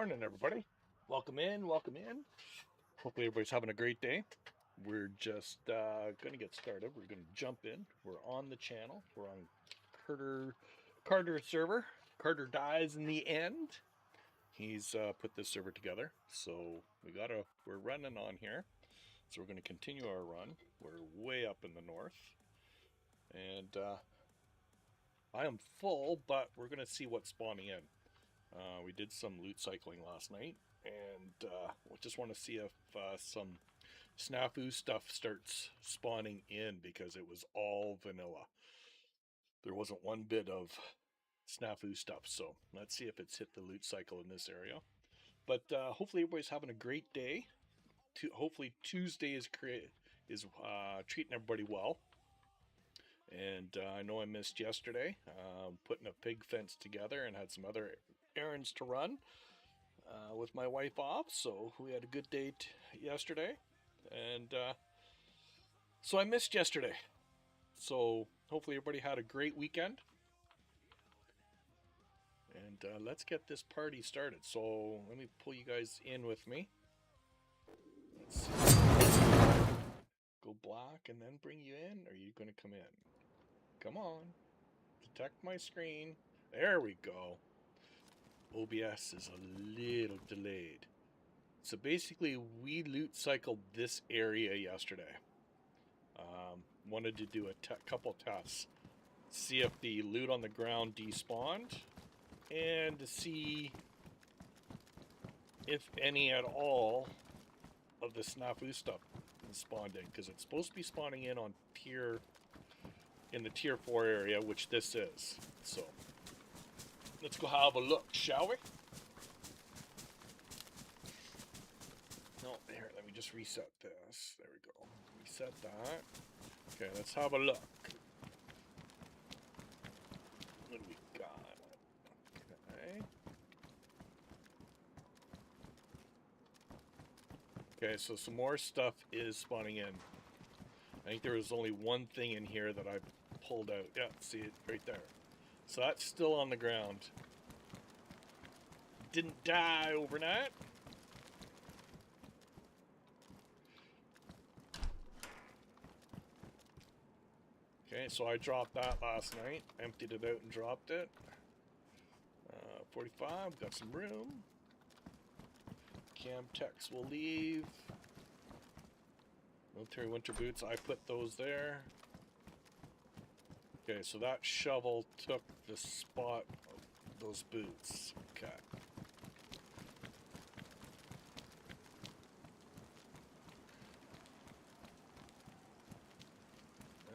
Morning, everybody. Welcome in, welcome in. Hopefully everybody's having a great day. We're just going to get started. We're going to jump in. We're on the channel. We're on Carter server. Carter dies in the end. He's put this server together. So we're running on here. So we're going to continue our run. We're way up in the north. And I am full, but we're going to see what's spawning in. We did some loot cycling last night, and we just want to see if some snafu stuff starts spawning in, because it was all vanilla. There wasn't one bit of snafu stuff, so let's see if it's hit the loot cycle in this area. But hopefully everybody's having a great day. Hopefully Tuesday is treating everybody well. And I know I missed yesterday, putting a pig fence together and had some other errands to run with my wife off, so we had a good day yesterday, and so I missed yesterday. So hopefully everybody had a great weekend, and let's get this party started. So let me pull you guys in with me. Let's see. Go black and then bring you in, or are you going to come in? Come on. Detect my screen. There we go. OBS is a little delayed. So basically, we loot cycled this area yesterday. Wanted to do a couple tests. See if the loot on the ground despawned, and to see if any at all of the snafu stuff spawned in, because it's supposed to be spawning in on in the tier 4 area, which this is. So let's go have a look, shall we? No, here, let me just reset this. There we go. Reset that. Okay, let's have a look. What do we got? Okay. Okay, so some more stuff is spawning in. I think there was only one thing in here that I pulled out. Yeah, see it right there. So that's still on the ground. Didn't die overnight. Okay, so I dropped that last night. Emptied it out and dropped it. 45, got some room. Camtex will leave. Military winter boots, I put those there. Okay, so that shovel took the spot of those boots. Okay.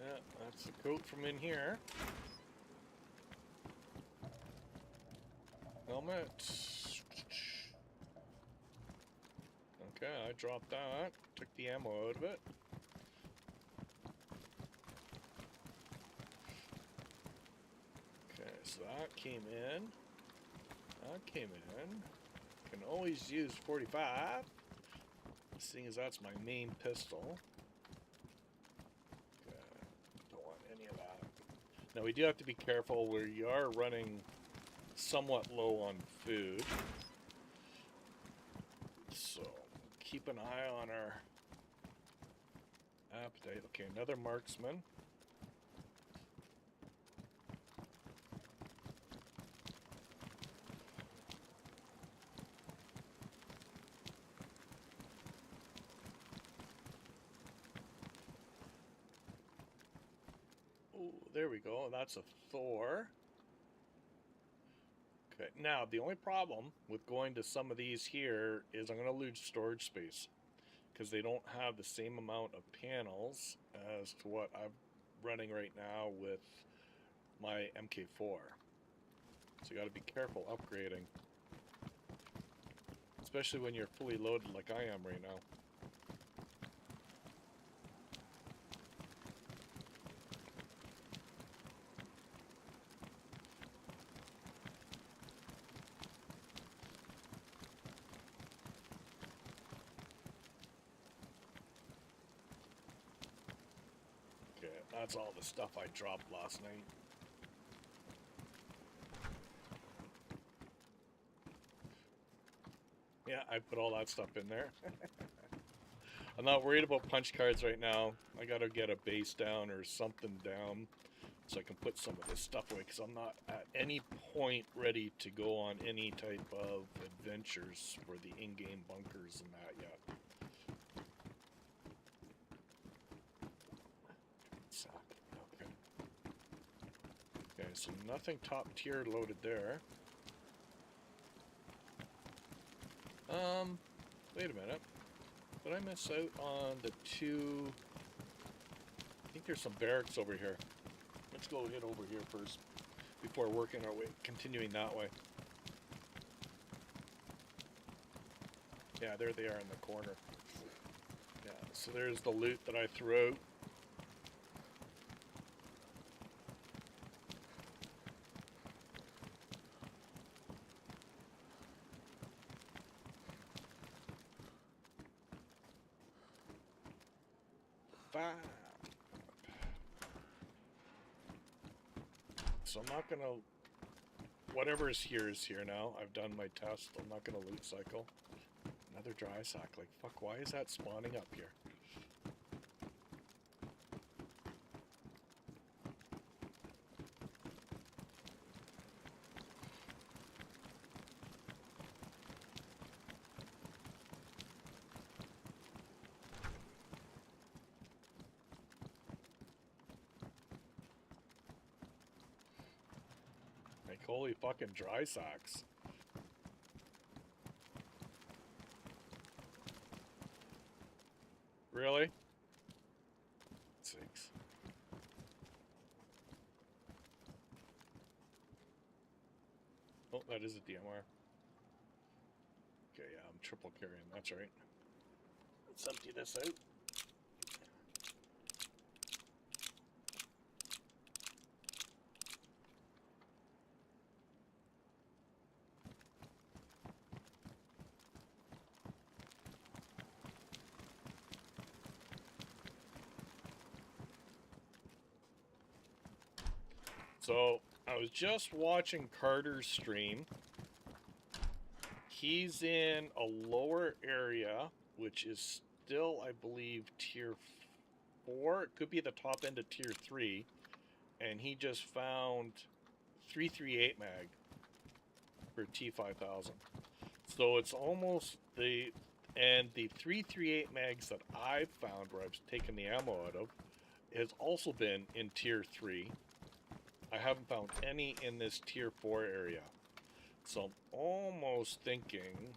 Yeah, that's the coat from in here. Helmet. Okay, I dropped that. Took the ammo out of it. Okay, so that came in. That came in. Can always use 45. Seeing as that's my main pistol. Okay, don't want any of that. Now we do have to be careful where you are running somewhat low on food. So keep an eye on our appetite. Okay, another marksman. Oh, there we go. That's a Thor. Okay, now the only problem with going to some of these here is I'm going to lose storage space, because they don't have the same amount of panels as to what I'm running right now with my MK4. So you got to be careful upgrading, especially when you're fully loaded like I am right now. Okay, that's all the stuff I dropped last night. I put all that stuff in there. I'm not worried about punch cards right now. I gotta get a base down or something down so I can put some of this stuff away, because I'm not at any point ready to go on any type of adventures for the in-game bunkers and that yet. Okay. Okay, so nothing top tier loaded there. Wait a minute. Did I miss out on the two? I think there's some barracks over here. Let's go hit over here first before working our way, continuing that way. Yeah, there they are in the corner. Yeah, so there's the loot that I threw out. So I'm not gonna, whatever is here now. I've done my test. I'm not gonna loot cycle. Another dry sack. Like, fuck, why is that spawning up here? Like, holy fucking dry sacks. Really? Sakes. Oh, that is a DMR. Okay, yeah, I'm triple carrying, that's right. Let's empty this out. So, I was just watching Carter's stream. He's in a lower area, which is still, I believe, tier 4. It could be the top end of tier 3. And he just found 338 mag for T5000. So it's almost the... And the 338 mags that I've found where I've taken the ammo out of has also been in tier 3. I haven't found any in this tier 4 area. So I'm almost thinking,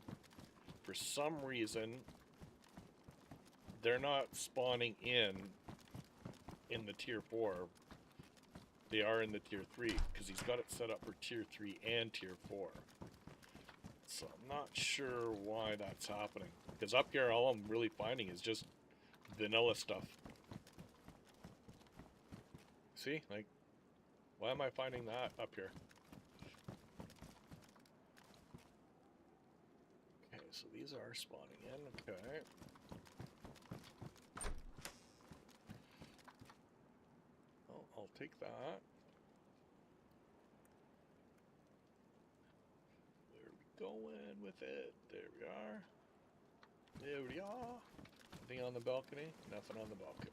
for some reason, they're not spawning in the tier 4. They are in the tier 3, because he's got it set up for tier 3 and tier 4. So I'm not sure why that's happening. Because up here, all I'm really finding is just vanilla stuff. See? Like, why am I finding that up here? Okay, so these are spawning in. Okay. Oh, I'll take that. Where are we going with it? There we are. There we are. Nothing on the balcony? Nothing on the balcony.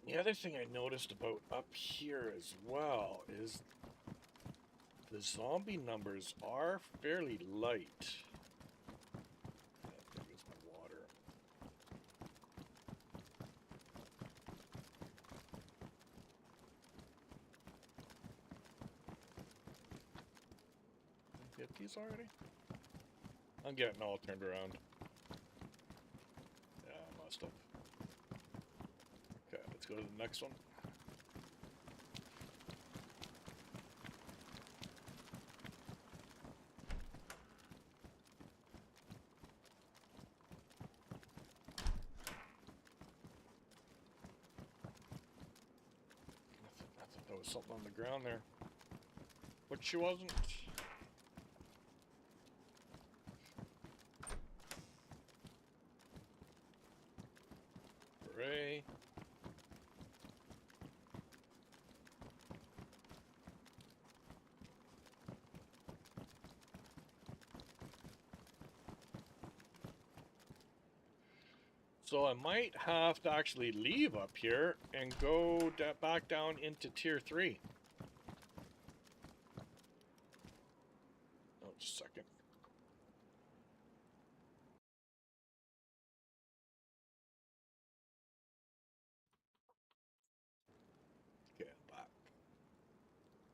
The other thing I noticed about up here as well is the zombie numbers are fairly light. There goes my water. Get these already? I'm getting all turned around. Yeah, I must have. Okay, let's go to the next one. I thought there was something on the ground there. But she wasn't. Hooray. So I might have to actually leave up here and go back down into tier 3. Oh, just a second. Okay, I'm back.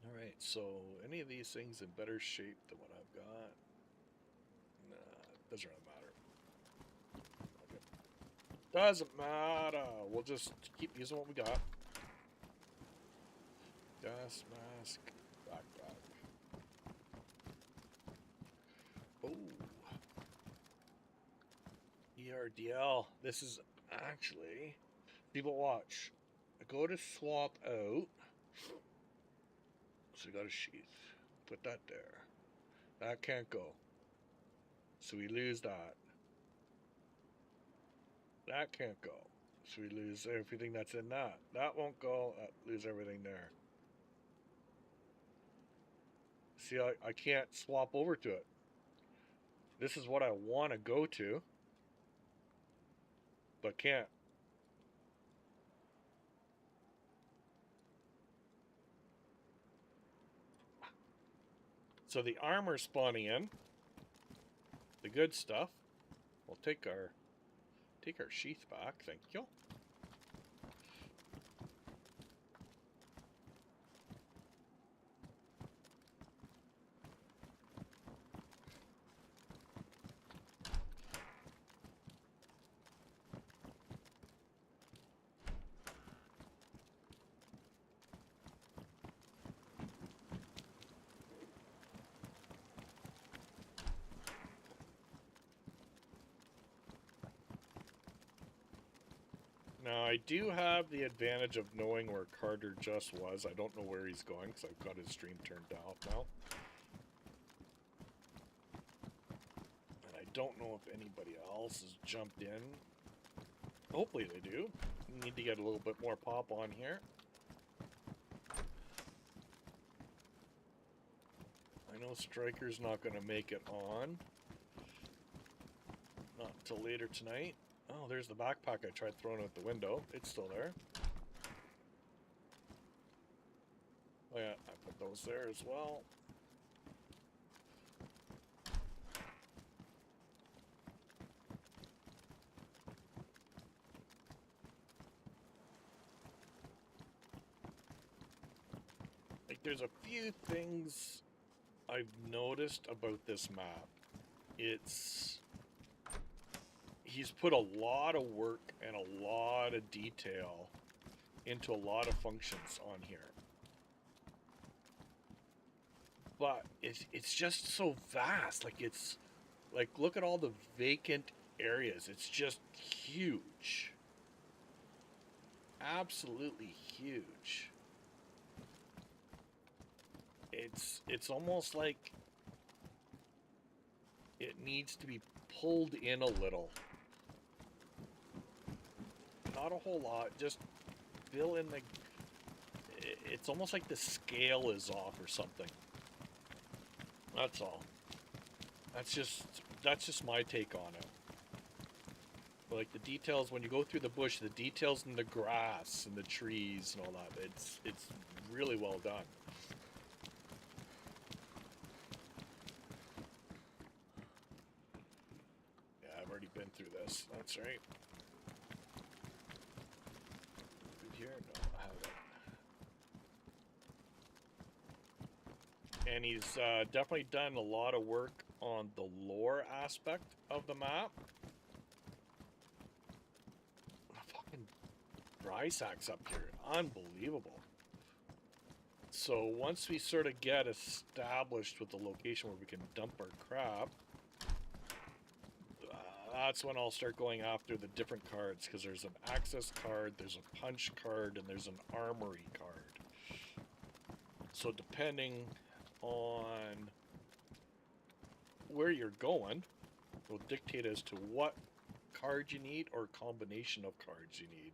Alright, so any of these things in better shape than what I've got? Nah, it doesn't really matter. Okay. Doesn't matter. We'll just keep using what we got. Gas mask, backpack. Oh. ERDL. This is actually... People watch. I go to swap out. So we got a sheath. Put that there. That can't go. So we lose that. That can't go. So we lose everything that's in that. That won't go. Lose everything there. See, I can't swap over to it. This is what I want to go to. But can't. So the armor spawning in. The good stuff. We'll take our sheath back. Thank you. Now, I do have the advantage of knowing where Carter just was. I don't know where he's going because I've got his stream turned off now. And I don't know if anybody else has jumped in. Hopefully they do. We need to get a little bit more pop on here. I know Striker's not going to make it on. Not until later tonight. Oh, there's the backpack I tried throwing out the window. It's still there. Oh yeah, I put those there as well. Like, there's a few things I've noticed about this map. He's put a lot of work and a lot of detail into a lot of functions on here. But it's just so vast. Like, look at all the vacant areas. It's just huge. Absolutely huge. It's almost like it needs to be pulled in a little. Not a whole lot, just fill in the... It's almost like the scale is off or something. That's all. That's just my take on it. But like the details, when you go through the bush, the details in the grass and the trees and all that, it's really well done. Yeah, I've already been through this. That's right. Here? No, I haven't. And he's definitely done a lot of work on the lore aspect of the map. Fucking dry sacks up here. Unbelievable. So once we sort of get established with the location where we can dump our crap, that's when I'll start going after the different cards, because there's an access card, there's a punch card, and there's an armory card. So depending on where you're going will dictate as to what card you need or combination of cards you need.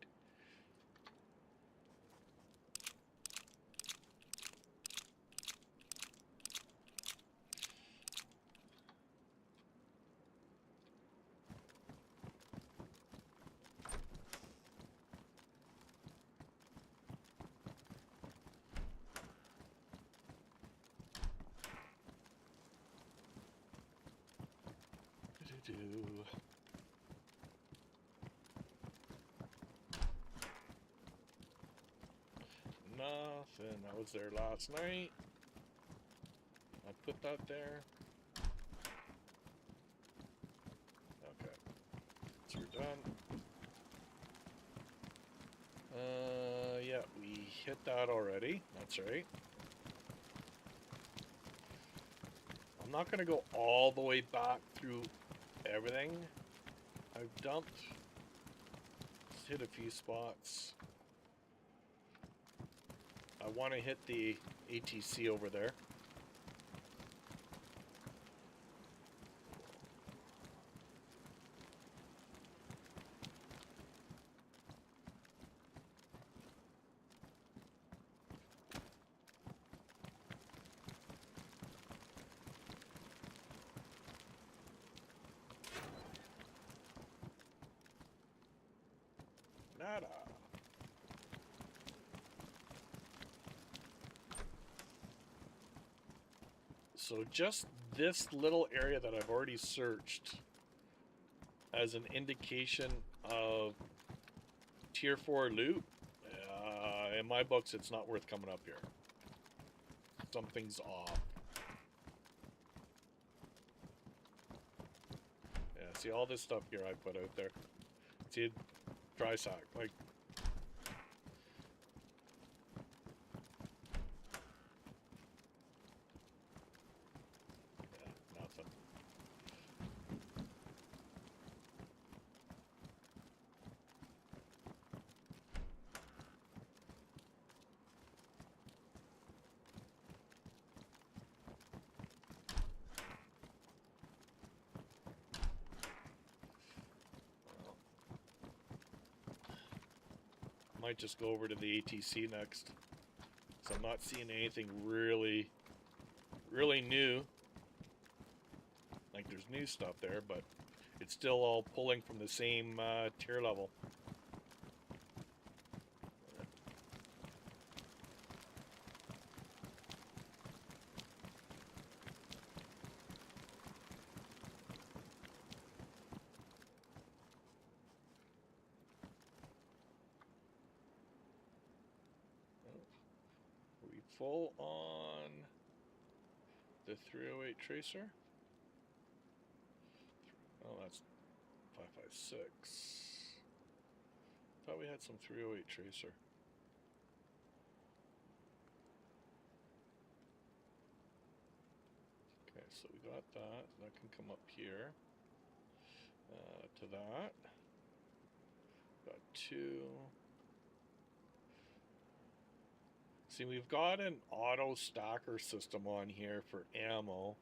Nothing. That was there last night. I put that there. Okay. So we're done. Yeah, we hit that already. That's right. I'm not going to go all the way back through everything I've dumped. Just hit a few spots. I want to hit the ATC over there. Nada. So just this little area that I've already searched as an indication of tier 4 loot, in my books it's not worth coming up here. Something's off. Yeah, see all this stuff here I put out there. See, dry sack, like, yeah, nothing. Might just go over to the ATC next. So I'm not seeing anything really new. Like there's new stuff there, but it's still all pulling from the same tier level. Are we full on the 308 tracer? Oh, that's 556. Thought we had some 308 tracer. Okay, so we got that. That can come up here to that. Got two. See, we've got an auto stacker system on here for ammo.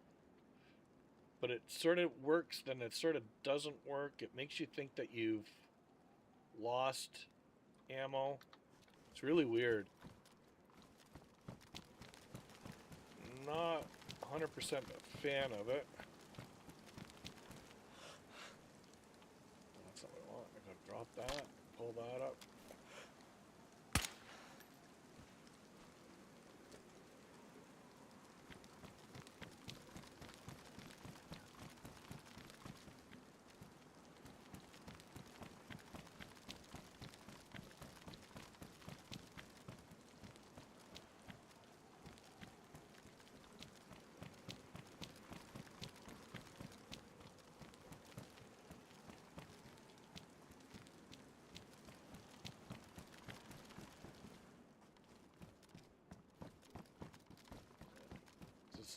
But it sort of works, then it sort of doesn't work. It makes you think that you've lost ammo. It's really weird. Not 100% a fan of it. That's not what I want. I gotta drop that, pull that up.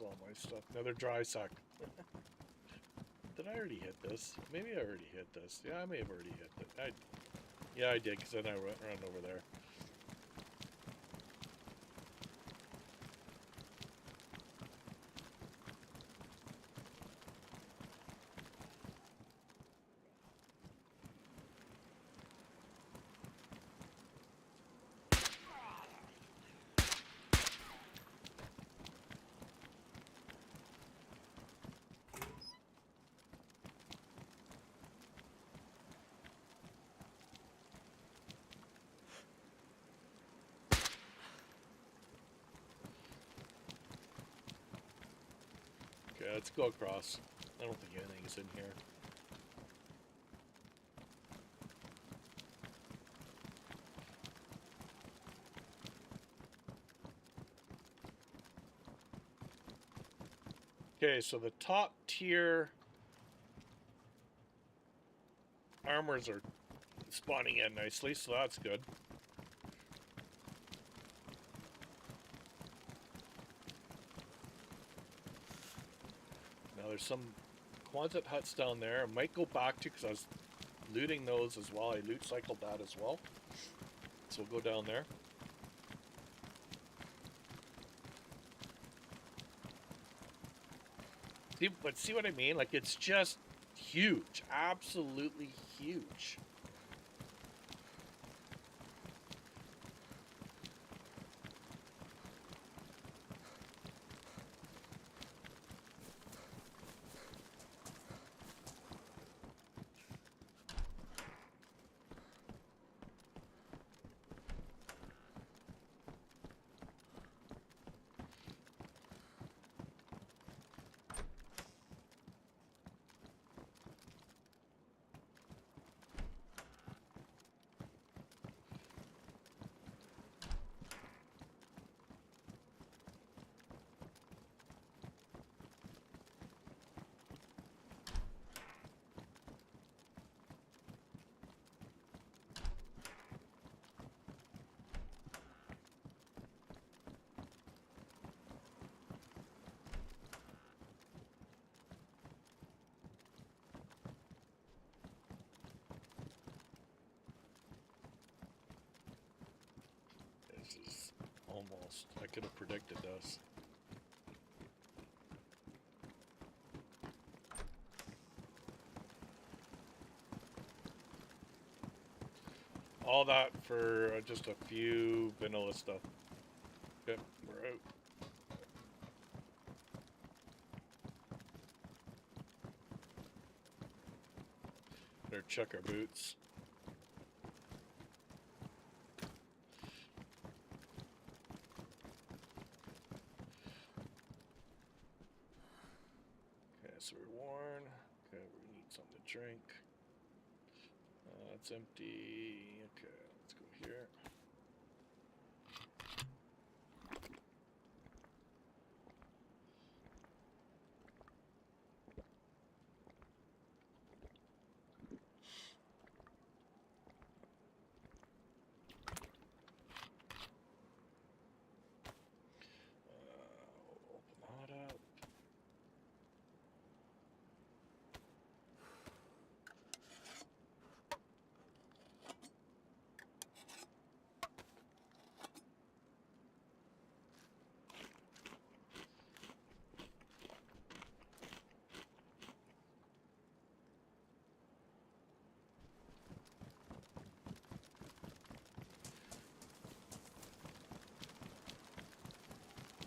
All my stuff. Another dry sack. Did I already hit this? Maybe I already hit this. Yeah, I may have already hit it. Yeah, I did, because then I ran over there. Okay, let's go across. I don't think anything's in here. Okay, so the top tier armors are spawning in nicely, so that's good. Now there's some Quonset huts down there. I might go back to, because I was looting those as well. I loot cycled that as well. So we'll go down there. See what I mean? Like, it's just huge. Absolutely huge. Almost. I could have predicted this. All that for just a few vanilla stuff. Okay, we're out. Better check our boots. So we're worn. Okay, we need something to drink. It's empty. Okay, let's go here. Open that up.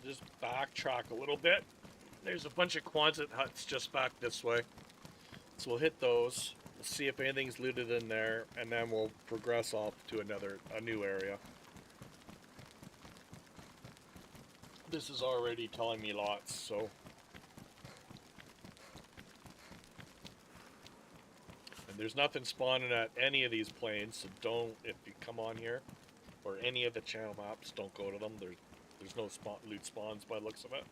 Just backtrack a little bit. There's a bunch of Quonset huts just back this way. So we'll hit those. We'll see if anything's looted in there, and then we'll progress off to a new area. This is already telling me lots, so. And there's nothing spawning at any of these plains, so don't, if you come on here, or any of the channel maps, don't go to them. There's no loot spawns by the looks of it.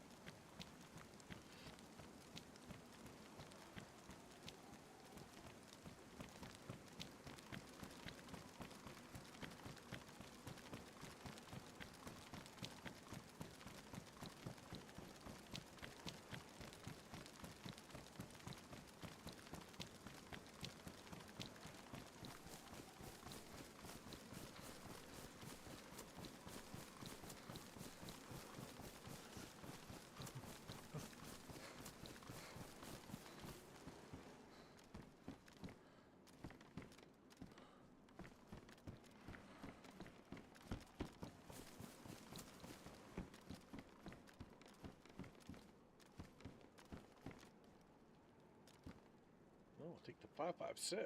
I'll take the 5.56.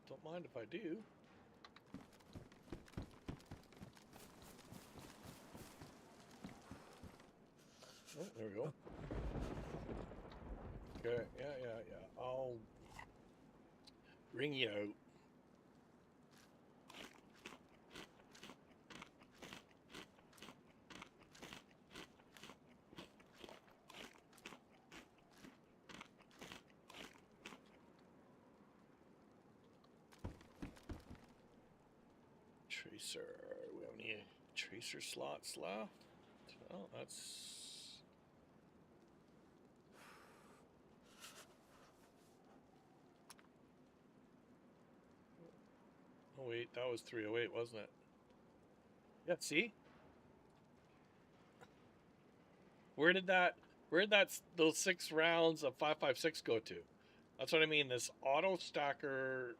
Don't mind if I do. Oh, there we go. Okay, yeah. I'll ring you out. Tracer. We have any tracer slots left? Oh, that's... Oh wait, that was 308, wasn't it? Yeah, see? Where did those 6 rounds of 5.56 go to? That's what I mean. This auto stacker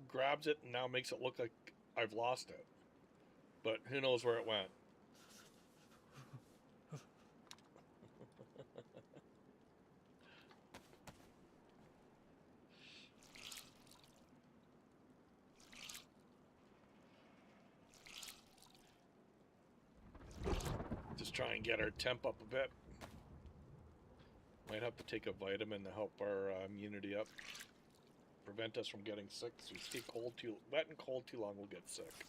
grabs it and now makes it look like I've lost it. But who knows where it went. Just try and get our temp up a bit. Might have to take a vitamin to help our immunity up. Prevent us from getting sick. So we stay wet and cold too long, we'll get sick.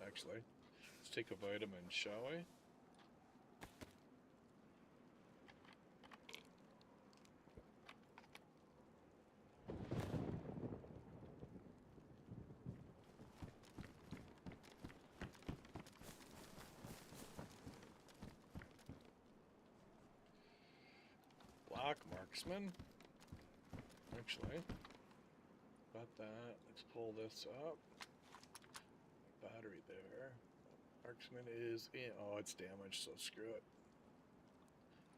Actually, let's take a vitamin, shall we? Black marksman. Actually, got that. Let's pull this up. Battery there. Marksman is in. Oh, it's damaged, so screw it.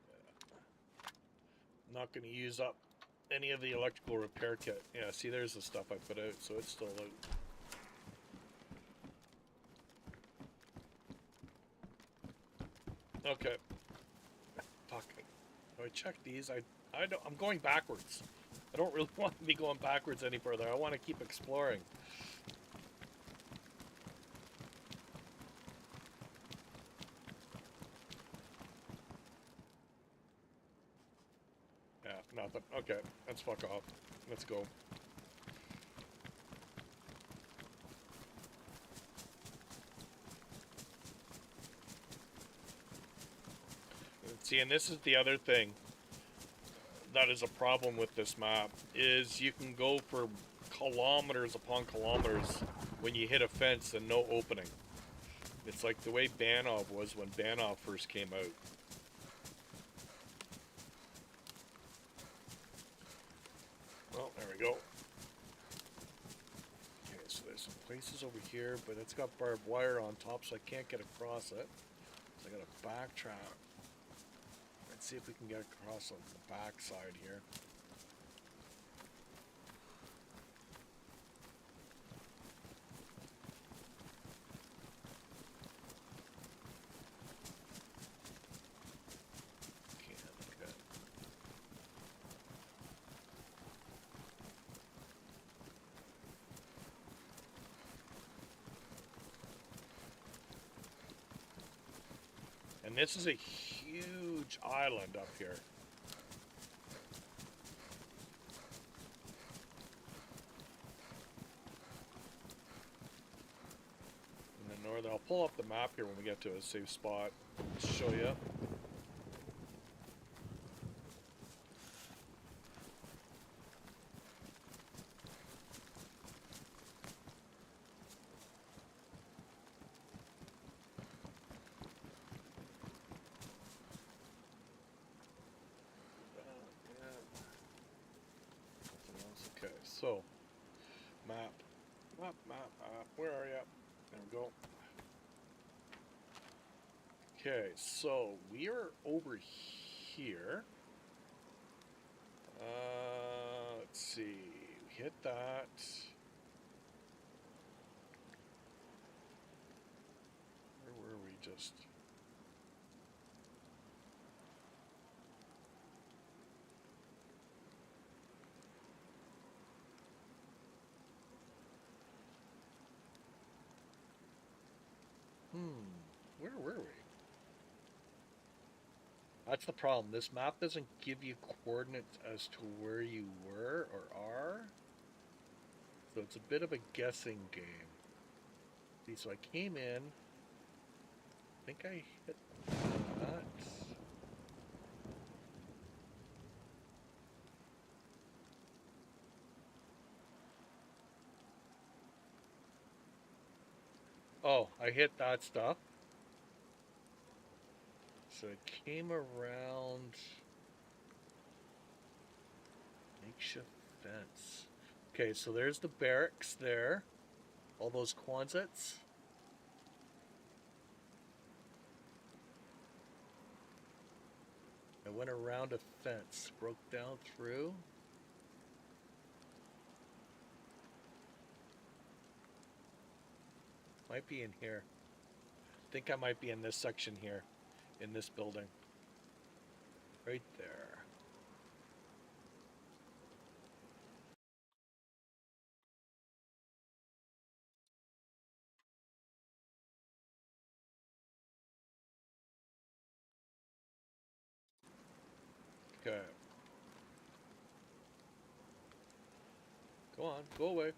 Yeah. Not going to use up any of the electrical repair kit. Yeah, see, there's the stuff I put out, so it's still out. Okay. Fuck. Do I check these? I'm going backwards. I don't really want to be going backwards any further. I want to keep exploring. Yeah, nothing. Okay, let's fuck off. Let's go. See, and this is the other thing that is a problem with this map, is you can go for kilometers upon kilometers when you hit a fence and no opening. It's like the way Banov was when Banov first came out. Well, there we go. Okay, so there's some places over here, but it's got barbed wire on top, so I can't get across it. So I gotta backtrack. Let's see if we can get across on the back side here. Can't, okay. And this is a huge island up here. In the north, I'll pull up the map here when we get to a safe spot. Show you. Okay, so map, where are you? There we go. Okay, so we are over here. Let's see. We hit that. Where were we just? That's the problem. This map doesn't give you coordinates as to where you were or are. So it's a bit of a guessing game. See, so I came in. I think I hit that. Oh, I hit that stuff. So it came around makeshift fence. Okay, so there's the barracks there. All those Quonsets. I went around a fence, broke down through. Might be in here. I think I might be in this section here, in this building. Right there. Okay. Go on, go away.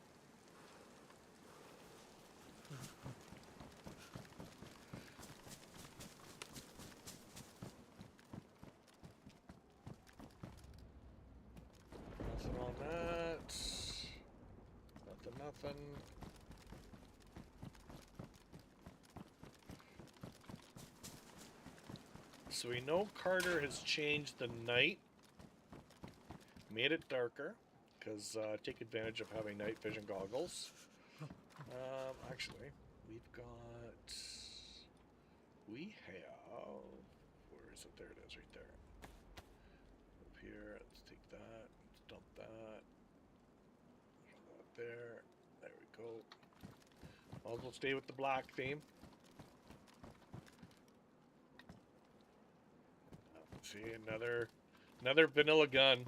Nothing on that. Nothing. So we know Carter has changed the night, made it darker, because take advantage of having night vision goggles. Actually, we have, where is it? There it is, right there. Up here, let's take that, let's dump that. Throw that there. There we go. Might as well stay with the black theme. See, another vanilla gun.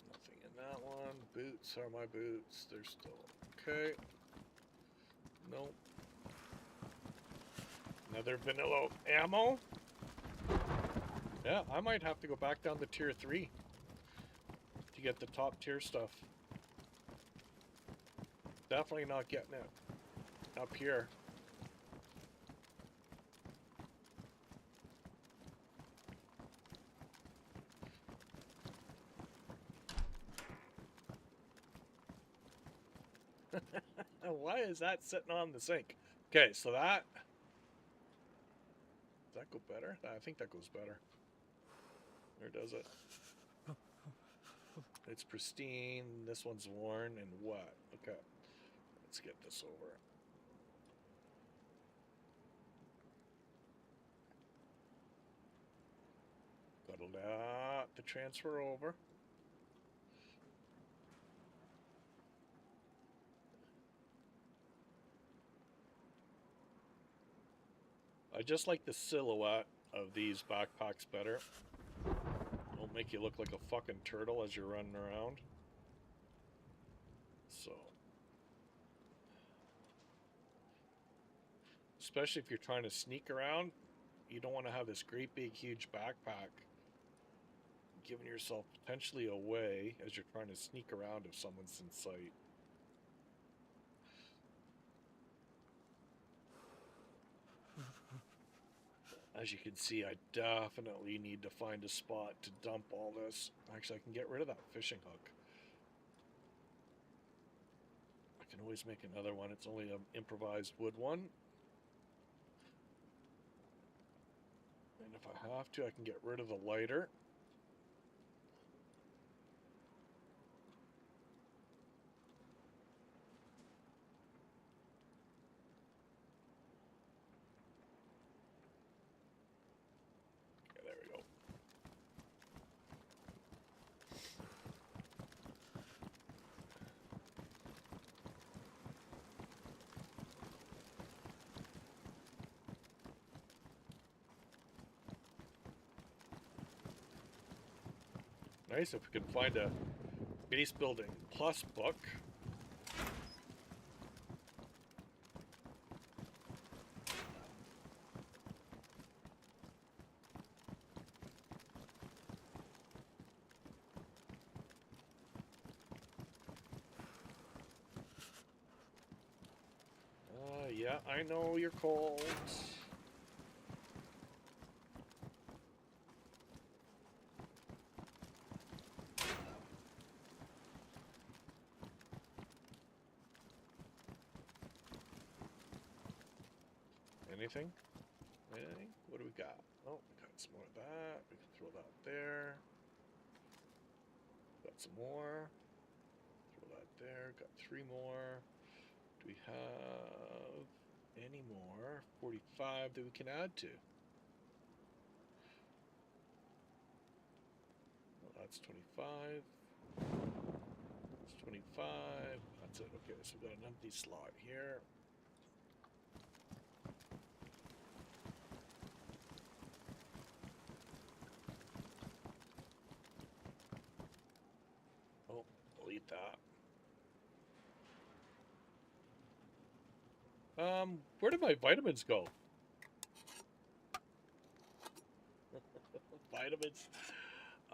Nothing in that one. Boots are my boots. They're still okay. Nope. Another vanilla ammo. Yeah, I might have to go back down to tier 3 to get the top tier stuff. Definitely not getting it up here. Why is that sitting on the sink? Okay, so that... Does that go better? I think that goes better. Or does it? It's pristine. This one's worn and what? Okay. Let's get this over. Got a lot to transfer over. I just like the silhouette of these backpacks better. Don't make you look like a fucking turtle as you're running around. So, especially if you're trying to sneak around, you don't want to have this great big huge backpack giving yourself potentially away as you're trying to sneak around if someone's in sight. As you can see, I definitely need to find a spot to dump all this. Actually, I can get rid of that fishing hook. I can always make another one. It's only an improvised wood one. And if I have to, I can get rid of the lighter. Okay, there we go. Nice if we can find a base building plus book. Yeah, I know you're cold. Anything? Anything? What do we got? Oh, we got some more of that. We can throw that there. Got some more. Throw that there. Got 3 more. Do we have any more? 45 that we can add to. Well, that's 25. That's 25. That's it. Okay, so we've got an empty slot here. Oh, I'll eat that. Where did my vitamins go? Vitamins.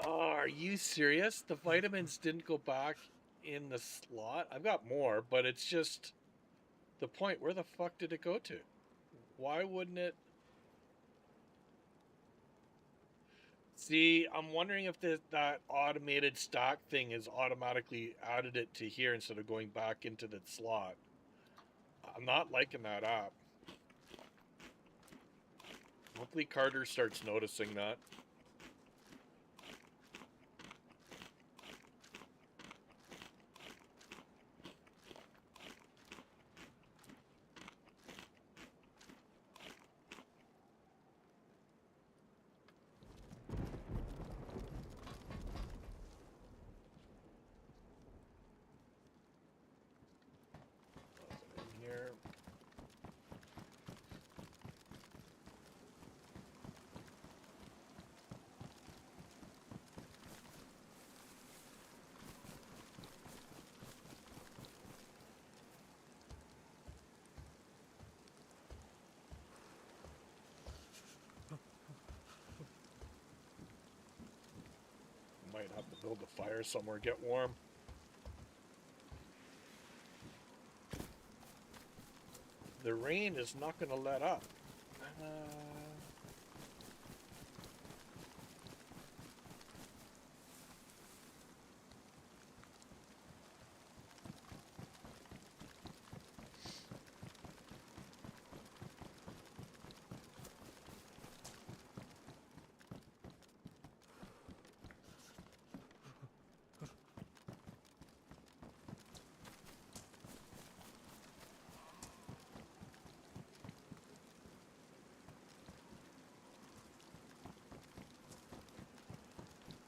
Oh, are you serious? The vitamins didn't go back in the slot? I've got more, but it's just the point. Where the fuck did it go to? Why wouldn't it? See, I'm wondering if that automated stock thing has automatically added it to here instead of going back into the slot. I'm not liking that app. Hopefully Carter starts noticing that. In here. Might have to build a fire somewhere, get warm. The rain is not going to let up.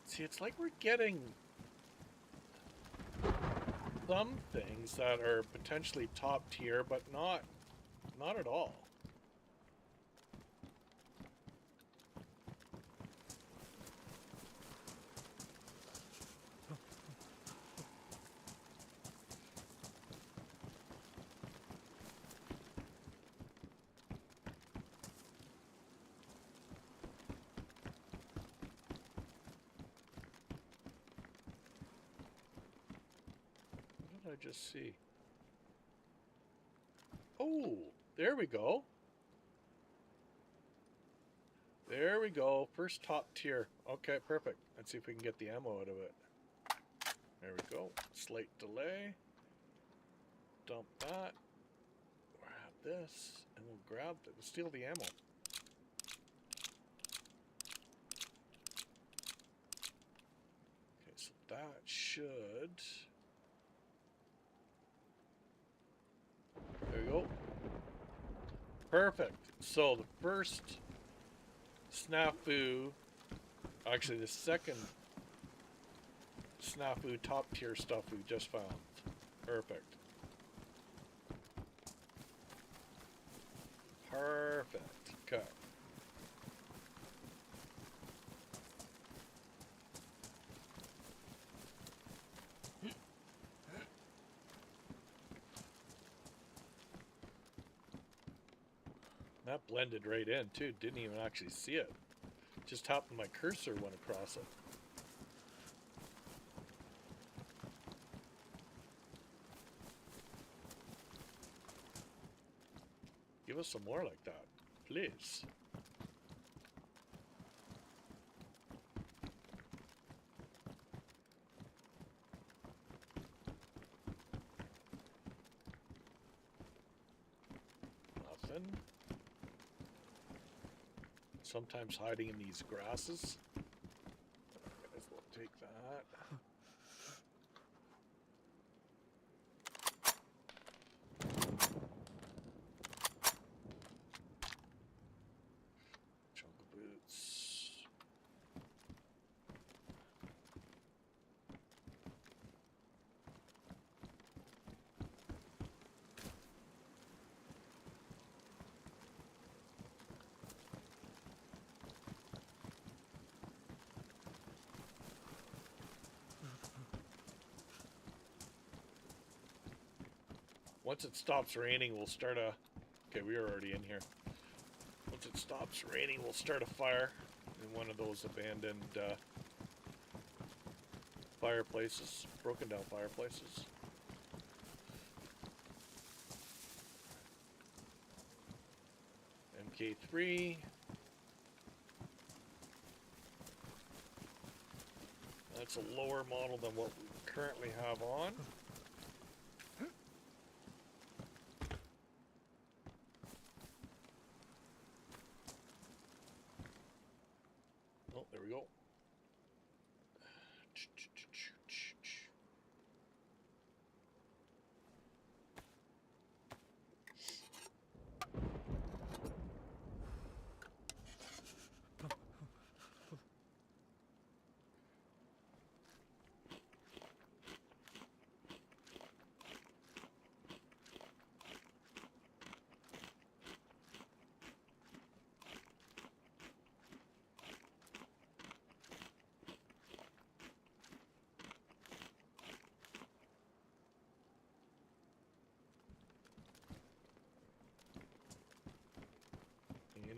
See, it's like we're getting some things that are potentially top tier, but not at all. What did I just see? Oh, there we go. There we go. First top tier. Okay, perfect. Let's see if we can get the ammo out of it. There we go. Slight delay. Dump that. Grab this. And we'll grab it. We'll steal the ammo. Okay, so that should... There we go. Perfect. So the first snafu, actually the second snafu top tier stuff we just found. Perfect. Perfect. Okay. That blended right in too. Didn't even actually see it. Just happened my cursor went across it. Give us some more like that, please. Nothing. Sometimes hiding in these grasses. Might as well take that. Jungle boots. Once it stops raining, we'll start a... Okay, we are already in here. Once it stops raining, we'll start a fire in one of those abandoned fireplaces, broken down fireplaces. MK3. That's a lower model than what we currently have on. Oh, there we go.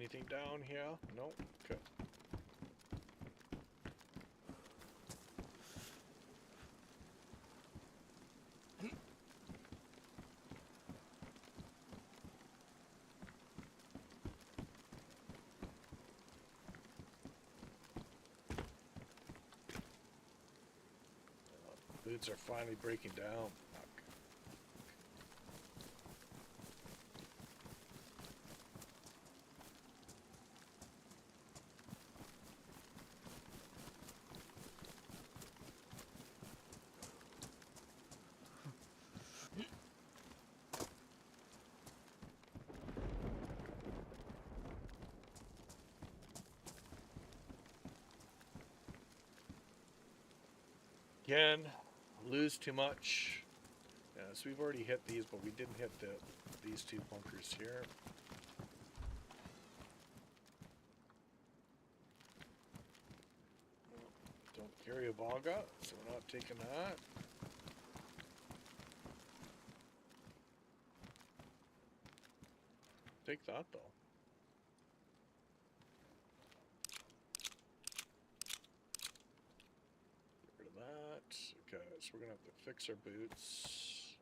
Anything down here? No? Okay. Boots are finally breaking down. Again, lose too much. Yes, we've already hit these, but we didn't hit these two bunkers here. Don't carry a Vaga, so we're not taking that. Take that though. Okay, so we're gonna have to fix our boots.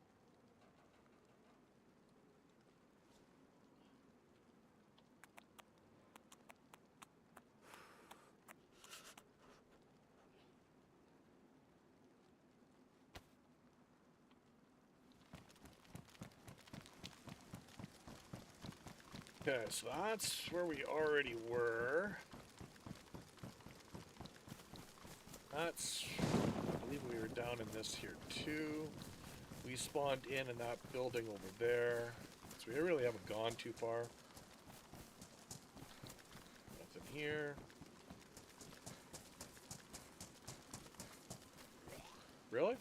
Okay, so that's where we already were. That's, I believe we were down in this here too. We spawned in that building over there. So we really haven't gone too far. Nothing here. Really?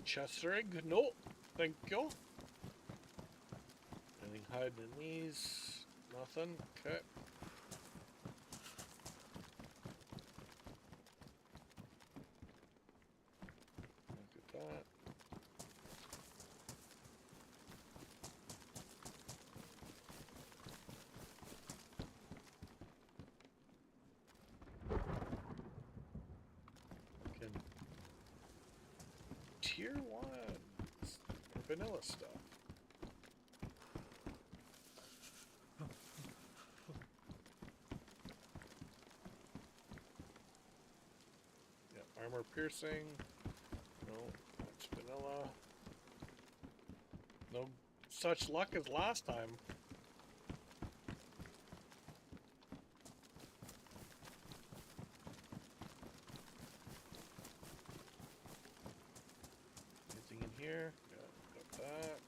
chest egg? No, thank you. Anything hiding in these? Nothing. Okay. Look at that. Tier 1 vanilla stuff. Yeah, armor piercing. No, that's vanilla. No such luck as last time. Here, yeah, got that.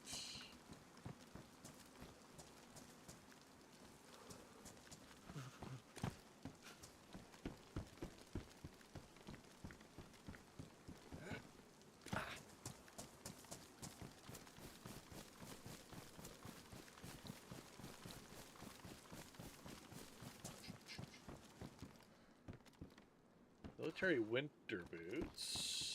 Military winter boots.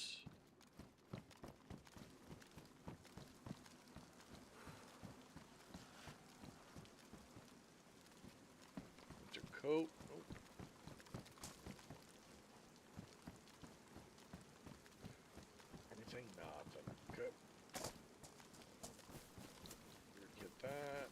Coat. Nope. Anything? Nothing. Good. Get that.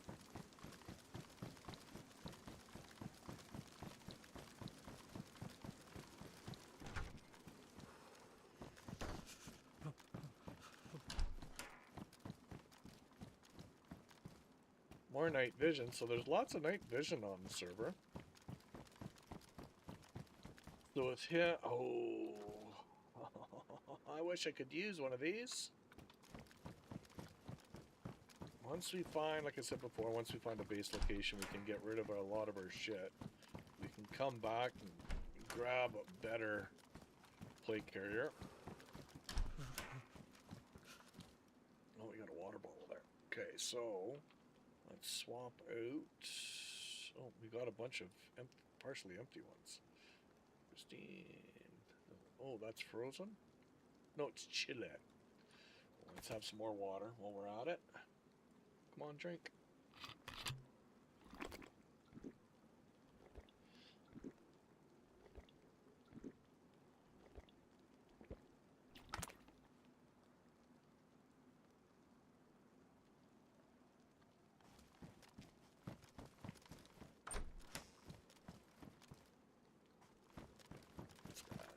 More night vision. So there's lots of night vision on the server. So it's here. Oh, I wish I could use one of these. Once we find, like I said before, once we find a base location, we can get rid of a lot of our shit. We can come back and grab a better plate carrier. Oh, we got a water bottle there. Okay, so let's swap out. Oh, we got a bunch of partially empty ones. Oh, that's frozen? No, it's chilled. Let's have some more water while we're at it. Come on, drink.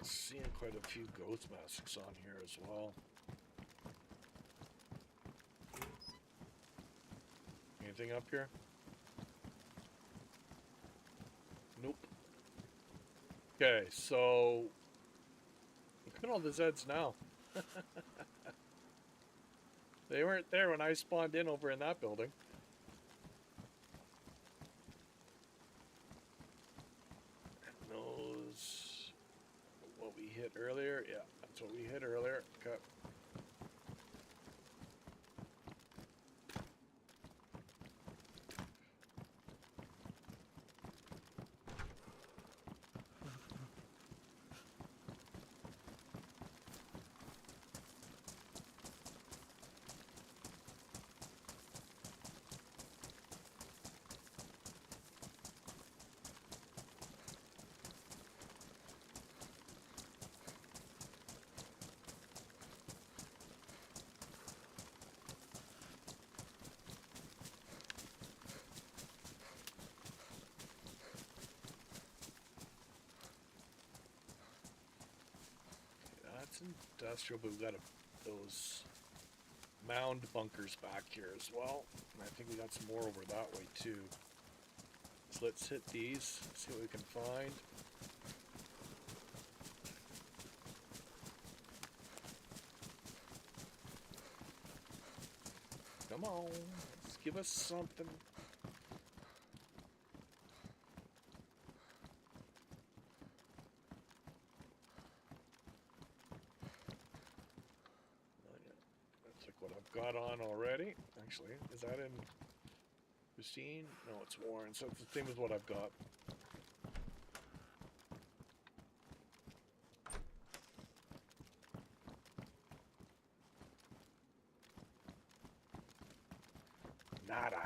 Seeing quite a few ghost masks on here as well. Anything up here? Nope. Okay, so look at all the Zeds now. They weren't there when I spawned in over in that building. And those, what we hit earlier, yeah, that's what we hit earlier. Okay. Industrial, but we've got those mound bunkers back here as well. And I think we got some more over that way too. So let's hit these, see what we can find. Come on, let's give us something. what I've got on already. Actually, is that in Christine? No, it's Warren, so it's the same as what I've got. Nada.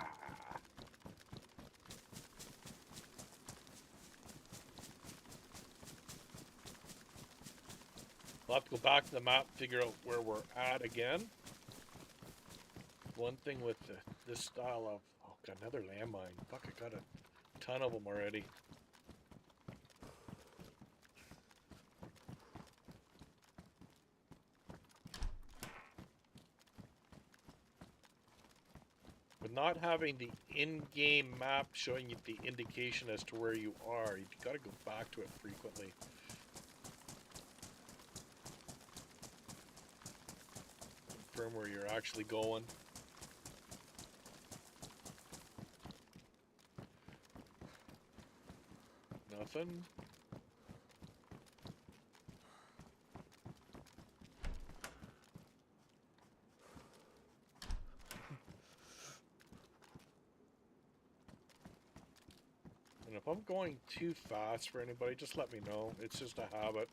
I'll have to go back to the map, figure out where we're at again. One thing with this style of... Oh, got another landmine. Fuck, I got a ton of them already. With not having the in-game map showing you the indication as to where you are, you've got to go back to it frequently. Confirm where you're actually going. Nothing. And if I'm going too fast for anybody, just let me know. It's just a habit.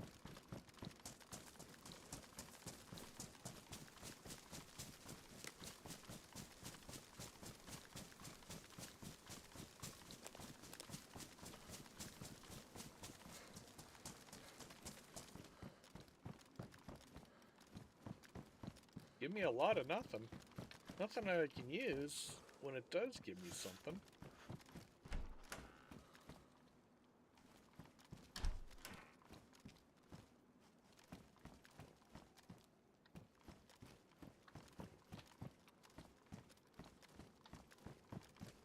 Give me a lot of nothing. Nothing I can use when it does give me something.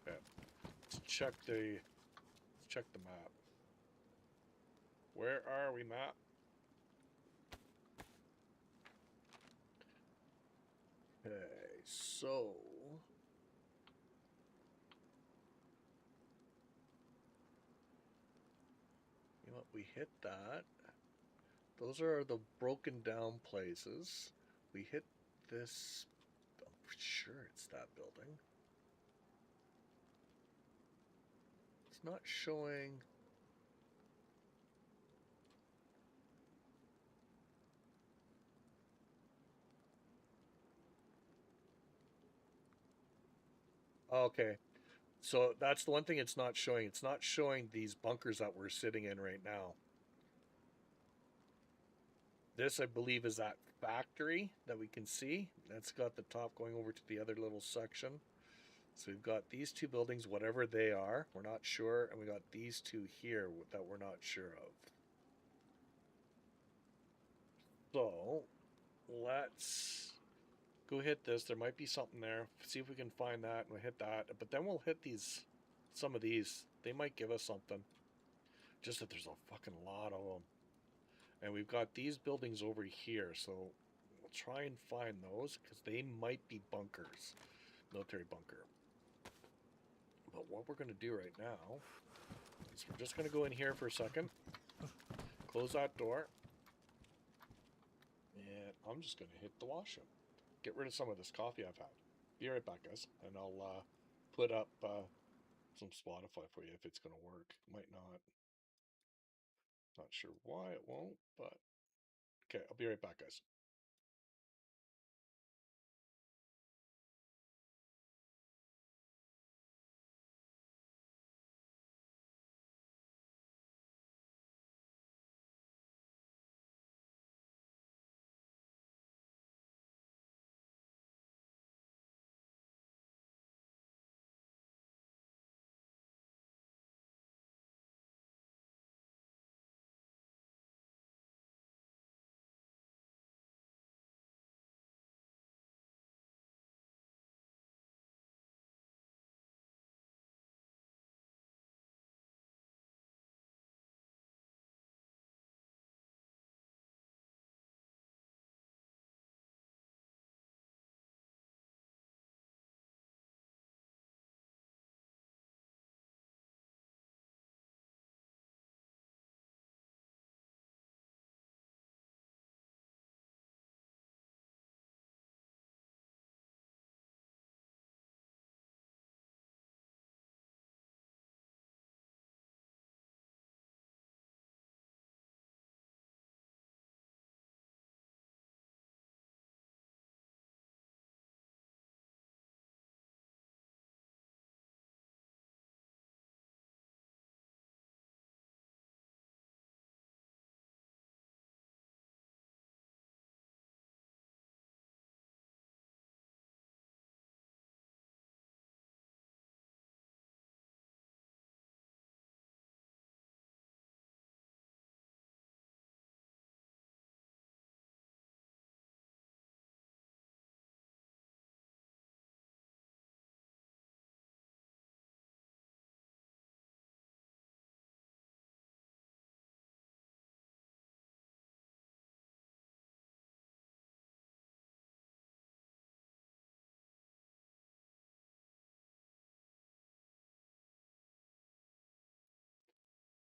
Okay. Let's check the map. Where are we, map? Okay, so you know what, we hit that. Those are the broken down places. We hit this. I'm sure it's that building. It's not showing. Okay, so that's the one thing it's not showing. It's not showing these bunkers that we're sitting in right now. This, I believe, is that factory that we can see. That's got the top going over to the other little section. So we've got these two buildings, whatever they are, we're not sure. And we got these two here that we're not sure of. So let's go hit this. There might be something there. See if we can find that and we'll hit that. But then we'll hit some of these. They might give us something. Just that there's a fucking lot of them. And we've got these buildings over here. So we'll try and find those because they might be bunkers. Military bunker. But what we're going to do right now is we're just going to go in here for a second. Close that door. And I'm just going to hit the washroom. Get rid of some of this coffee I've had. Be right back, guys. And I'll put up some Spotify for you if it's going to work. Might not. Not sure why it won't, but... Okay, I'll be right back, guys.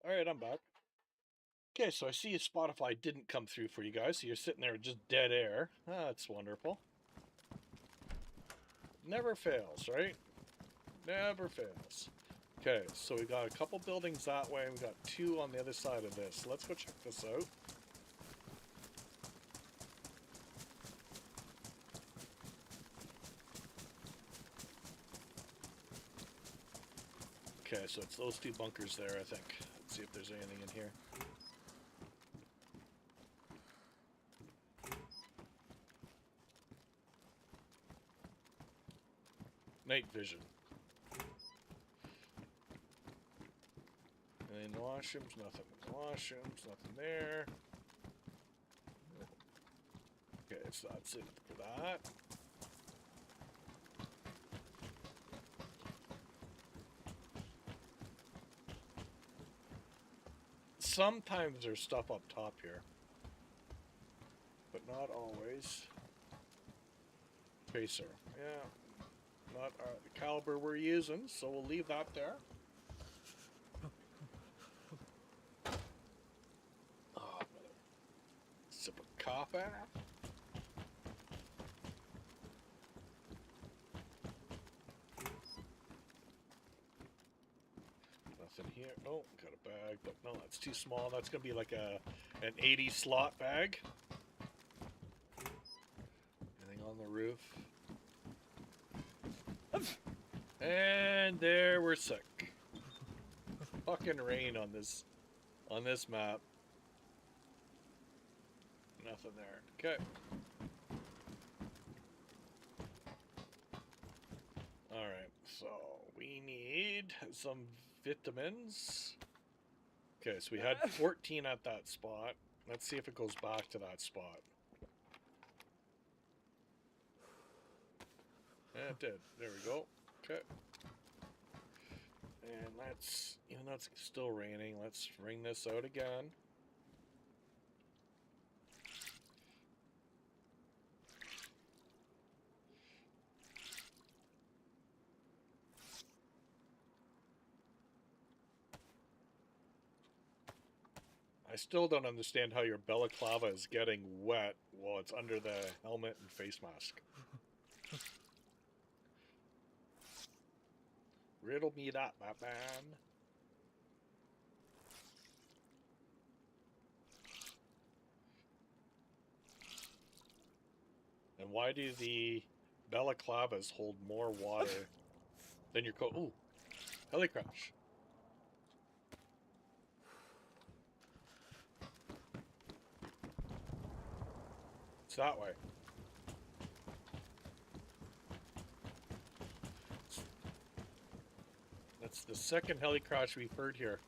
Alright, I'm back. Okay, so I see Spotify didn't come through for you guys, so you're sitting there with just dead air. That's wonderful. Never fails, right? Never fails. Okay, so we got a couple buildings that way, we got 2 on the other side of this. Let's go check this out. Okay, so it's those 2 bunkers there, I think. Let's see if there's anything in here. Night vision. And washrooms, nothing in the washrooms, nothing there. Okay, so that's it for that. Sometimes there's stuff up top here, but not always. Tracer, yeah, not the caliber we're using, so we'll leave that there. Oh, another sip of coffee. Nothing here. Oh, got a bag, but no, that's too small. That's gonna be like an 80 slot bag. Anything on the roof? And there we're sick. Fucking rain on this map. Nothing there. Okay. Alright, so we need some vitamins. Okay, so we had 14 at that spot. Let's see if it goes back to that spot. Yeah, it did. There we go. Okay. And let's, even though it's still raining, let's ring this out again. I still don't understand how your balaclava is getting wet while it's under the helmet and face mask. Riddle me that, my man. And why do the balaclavas hold more water than your coat? Ooh, heli crash. It's that way. That's the second heli crash we've heard here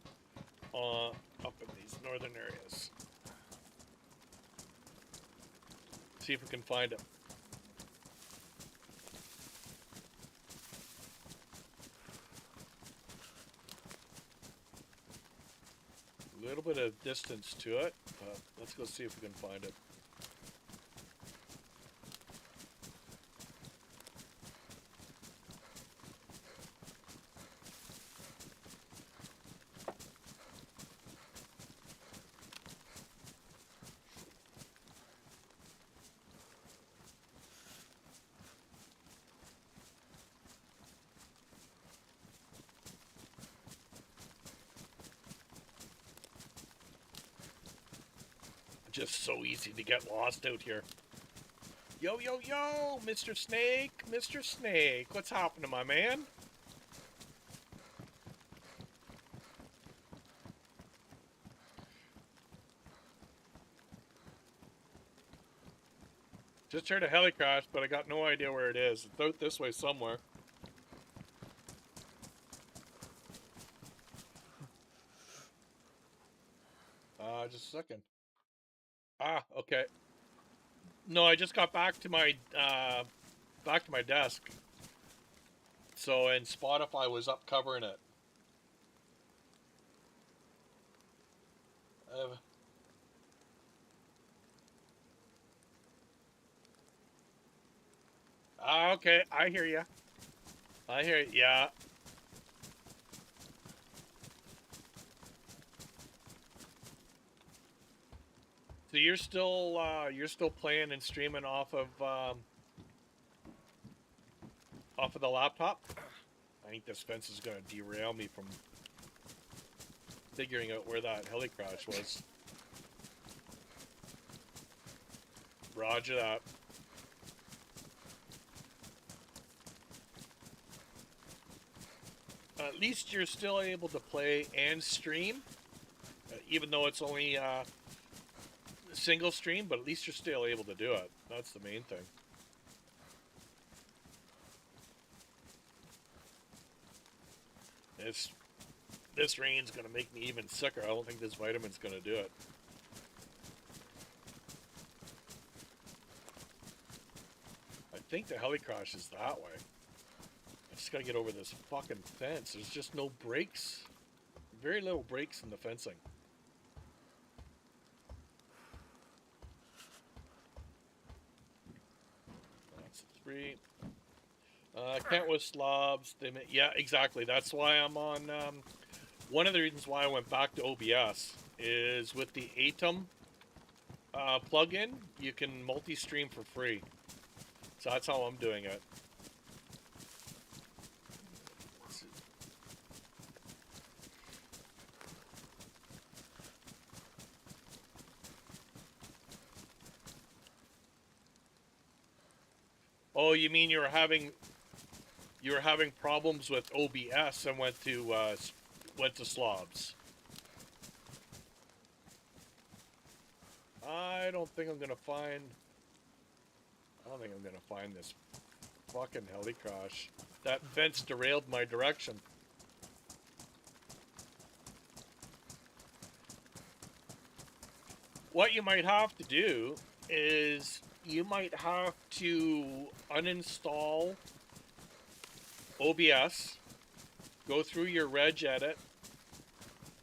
up in these northern areas. See if we can find him. A little bit of distance to it, but let's go see if we can find it. Just so easy to get lost out here. Yo, yo, yo, Mr. Snake, Mr. Snake, what's happening, my man? Just heard a heli crash, but I got no idea where it is. It's out this way somewhere. Just a second. Okay. No, I just got back to my desk. So, and Spotify was up covering it. Okay, I hear you. I hear you. Yeah. So you're still playing and streaming off of the laptop? I think this fence is gonna derail me from figuring out where that heli crash was. Roger that. At least you're still able to play and stream, even though it's only single stream, but at least you're still able to do it. That's the main thing. This rain's gonna make me even sicker. I don't think this vitamin's gonna do it. I think the heli crash is that way. I just gotta get over this fucking fence. There's just no breaks. Very little breaks in the fencing. That's 3. Can't with slobs. Yeah, exactly. That's why I'm on. One of the reasons why I went back to OBS is with the Atom plugin, you can multi-stream for free. So that's how I'm doing it. Oh, you mean you were having problems with OBS and went to slobs? I don't think I'm gonna find this fucking heli crash. That fence derailed my direction. What you might have to do is you might have to uninstall OBS, go through your reg edit,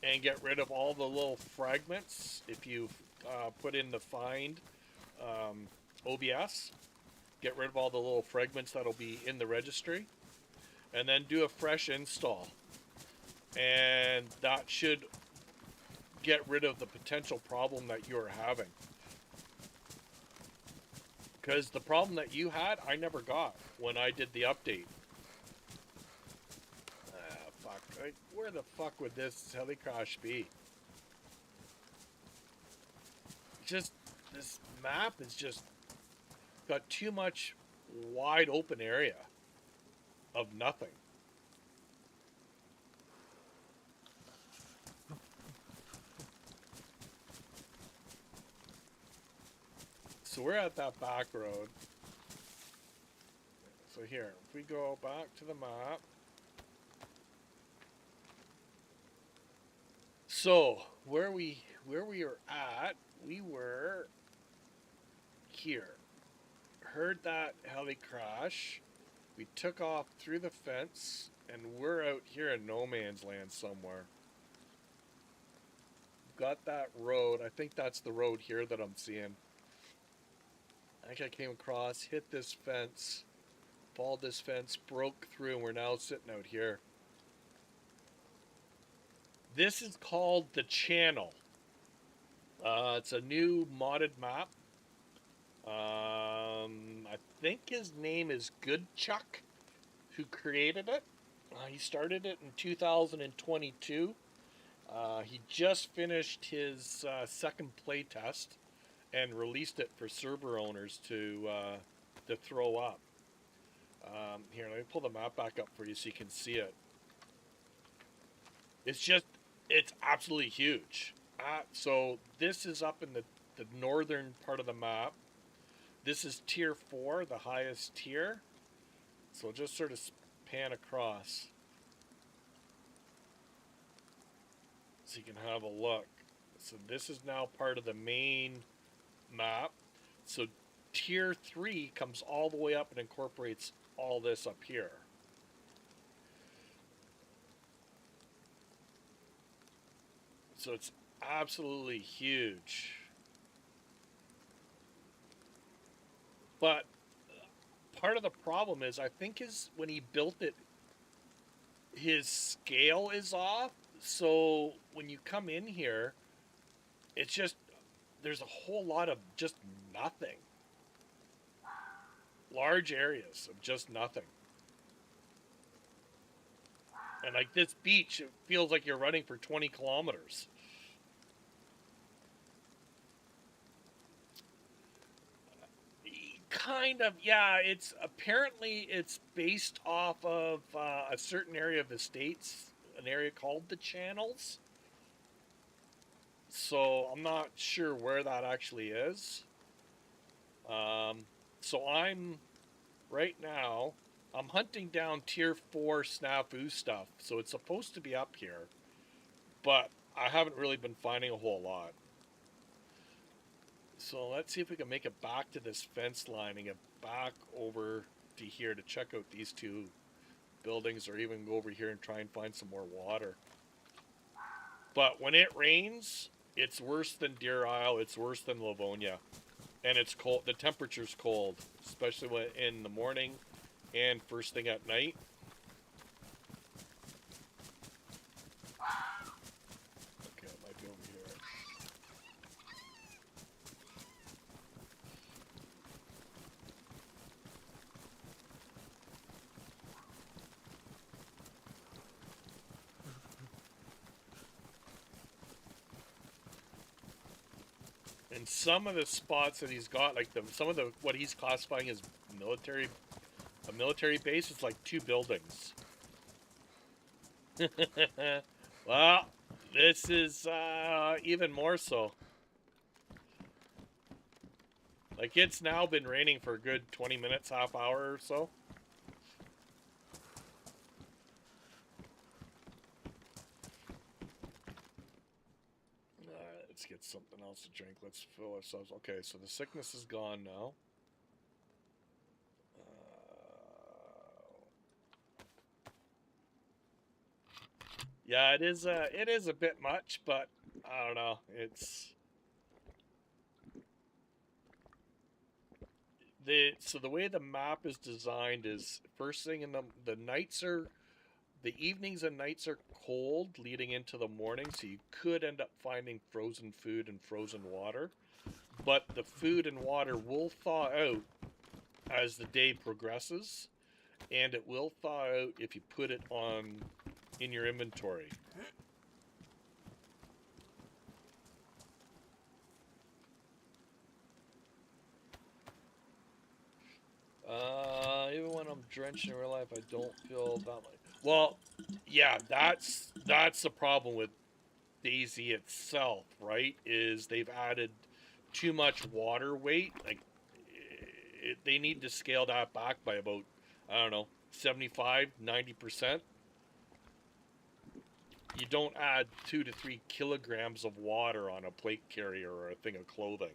and get rid of all the little fragments. If you put in the find OBS, get rid of all the little fragments that'll be in the registry, and then do a fresh install. And that should get rid of the potential problem that you're having. Because the problem that you had, I never got when I did the update. Fuck. Where the fuck would this heli crash be? Just, this map is just got too much wide open area of nothing. So we're at that back road. So here, if we go back to the map. So where we were at, we were here. Heard that heli crash. We took off through the fence, and we're out here in no man's land somewhere. Got that road. I think that's the road here that I'm seeing. I think I came across, hit this fence, followed this fence, broke through, and we're now sitting out here. This is called the Channel. It's a new modded map. I think his name is Goodchuck, who created it. He started it in 2022. He just finished his second play test and released it for server owners to throw up. Here, let me pull the map back up for you so you can see it. It's absolutely huge. So this is up in the northern part of the map. This is tier 4, the highest tier. So just sort of pan across so you can have a look. So this is now part of the main map. So tier 3 comes all the way up and incorporates all this up here. So it's absolutely huge. But part of the problem is, I think when he built it, his scale is off. So when you come in here, it's just there's a whole lot of just nothing. Large areas of just nothing. And like this beach, it feels like you're running for 20 kilometers. Kind of, yeah. It's based off of a certain area of the States, an area called the Channels. So I'm not sure where that actually is. So right now, I'm hunting down tier 4 snafu stuff. So it's supposed to be up here, but I haven't really been finding a whole lot. So let's see if we can make it back to this fence line and get back over to here to check out these two buildings, or even go over here and try and find some more water. But when it rains, it's worse than Deer Isle, it's worse than Livonia. And it's cold, the temperature's cold, especially when in the morning and first thing at night. Okay, it might be over here. And some of the spots that he's got, like what he's classifying as a military base, is like 2 buildings. Well, this is even more so. Like, it's now been raining for a good 20 minutes, half hour or so. Let's get something else to drink. Let's fill ourselves. Okay, so the sickness is gone now. Yeah, it is a bit much, but I don't know. So the way the map is designed is, first thing in the evenings and nights are cold leading into the morning, so you could end up finding frozen food and frozen water. But the food and water will thaw out as the day progresses, and it will thaw out if you put it in your inventory. Even when I'm drenched in real life, I don't feel that much. Well, yeah, that's the problem with DayZ itself, right? Is they've added too much water weight. Like, they need to scale that back by about, I don't know, 75-90%. You don't add 2 to 3 kilograms of water on a plate carrier or a thing of clothing.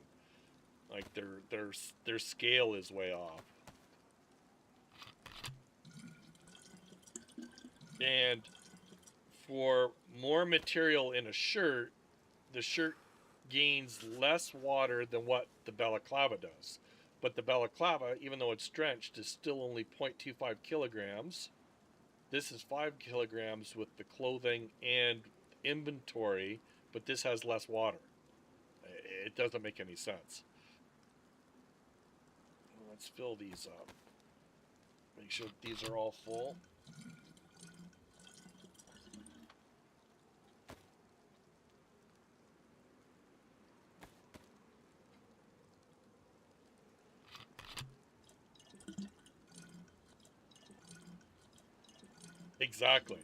Like, their scale is way off. And for more material in a shirt, the shirt gains less water than what the balaclava does. But the balaclava, even though it's drenched, is still only 0.25 kilograms. This is 5 kilograms with the clothing and inventory, but this has less water. It doesn't make any sense. Let's fill these up. Make sure these are all full. Exactly.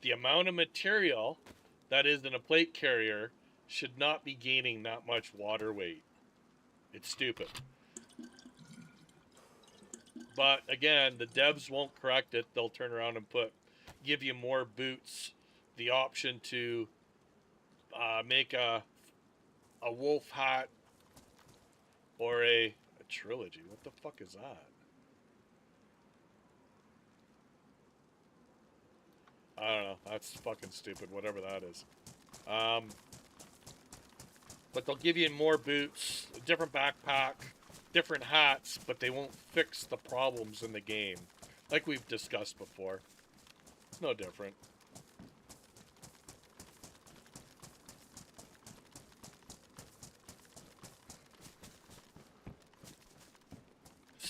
The amount of material that is in a plate carrier should not be gaining that much water weight. It's stupid. But again, the devs won't correct it. They'll turn around and give you more boots, the option to make a wolf hat or a trilogy. What the fuck is that? I don't know. That's fucking stupid, whatever that is. But they'll give you more boots, a different backpack, different hats, but they won't fix the problems in the game. Like we've discussed before. It's no different.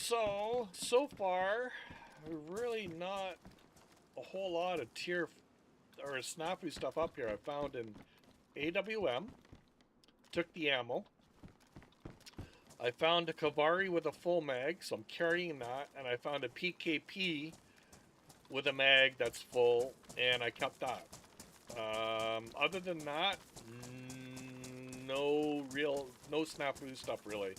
So far, really not a whole lot of tier or snafu stuff up here. I found an AWM, took the ammo. I found a Kavari with a full mag, so I'm carrying that, and I found a PKP with a mag that's full, and I kept that. Other than that, no snafu stuff really.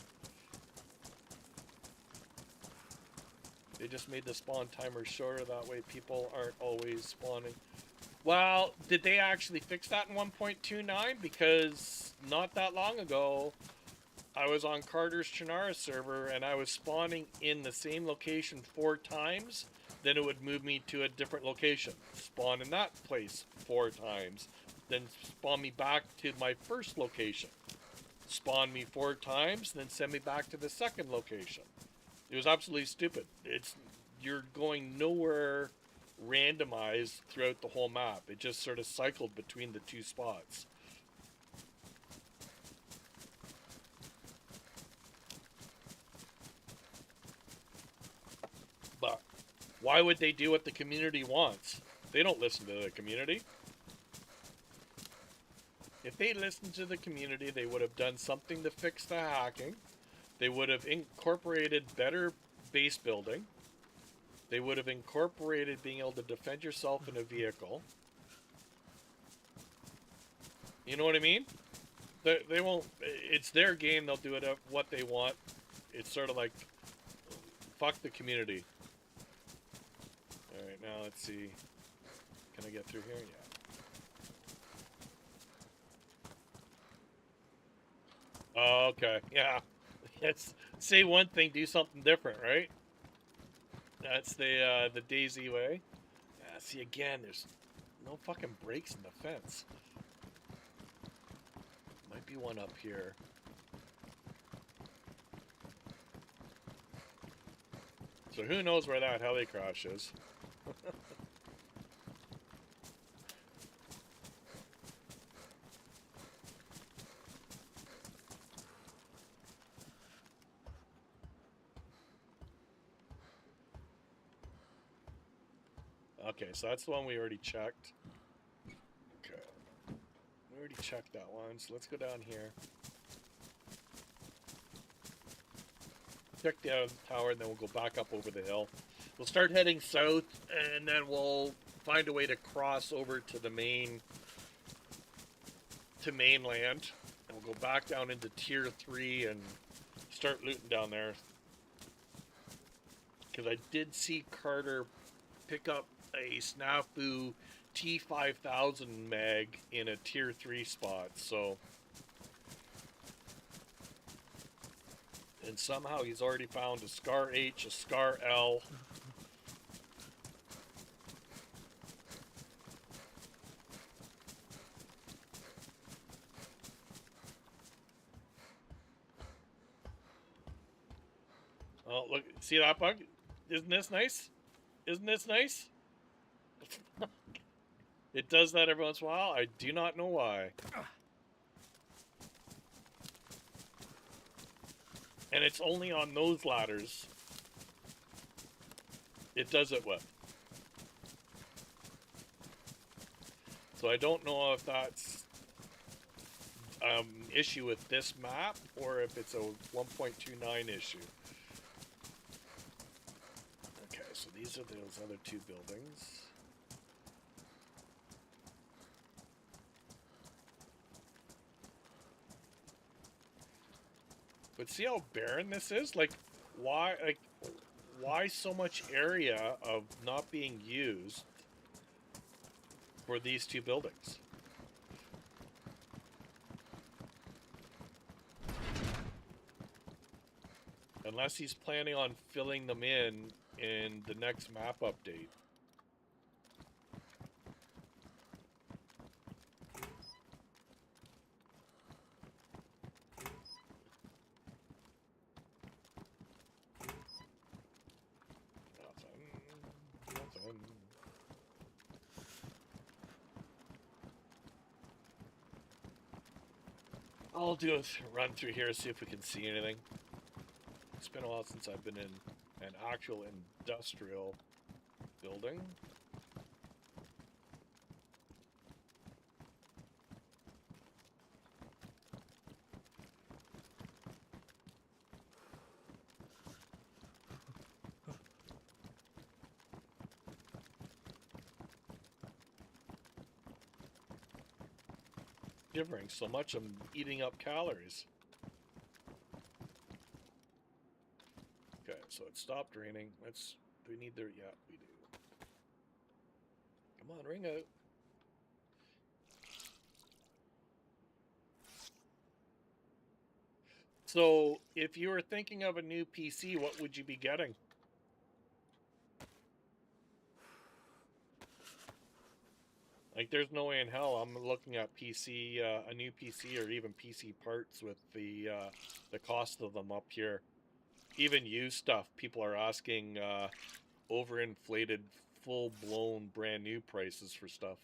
They just made the spawn timer shorter, that way people aren't always spawning. Well, did they actually fix that in 1.29? Because not that long ago, I was on Carter's Chernara server and I was spawning in the same location 4 times. Then it would move me to a different location. Spawn in that place 4 times. Then spawn me back to my first location. Spawn me 4 times, then send me back to the second location. It was absolutely stupid. You're going nowhere randomized throughout the whole map. It just sort of cycled between the 2 spots. But why would they do what the community wants? They don't listen to the community. If they listened to the community, they would have done something to fix the hacking. They would have incorporated better base building. They would have incorporated being able to defend yourself in a vehicle. You know what I mean? They won't. It's their game. They'll do it what they want. It's sort of like, fuck the community. All right, now let's see. Can I get through here? Yeah. Oh, okay. Yeah. It's say one thing, do something different, right? That's the DayZ way. Yeah, see again, there's no fucking breaks in the fence. Might be one up here. So who knows where that heli crash is? Okay, so that's the one we already checked. Okay. We already checked that one, so let's go down here. Check the tower, and then we'll go back up over the hill. We'll start heading south, and then we'll find a way to cross over to the mainland. And we'll go back down into tier 3 and start looting down there. Because I did see Carter pick up a snafu T5000 mag in a tier 3 spot, so. And somehow he's already found a Scar H, a Scar L. Oh, look, see that bug? Isn't this nice? Isn't this nice? It does that every once in a while. I do not know why. And it's only on those ladders it does it with. So I don't know if that's issue with this map or if it's a 1.29 issue. Okay, so these are those other 2 buildings. But see how barren this is? Like, why so much area of not being used for these 2 buildings? Unless he's planning on filling them in the next map update. I'll do a run through here, see if we can see anything. It's been a while since I've been in an actual industrial building. Shivering so much I'm eating up calories. Okay, so it stopped raining. Do we need there? Yeah, we do. Come on, ring out. So, if you were thinking of a new PC, what would you be getting? Like, there's no way in hell I'm looking at PC, a new PC, or even PC parts with the cost of them up here. Even used stuff, people are asking overinflated, full-blown, brand new prices for stuff.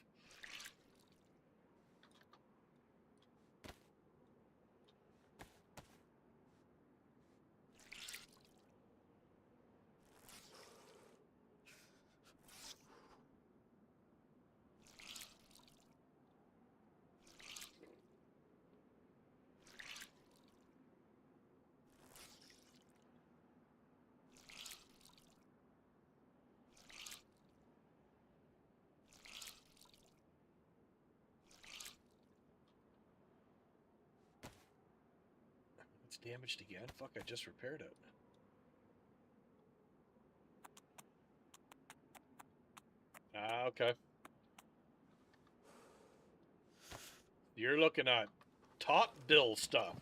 It's damaged again? Fuck, I just repaired it. Ah, okay. You're looking at top bill stuff.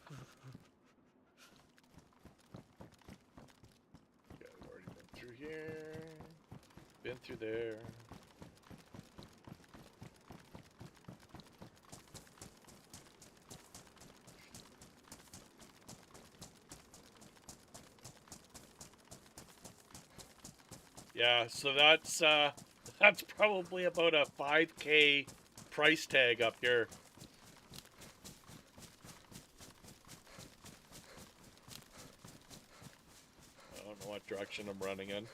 Okay, I've already been through here. Been through there. Yeah, so that's probably about a 5K price tag up here. I don't know what direction I'm running in.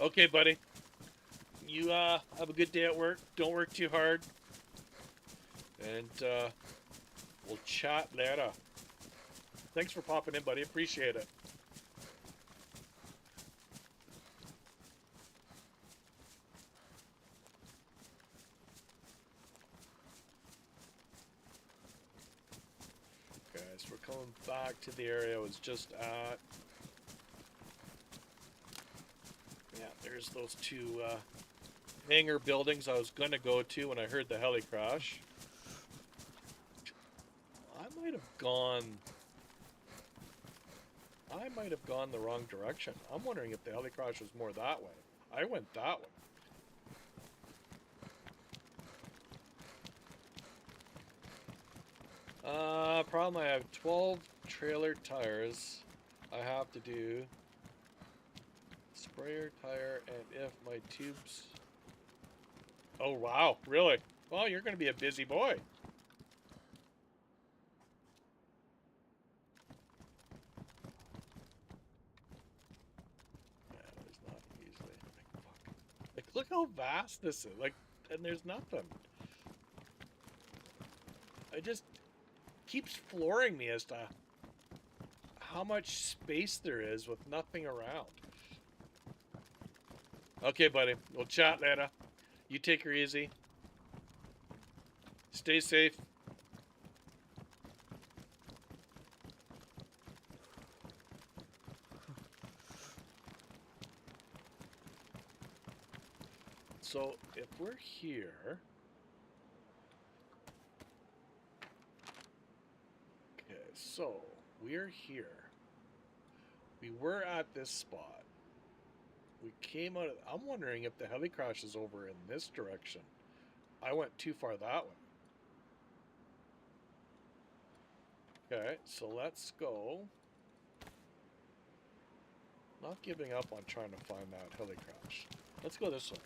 Okay, buddy. You have a good day at work. Don't work too hard. And we'll chat later. Thanks for popping in, buddy. Appreciate it. Guys, we're coming back to the area I was just at. Yeah, there's those two hangar buildings I was going to go to when I heard the heli crash. I might have gone the wrong direction. I'm wondering if the heli crash was more that way. I went that way. Problem I have 12 trailer tires. I have to do sprayer tire, and if my tubes... Oh, wow, really? Well, you're going to be a busy boy. Yeah, there's not easily. Fuck. Like, look how vast this is. Like, and there's nothing. It just keeps flooring me as to how much space there is with nothing around. Okay, buddy. We'll chat later. You take her easy. Stay safe. So, if we're here... Okay, so, we're here. We were at this spot. We came out of... I'm wondering if the heli crash is over in this direction. I went too far that way. Okay, so let's go Not giving up on trying to find that heli crash. Let's go this way.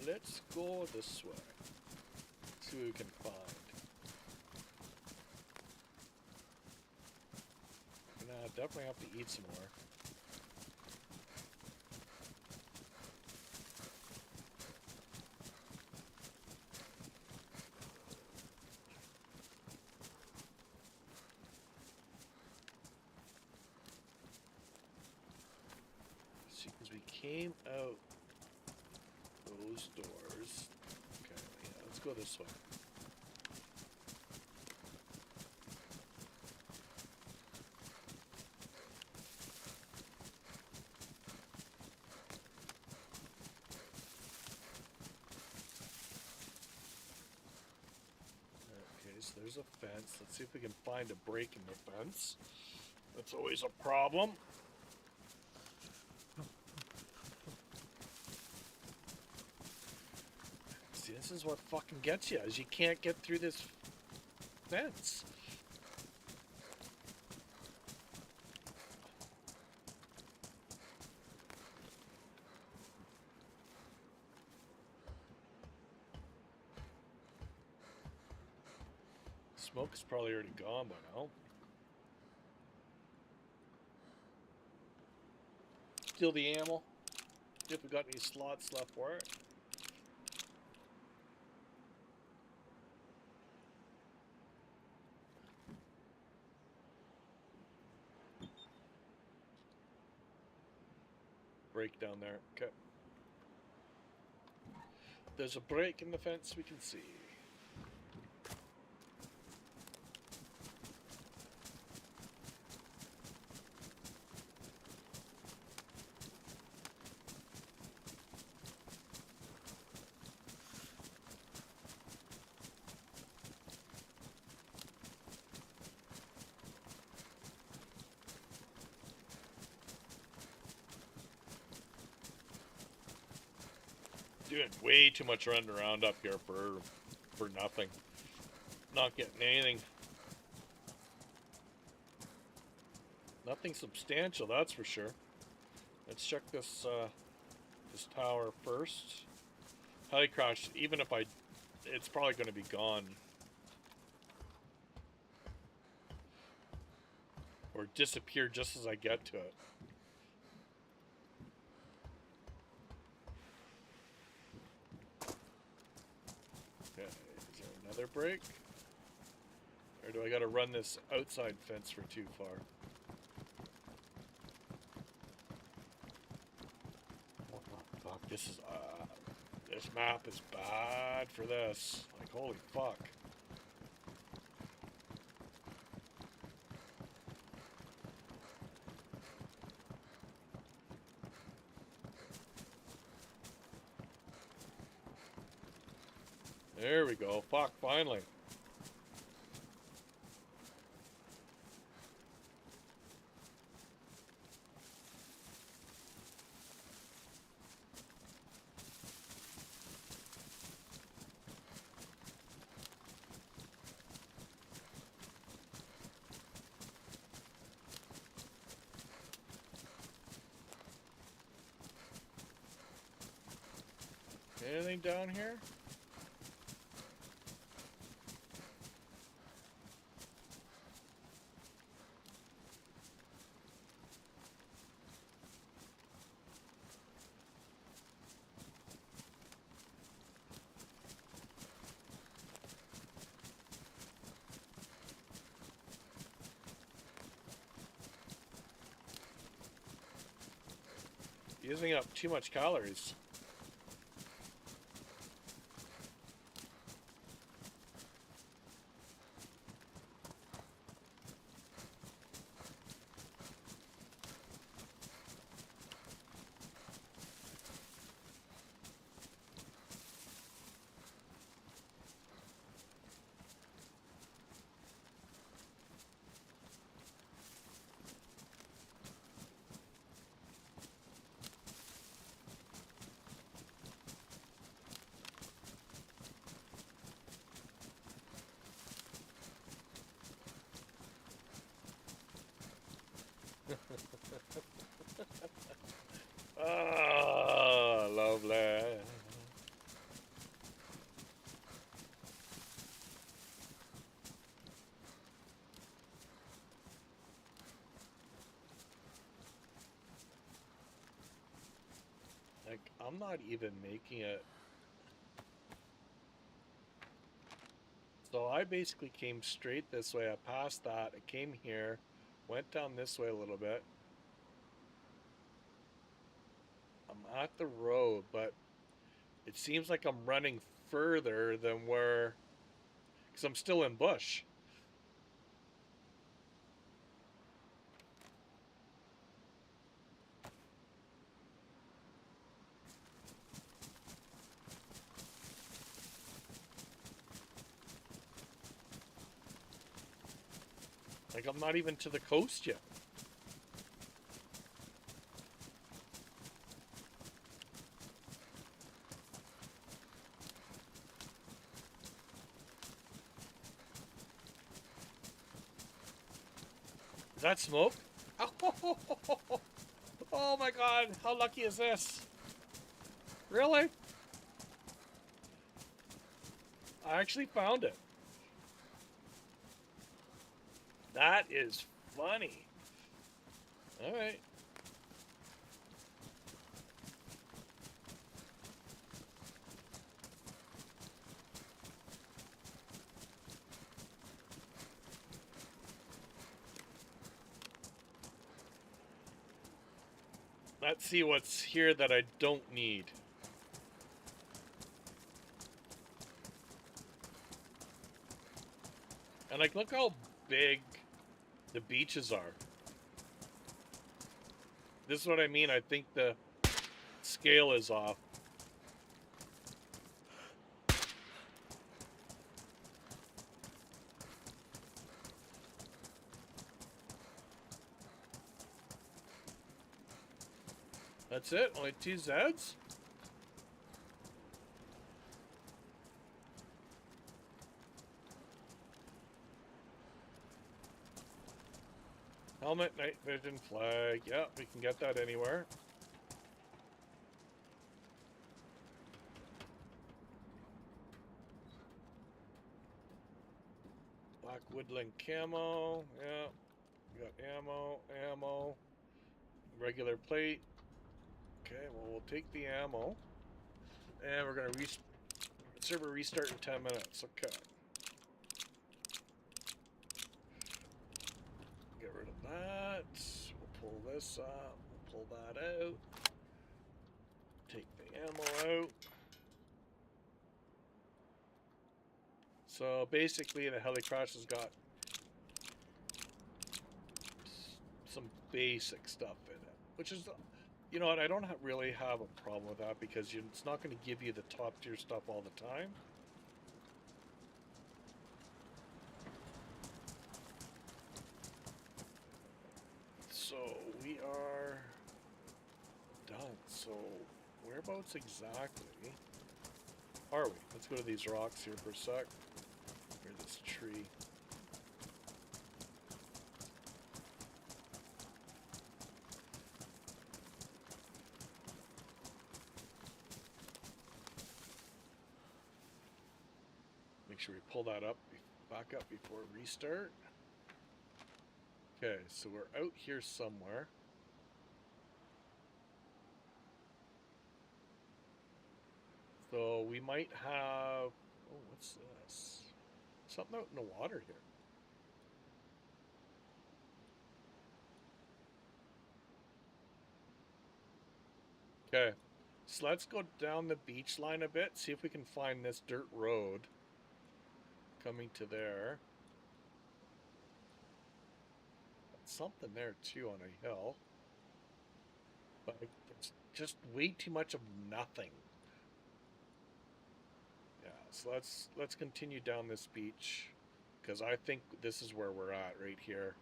Let's go this way. See what we can find. Gonna definitely have to eat some more. See, because we came out those doors. Okay, yeah, let's go this way. Okay, so there's a fence. Let's see if we can find a break in the fence. That's always a problem. See, this is what fucking gets you, is you can't get through this fence. Smoke is probably already gone by now. Steal the ammo. See if we got any slots left for it. Break down there. Okay. There's a break in the fence we can see. Doing way too much running around up here for nothing. Not getting anything. Nothing substantial, that's for sure. Let's check this this tower first. Heli crash, even if it's probably going to be gone. Or disappear just as I get to it. Okay, is there another break? Or do I gotta run this outside fence for too far? What the fuck? This map is bad for this. Like, holy fuck. There we go. Fuck, finally. Anything down here? Using up too much calories. Ah, lovely. Like, I'm not even making it. So I basically came straight this way. I passed that. I came here, went down this way a little bit. I'm at the road, but it seems like I'm running further than where, because I'm still in bush. Like, I'm not even to the coast yet. Is that smoke? Oh my god, how lucky is this? Really? I actually found it. That is funny. Alright. Let's see what's here that I don't need. And like, look how big the beaches are. This is what I mean. I think the scale is off. That's it? Only 2 Zeds? Helmet, night vision, flag. Yeah, we can get that anywhere. Black woodland camo. Yeah. We got ammo. Regular plate. Okay, well, we'll take the ammo. And we're going to server restart in 10 minutes. Okay. Get rid of that. We'll pull this up. We'll pull that out. Take the ammo out. So basically the helicraft has got some basic stuff in it, which is, you know what, I don't really have a problem with that because it's not going to give you the top tier stuff all the time. So we are done. So whereabouts exactly are we? Let's go to these rocks here for a sec. Here's this tree. Make sure we pull that up, back up before restart. Okay, so we're out here somewhere. So we might have, oh, what's this? Something out in the water here. Okay, so let's go down the beach line a bit, see if we can find this dirt road coming to there. Something there too on a hill, but it's just way too much of nothing. Yeah, so let's continue down this beach because I think this is where we're at right here.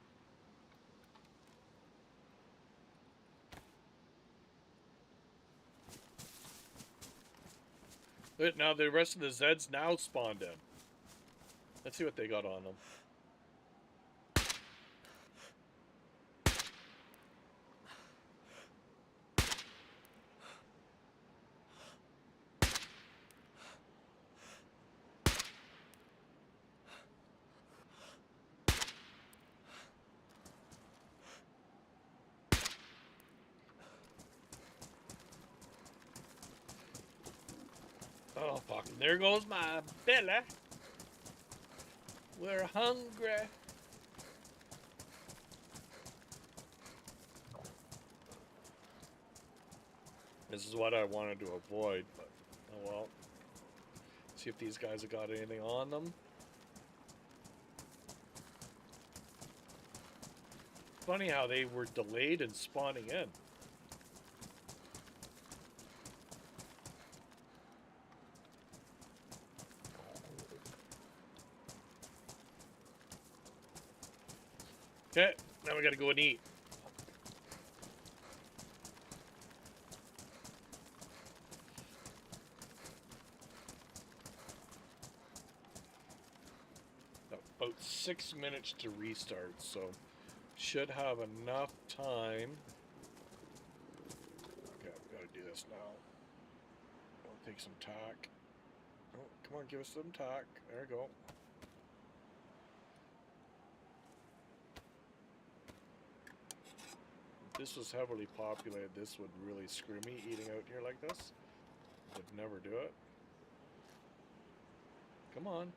But now the rest of the Zeds now spawned in. Let's see what they got on them. There goes my belly. We're hungry. This is what I wanted to avoid, but oh well. See if these guys have got anything on them. Funny how they were delayed in spawning in. Okay, now we gotta go and eat. About 6 minutes to restart, so should have enough time. Okay, we gotta do this now. I'll take some tack. Oh, come on, give us some tack. There we go. If this was heavily populated, this would really screw me eating out here like this. Would never do it. Come on.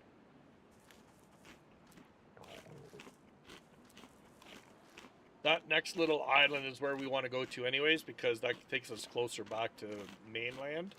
That next little island is where we want to go to anyways, because that takes us closer back to mainland.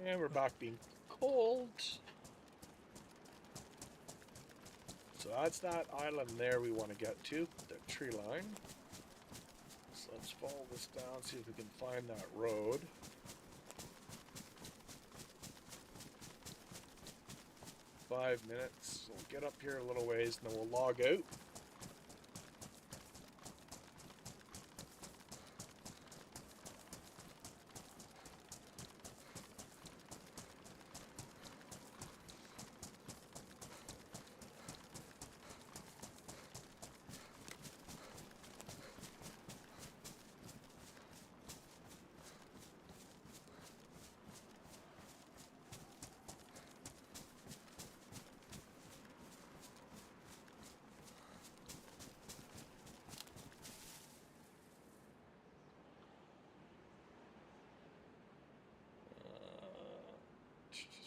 And we're back being cold. So that's that island there we want to get to, the tree line. So let's follow this down, see if we can find that road. 5 minutes. So we'll get up here a little ways and then we'll log out.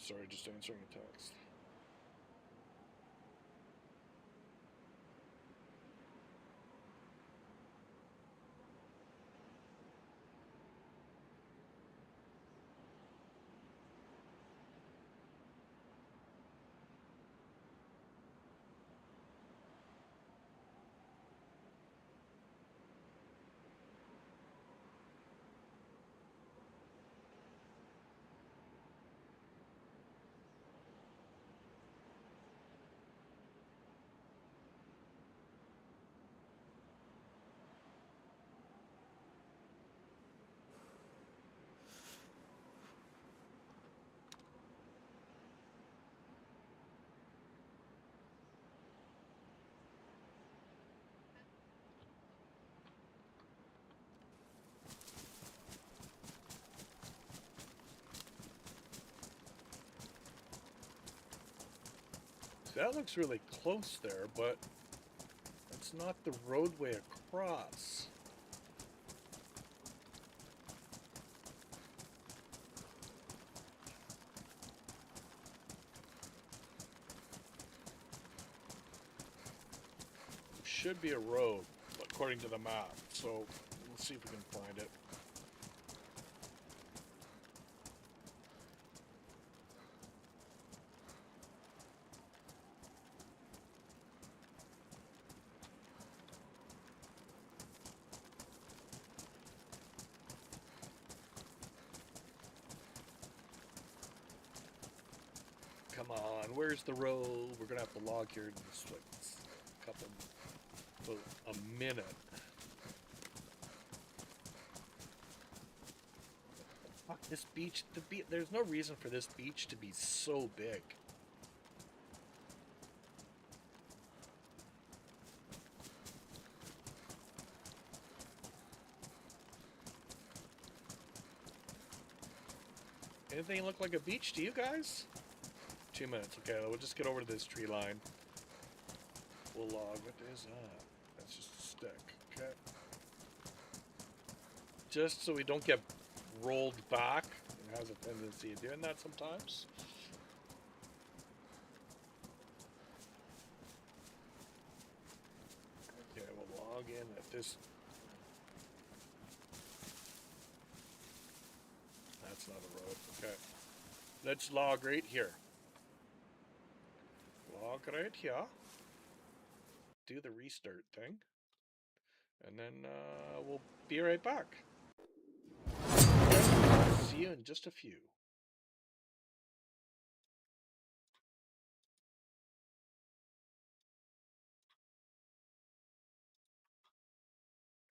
Sorry, just answering a text. That looks really close there, but it's not the roadway across. There should be a road, according to the map, so let's see if we can find it. Come on, where's the road? We're gonna have to log here in just like a couple about a minute. Fuck this beach. There's no reason for this beach to be so big. Anything look like a beach to you guys? 2 minutes. Okay, we'll just get over to this tree line. We'll log. What is that? That's just a stick. Okay. Just so we don't get rolled back. It has a tendency of doing that sometimes. Okay, we'll log in at this. That's not a road. Okay. Let's log right here. Log right here. Do the restart thing. And then we'll be right back. Okay. See you in just a few.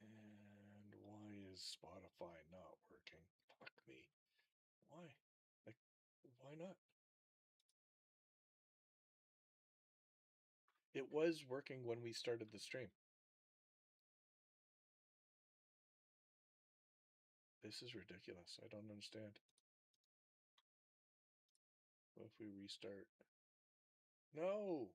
And why is Spotify not working? Fuck me. Why? Like, why not? It was working when we started the stream. This is ridiculous. I don't understand. What if we restart? No!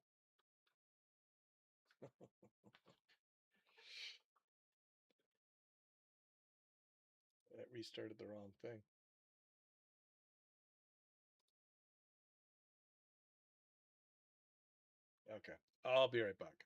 It restarted the wrong thing. Okay. I'll be right back.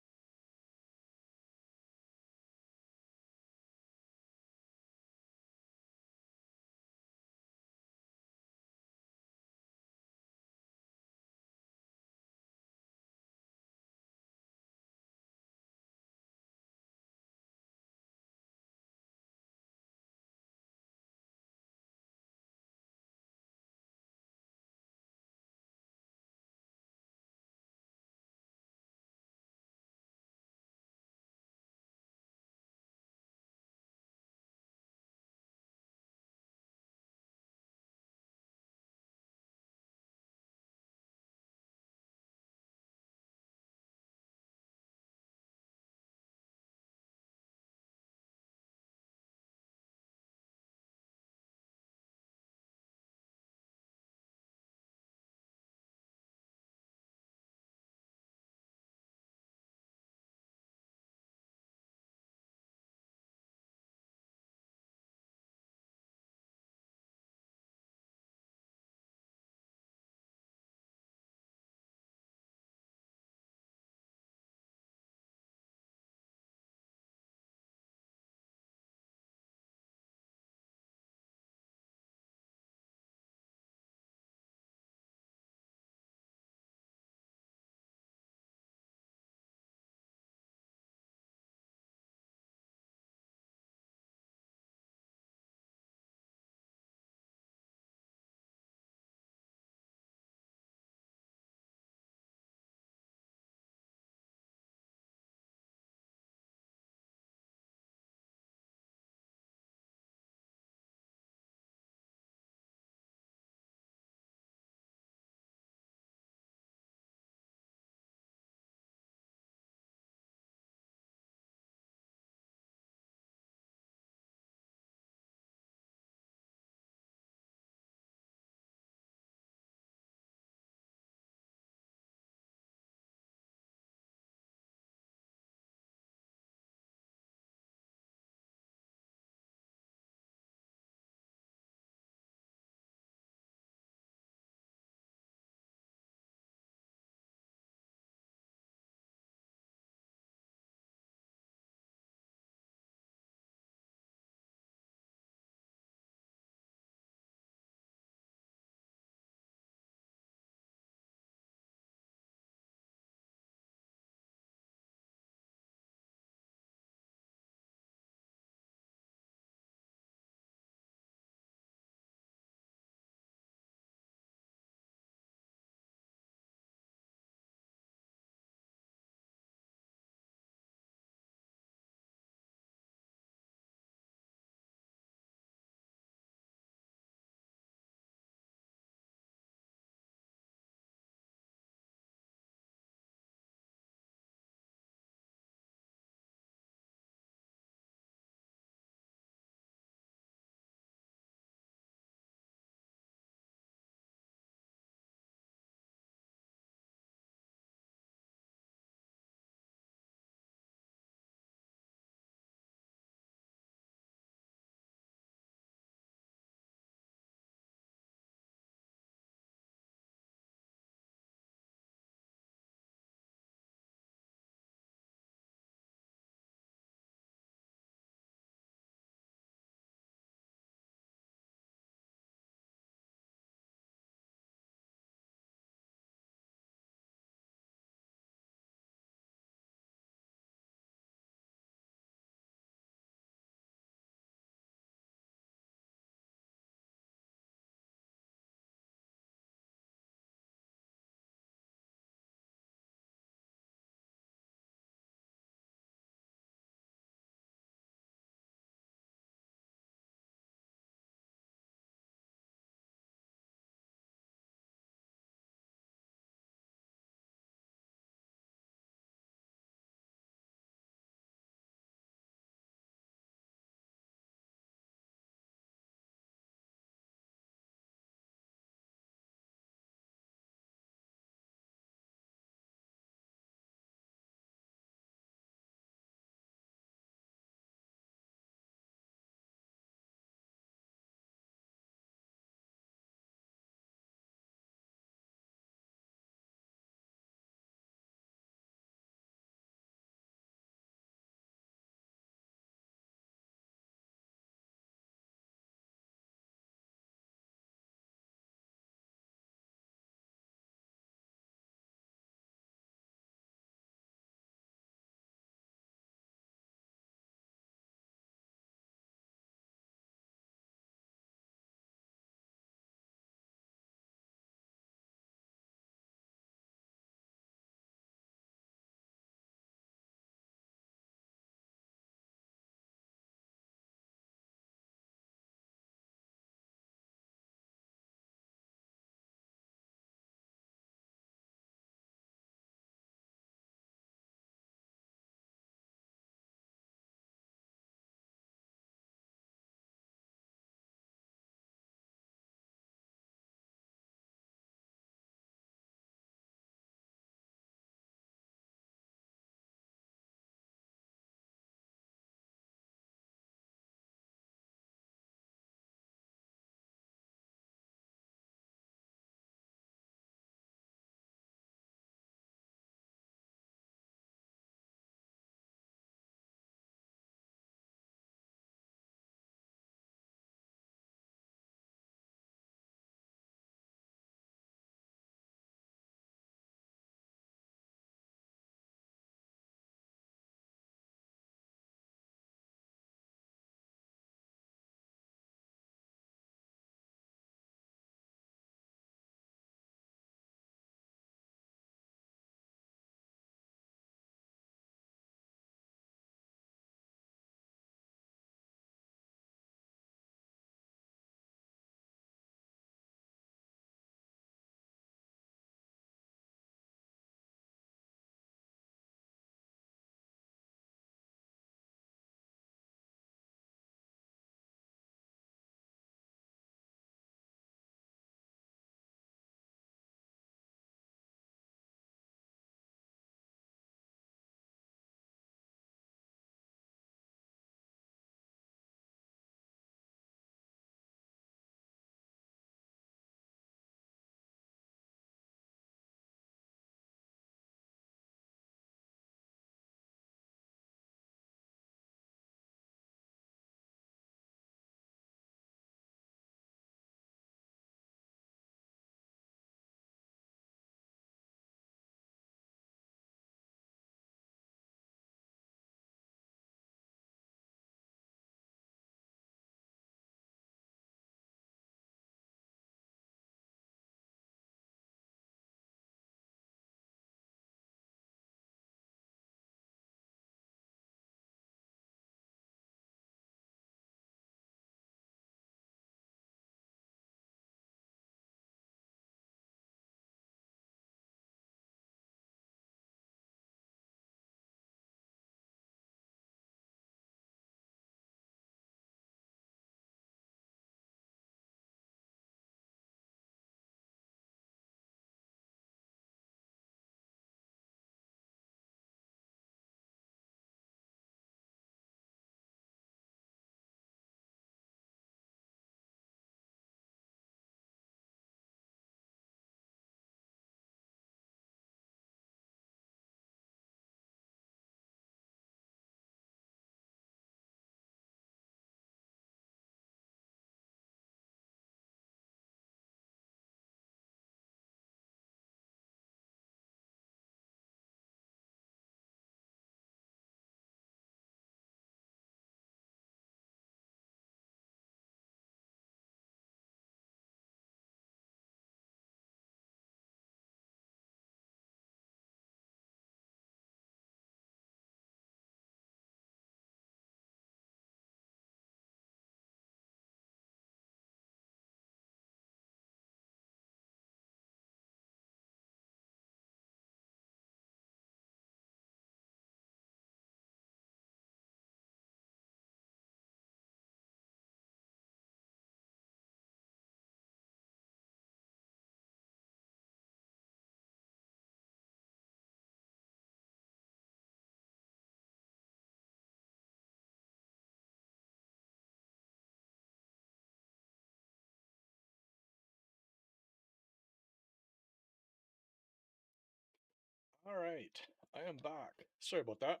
All right, I am back. Sorry about that.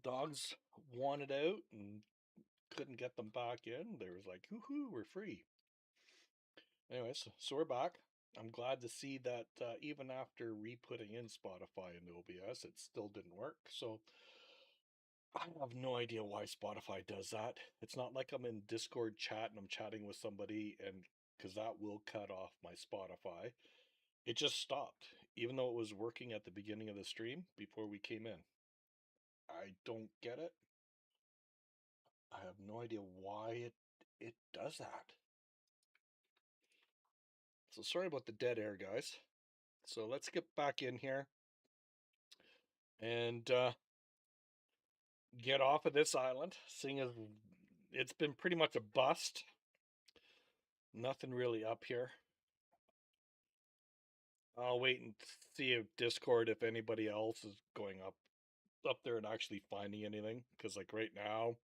Dogs wanted out and couldn't get them back in. They was like, "Hoo-hoo, we're free." Anyways, so we're back. I'm glad to see that even after re-putting in Spotify into OBS, it still didn't work. So I have no idea why Spotify does that. It's not like I'm in Discord chat and I'm chatting with somebody, and because that will cut off my Spotify. It just stopped, even though it was working at the beginning of the stream before we came in. I don't get it. I have no idea why it does that. So sorry about the dead air, guys. So let's get back in here and get off of this island, seeing as it's been pretty much a bust. Nothing really up here. I'll wait and see if Discord, if anybody else is going up there and actually finding anything, because like right now,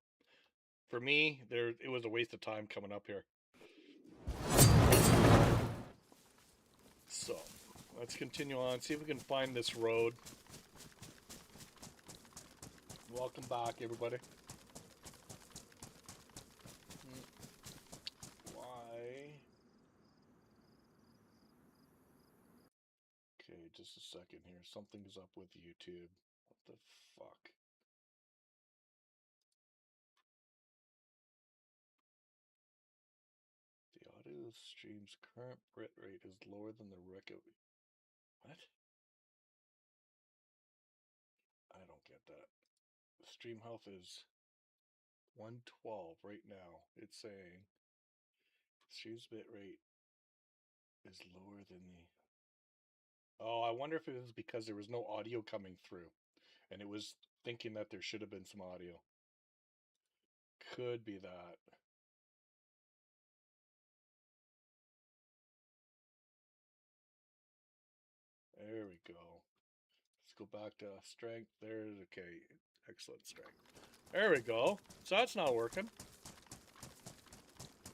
for me, it was a waste of time coming up here. So let's continue on, see if we can find this road. Welcome back, everybody. Why? Okay, just a second here. Something's up with YouTube. What the fuck? The audio stream's current bitrate is lower than the record. What? I don't get that. The stream health is 112 right now. It's saying stream's bitrate is lower than the... Oh, I wonder if it was because there was no audio coming through, and it was thinking that there should have been some audio. Could be that. There we go. Let's go back to strength. There's, okay, excellent strength. There we go. So that's not working.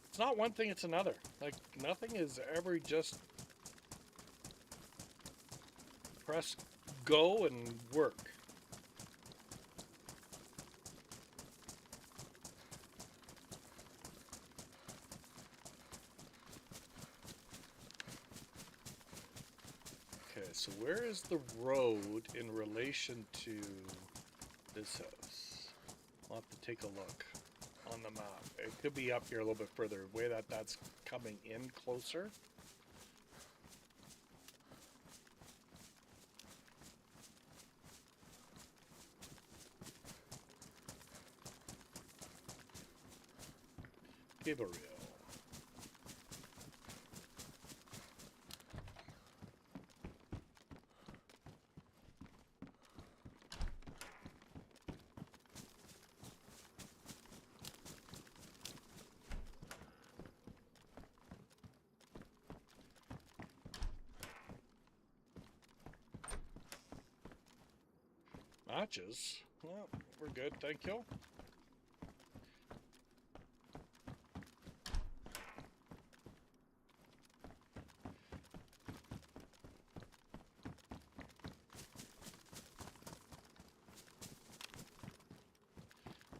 It's not one thing, it's another. Like, nothing is ever just press go and work. Okay, so where is the road in relation to this house? I'll have to take a look on the map. It could be up here a little bit further. The way that's coming in closer. Gabriel. Matches? Well, we're good, thank you.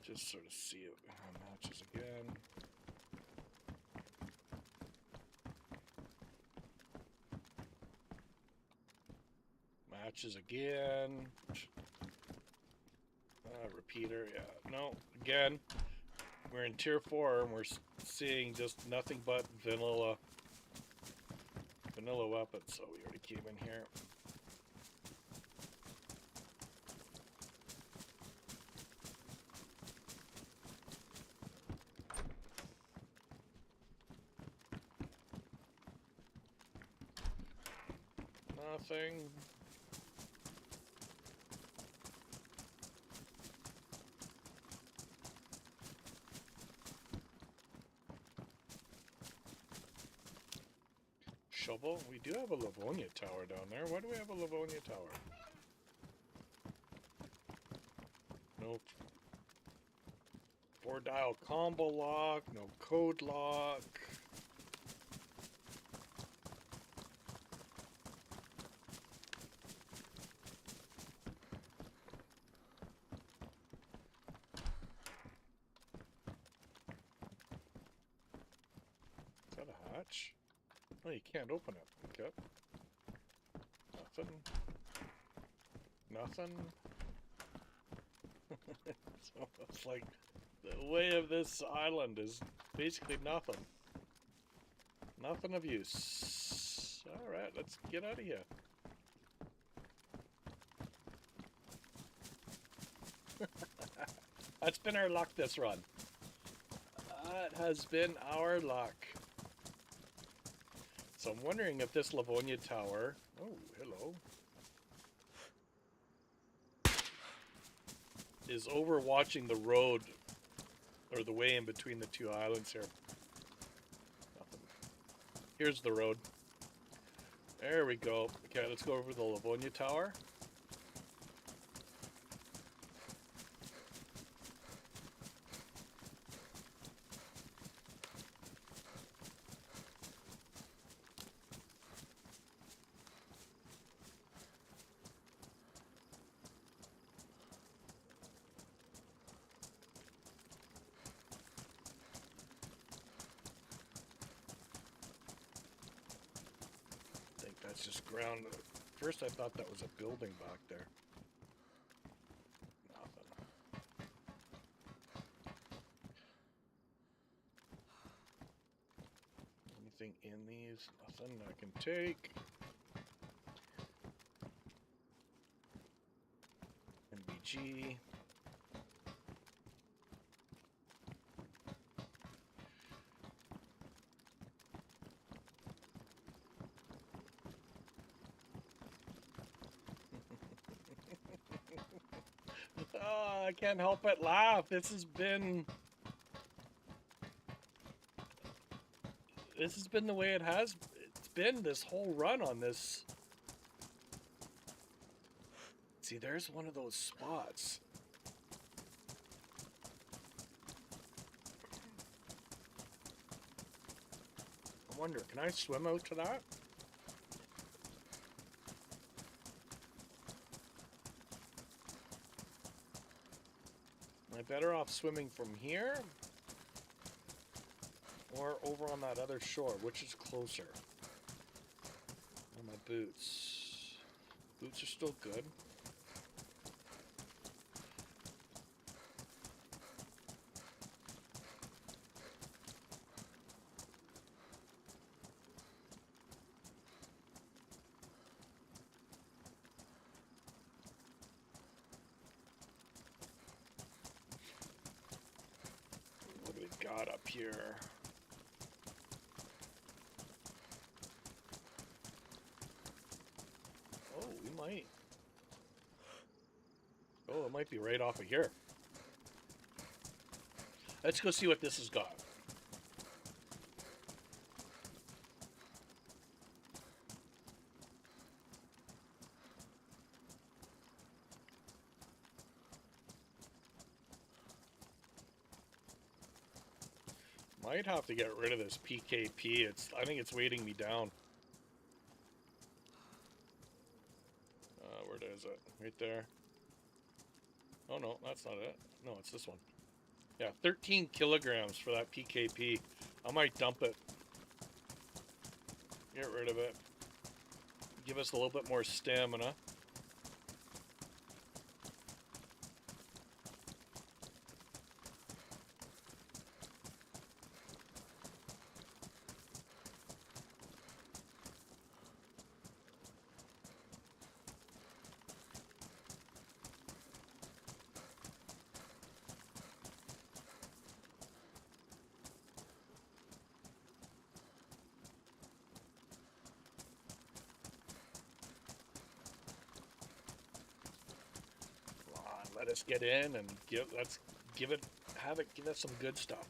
Just sort of see it. Matches again. Matches again. Repeater, yeah. No, again, we're in tier 4 and we're seeing just nothing but vanilla weapons. So we already came in here. Nothing. Shovel? We do have a Livonia tower down there. Why do we have a Livonia tower? No 4-dial combo lock, no code lock. hatch. Oh, you can't open it. Okay. Nothing. Nothing. So it's like the way of this island is basically nothing. Nothing of use. Alright, let's get out of here. That's been our luck this run. That has been our luck. So I'm wondering if this Livonia tower... Oh, hello. Is overwatching the road, or the way in between the two islands here. Nothing. Here's the road. There we go. Okay, let's go over the Livonia tower. That's just ground. First I thought that was a building back there. Nothing. Anything in these? Nothing I can take. NBG. Oh, I can't help but laugh. This has been the way it's been this whole run on this. See, there's one of those spots. I wonder, can I swim out to that? Am I better off swimming from here? Or over on that other shore? Which is closer? Oh, my boots. Boots are still good. What do we got up here? Oh, we might. Oh, it might be right off of here. Let's go see what this has got. Might have to get rid of this PKP. I think it's weighting me down. Where is it? Right there. Oh no, that's not it. No, it's this one. Yeah, 13 kilograms for that PKP. I might dump it. Get rid of it. Give us a little bit more stamina. Let us get in and give us some good stuff.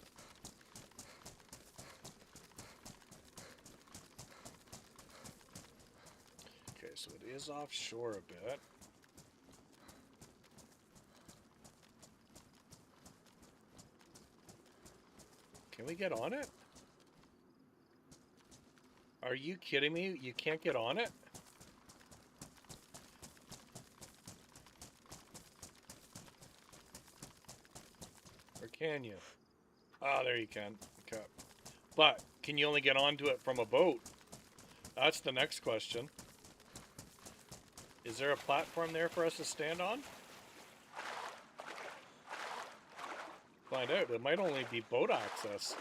Okay, so it is offshore a bit. Can we get on it? Are you kidding me? You can't get on it? Or can you? Ah, there you can. Okay. But can you only get onto it from a boat? That's the next question. Is there a platform there for us to stand on? Find out. It might only be boat access.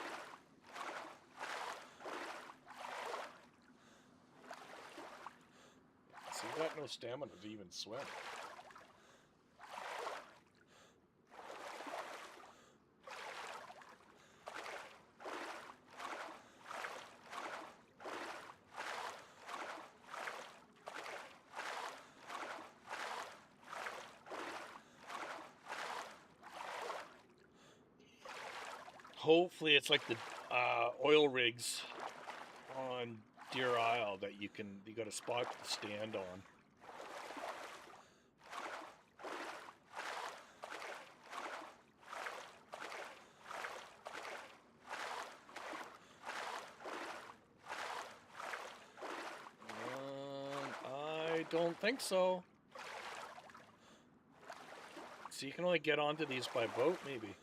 So you got no stamina to even swim. Hopefully it's like the oil rigs on Deer Isle that you got a spot to stand on. I don't think so. So you can only get onto these by boat, maybe.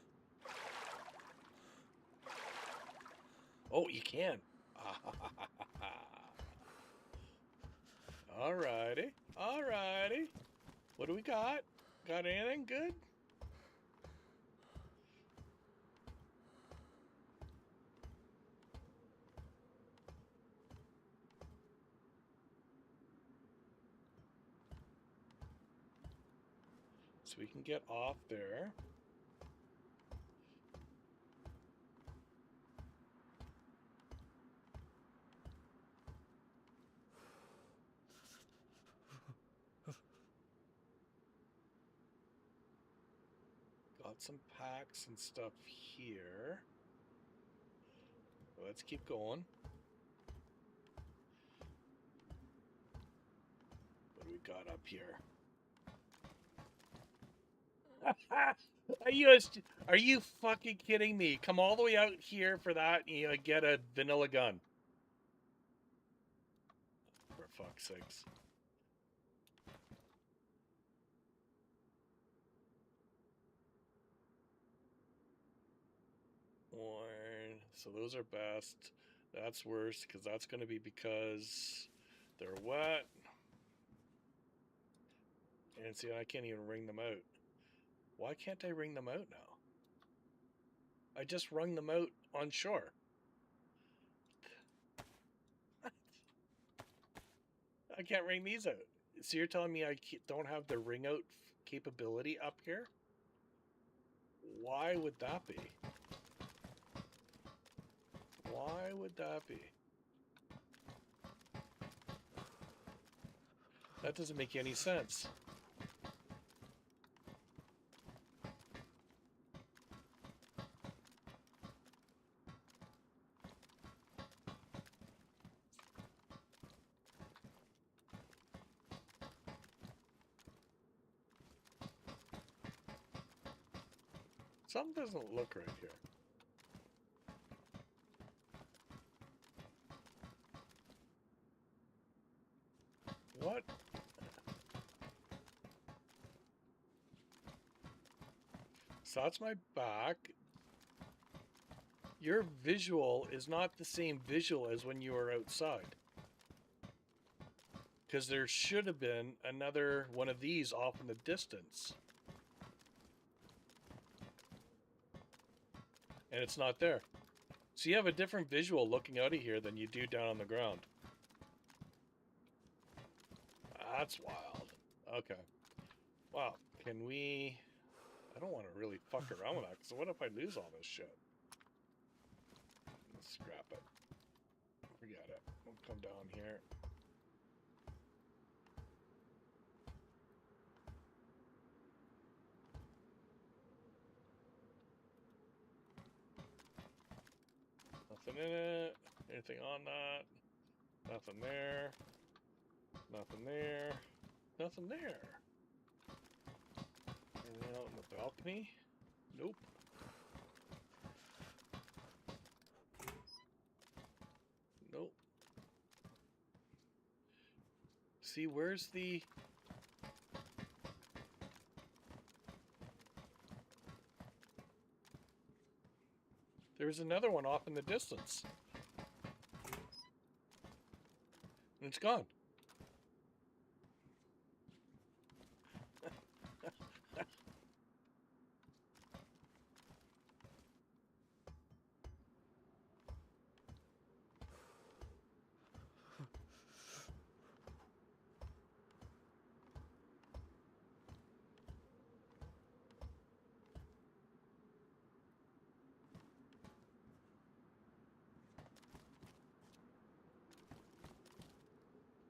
Oh, you can. Alrighty. Alrighty. What do we got? Got anything good? So we can get off there. Got some packs and stuff here. Let's keep going. What do we got up here? Are you fucking kidding me? Come all the way out here for that and you get a vanilla gun. For fuck's sakes. So those are best. That's worse because that's going to be because they're wet. And see, I can't even wring them out. Why can't I wring them out now? I just wrung them out on shore. I can't wring these out. So you're telling me I don't have the wring out capability up here? Why would that be? Why would that be? That doesn't make any sense. Something doesn't look right here. What? So that's my back. Your visual is not the same visual as when you were outside. Because there should have been another one of these off in the distance. And it's not there. So you have a different visual looking out of here than you do down on the ground. That's wild. Okay. Wow. Can we... I don't want to really fuck around with that, because what if I lose all this shit? Let's scrap it. Forget it. We'll come down here. Nothing in it. Anything on that? Nothing there. Nothing there. Nothing there. Anything out in the balcony? Nope. Nope. See, where's the... There's another one off in the distance. And it's gone.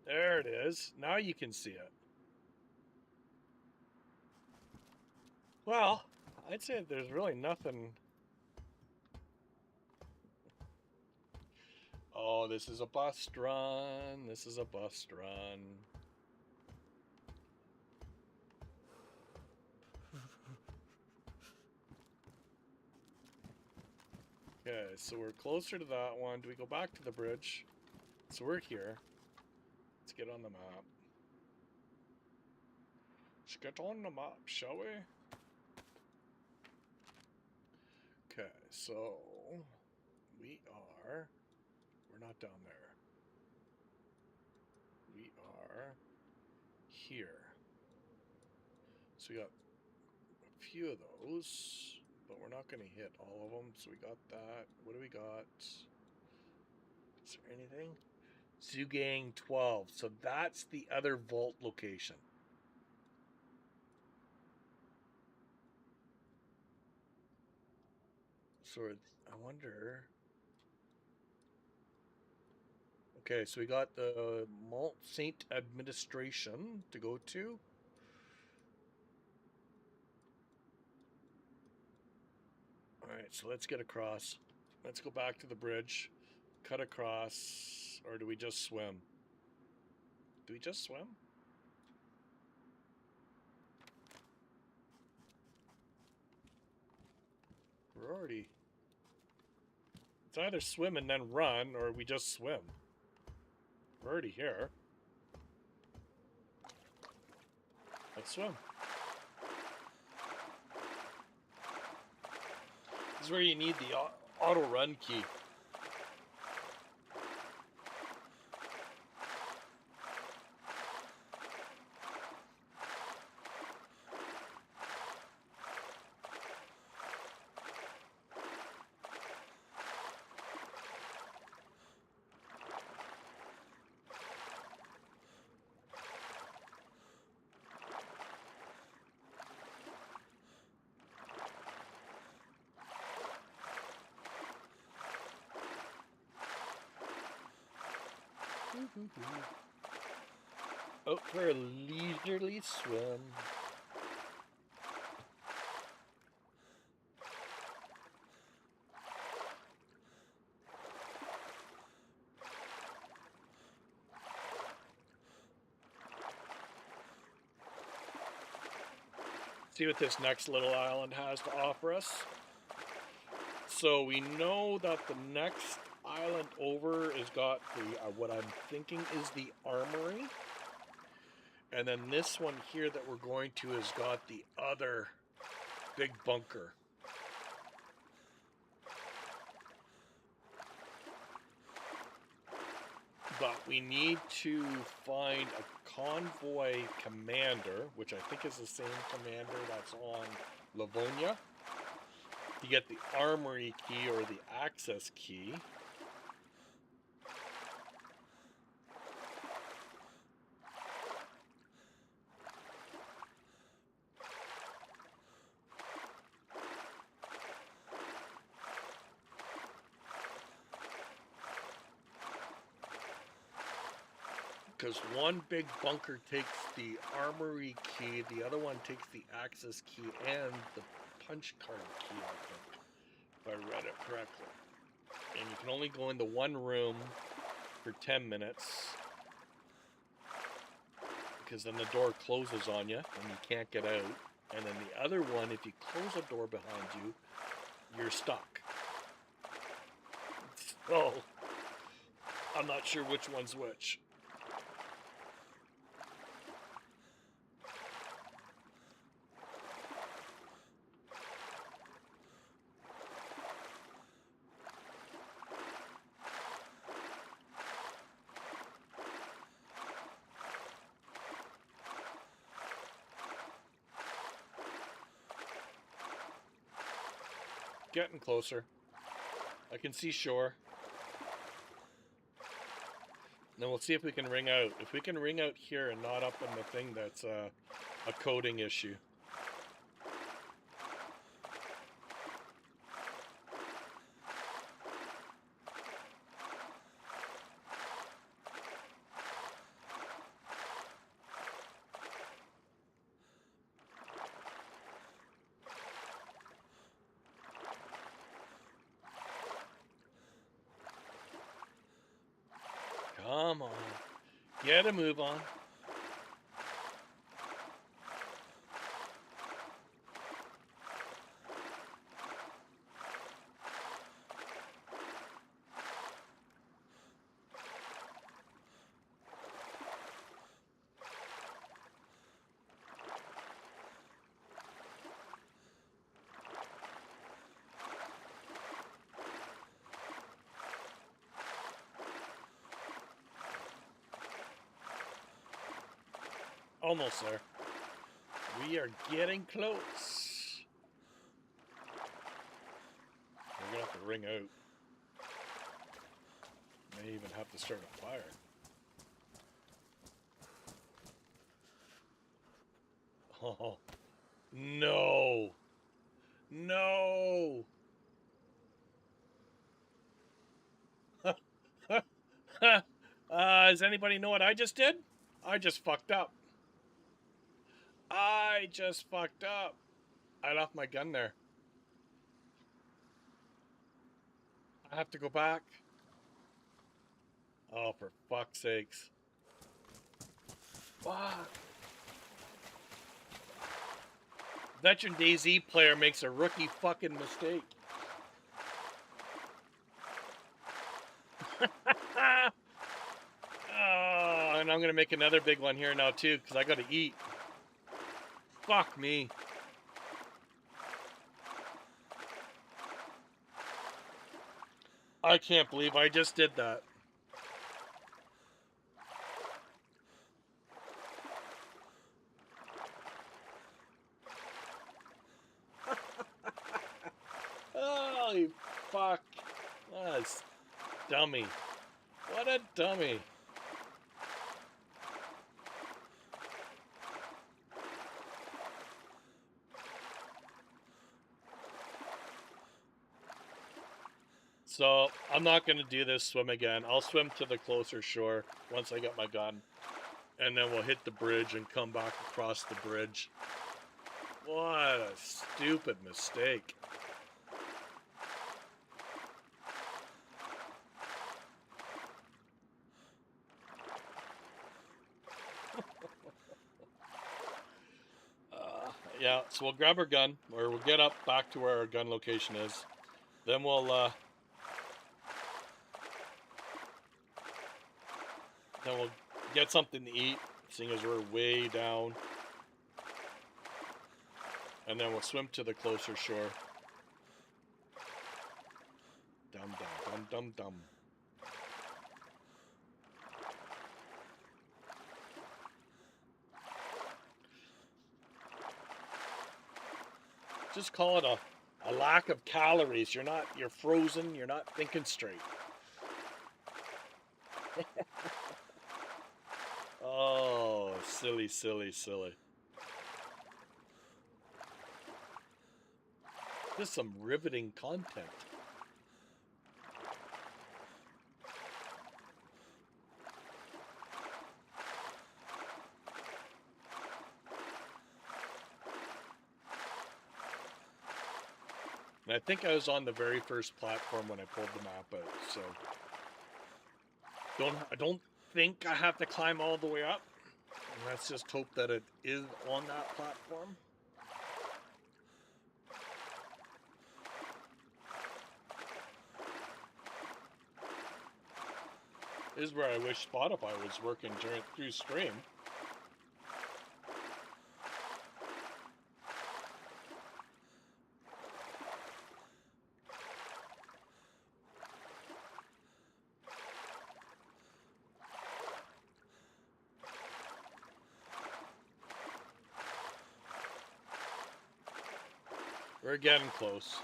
There it is. Now you can see it. Well, I'd say there's really nothing. Oh, this is a bust run. This is a bust run. Okay, so we're closer to that one. Do we go back to the bridge? So we're here. Let's get on the map. Let's get on the map, shall we? Okay, so we're not down there. We are here. So we got a few of those, but we're not going to hit all of them. So we got that. What do we got? Is there anything? Zugang 12. So that's the other vault location. So I wonder. Okay, so we got the Mont Saint Administration to go to. Alright, so let's get across. Let's go back to the bridge. Cut across. Or do we just swim? Do we just swim? We're already... It's either swim and then run, or we just swim. We're already here. Let's swim. This is where you need the auto run key. Out for a leisurely swim. See what this next little island has to offer us. So we know that the next island over has got the what I'm thinking is the armory. And then this one here that we're going to has got the other big bunker. But we need to find a convoy commander, which I think is the same commander that's on Livonia, to get the armory key or the access key. Because one big bunker takes the armory key, the other one takes the access key and the punch card key, I think, if I read it correctly. And you can only go into one room for 10 minutes, because then the door closes on you and you can't get out. And then the other one, if you close a door behind you, you're stuck. So, I'm not sure which one's which. Getting closer. I can see shore. Then we'll see if we can ring out. If we can ring out here and not up in the thing, that's a coding issue. Come on. Get a move on. Almost there. We are getting close. We're gonna have to ring out. May even have to start a fire. Oh, no. No. Does anybody know what I just did? I just fucked up. I just fucked up. I left my gun there. I have to go back. Oh, for fuck's sakes. Fuck. Veteran DayZ player makes a rookie fucking mistake. Oh, and I'm gonna make another big one here now too, because I gotta eat. Fuck me. I can't believe I just did that. Holy fuck. That's dummy. What a dummy. So, I'm not going to do this swim again. I'll swim to the closer shore once I get my gun. And then we'll hit the bridge and come back across the bridge. What a stupid mistake. Yeah, so we'll grab our gun, or we'll get up back to where our gun location is. Then we'll get something to eat, seeing as we're way down. And then we'll swim to the closer shore. Dum dum dum dum dum. Just call it a lack of calories. You're frozen, you're not thinking straight. Oh, silly, silly, silly. This is some riveting content. And I think I was on the very first platform when I pulled the map out, so I don't think I have to climb all the way up. And let's just hope that it is on that platform. This is where I wish Spotify was working through stream. We're getting close.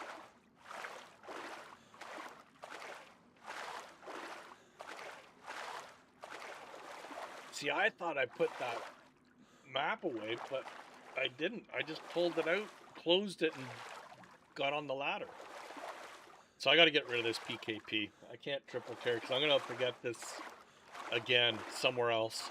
See, I thought I put that map away, but I didn't. I just pulled it out, closed it, and got on the ladder. So I got to get rid of this PKP. I can't triple carry because I'm going to forget this again somewhere else.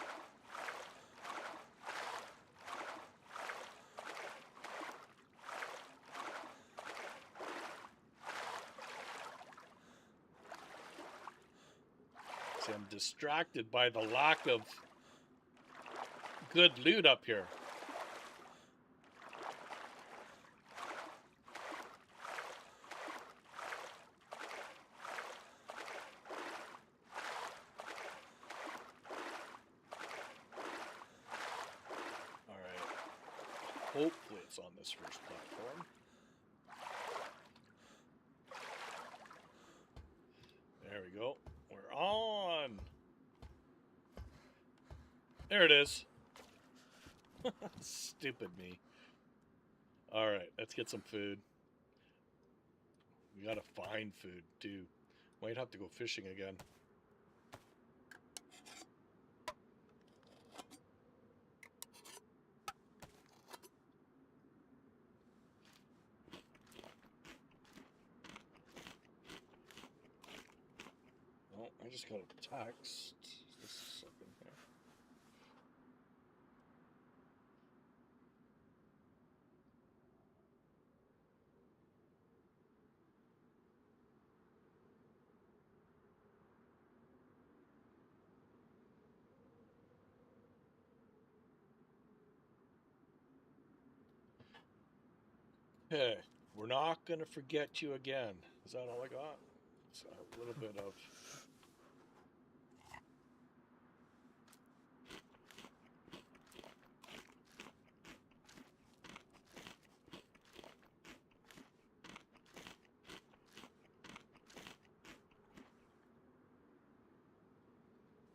See, I'm distracted by the lack of good loot up here. All right. Hopefully it's on this first platform. There we go. We're on. There it is. Stupid me. All right, let's get some food. We gotta find food too. Might have to go fishing again. Oh, I just got a text. Just a second here. Okay, we're not gonna forget you again. Is that all I got? It's a little bit of.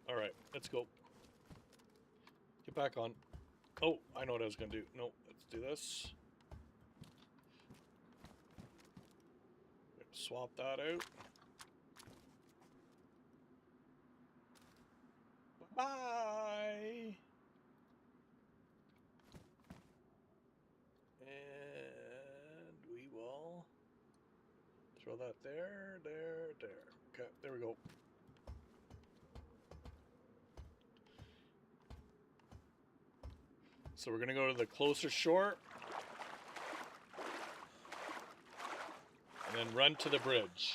All right, let's go. Get back on. Oh, I know what I was gonna do. No, let's do this. Swap that out. Bye. And we will throw that there. Okay, there we go. So we're gonna go to the closer shore and then run to the bridge.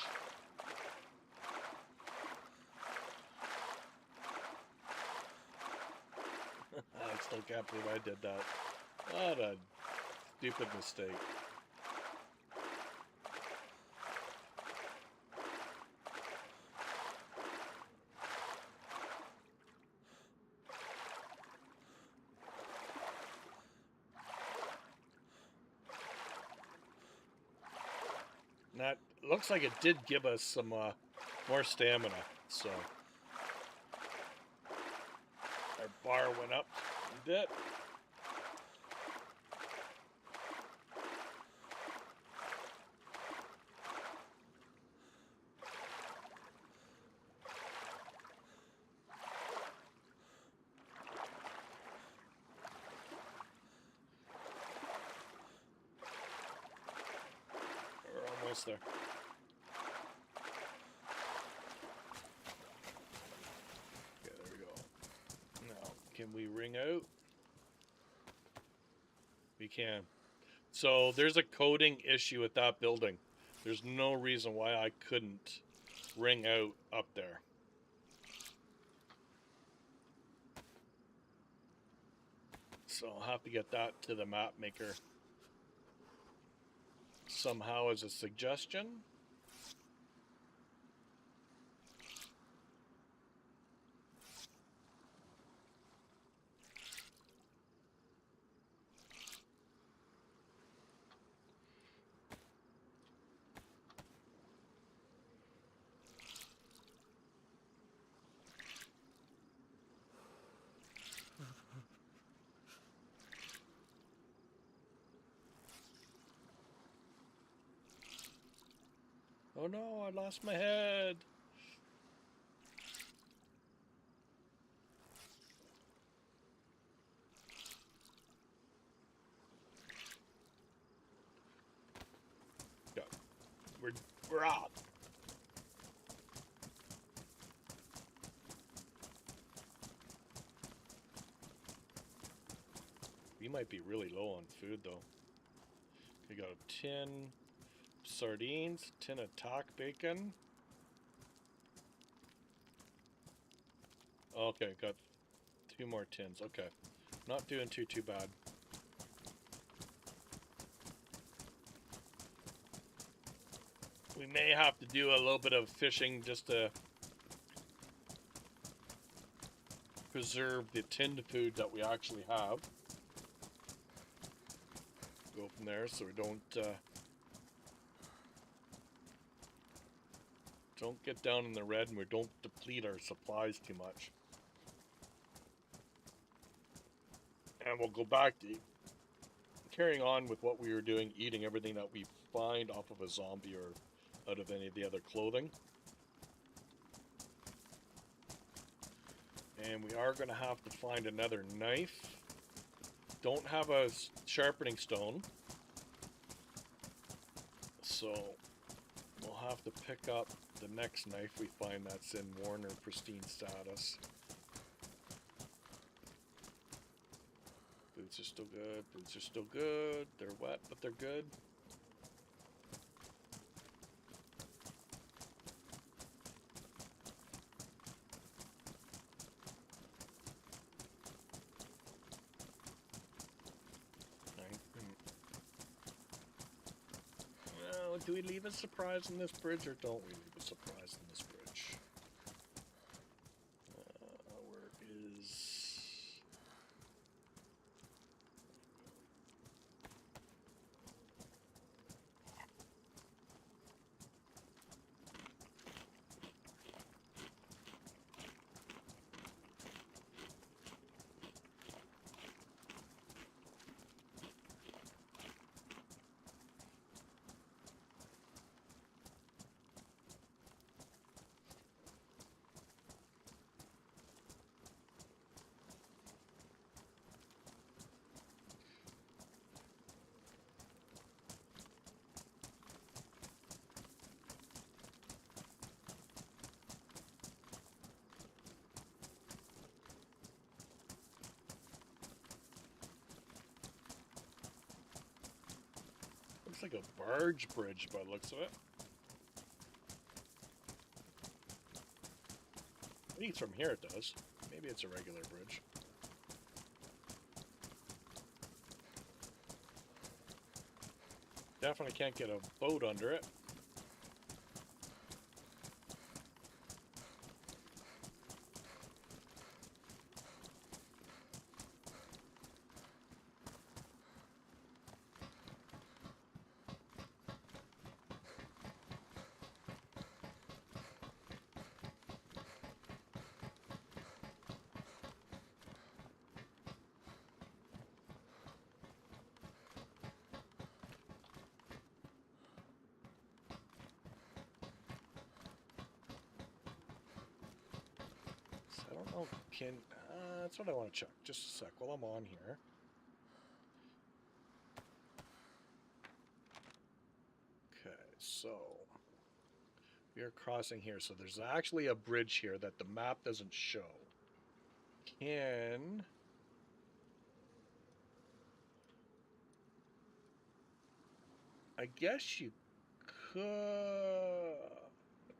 I still can't believe I did that. What a stupid mistake. That looks like it did give us some more stamina, so our bar went up a bit. We're almost there. Okay, there we go. Now, can we ring out? We can. So there's a coding issue with that building. There's no reason why I couldn't ring out up there. So I'll have to get that to the map maker somehow as a suggestion. Oh no, I lost my head. We're up. We might be really low on food though. We got a tin sardines, tin of tack bacon. Okay, got 2 more tins. Okay, not doing too bad. We may have to do a little bit of fishing just to preserve the tinned food that we actually have. Go from there so we don't get down in the red and we don't deplete our supplies too much. And we'll go back to carrying on with what we were doing, eating everything that we find off of a zombie or out of any of the other clothing. And we are going to have to find another knife. Don't have a sharpening stone, so we'll have to pick up the next knife we find that's in worn or pristine status. Boots are still good. Boots are still good. They're wet, but they're good. Well, do we leave a surprise in this bridge or don't we leave a surprise in this bridge? Where is... Looks like a barge bridge by the looks of it. I think it's from here it does. Maybe it's a regular bridge. Definitely can't get a boat under it. I don't know, that's what I want to check. Just a sec while I'm on here. Okay, so we are crossing here. So there's actually a bridge here that the map doesn't show. I guess you could...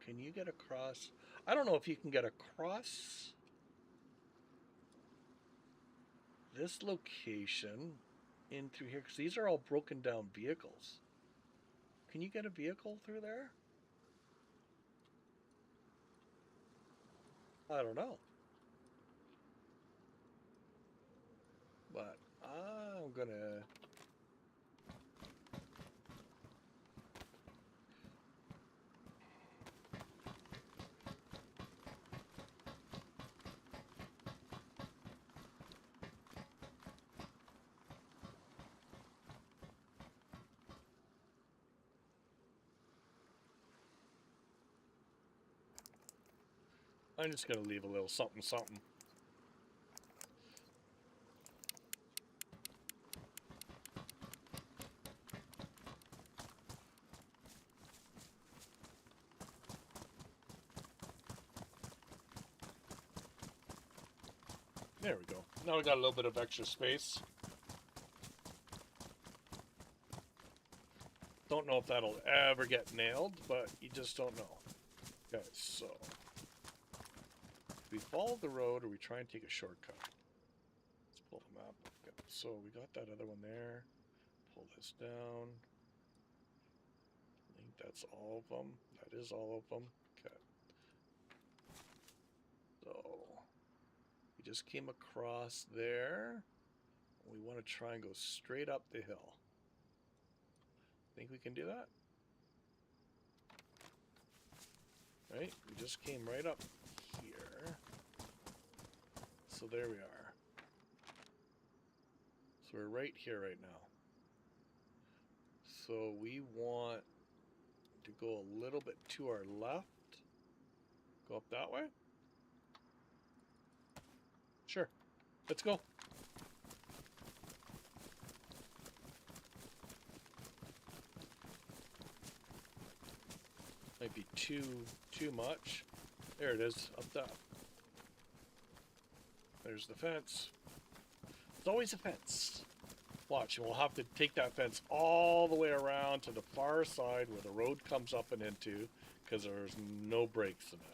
Can you get across? I don't know if you can get across this location in through here, because these are all broken down vehicles. Can you get a vehicle through there? I don't know. But I'm gonna... I'm just gonna leave a little something something. There we go. Now we got a little bit of extra space. Don't know if that'll ever get nailed, but you just don't know. Okay, so we follow the road or we try and take a shortcut. Let's pull the map. Okay, so we got that other one there. Pull this down. I think that's all of them. That is all of them. Okay. So we just came across there. We want to try and go straight up the hill. Think we can do that? Right? We just came right up here. So there we are. So we're right here right now. So we want to go a little bit to our left. Go up that way? Sure. Let's go. Might be too much. There it is, up top. There's the fence. It's always a fence. Watch, and we'll have to take that fence all the way around to the far side where the road comes up and into, because there's no breaks in it.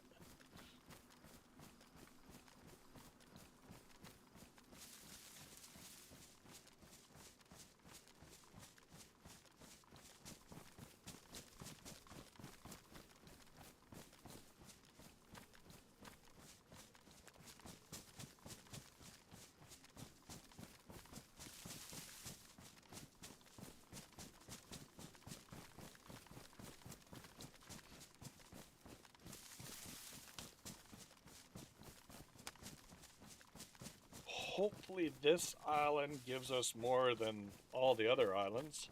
Hopefully this island gives us more than all the other islands.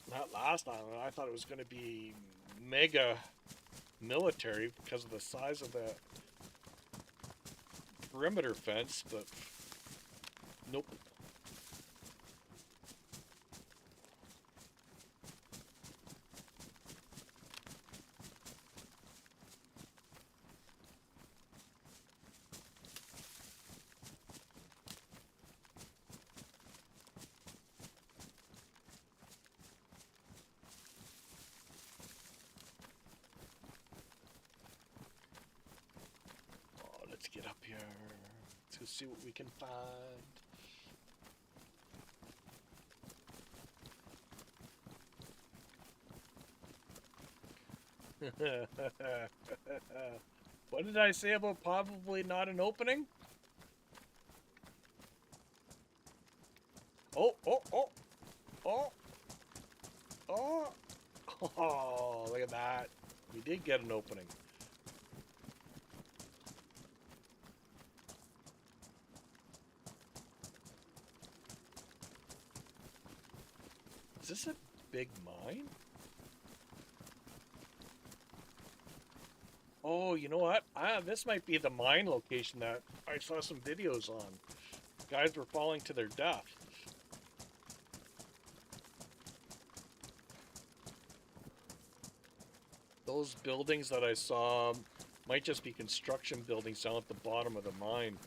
That last island, I thought it was going to be mega military because of the size of the perimeter fence, but nope. Let's get up here. Let's go see what we can find. What did I say about probably not an opening? Oh, oh, oh, oh, oh, oh, look at that. We did get an opening. Is this a big mine? Oh, you know what? This might be the mine location that I saw some videos on. Guys were falling to their death. Those buildings that I saw might just be construction buildings down at the bottom of the mine.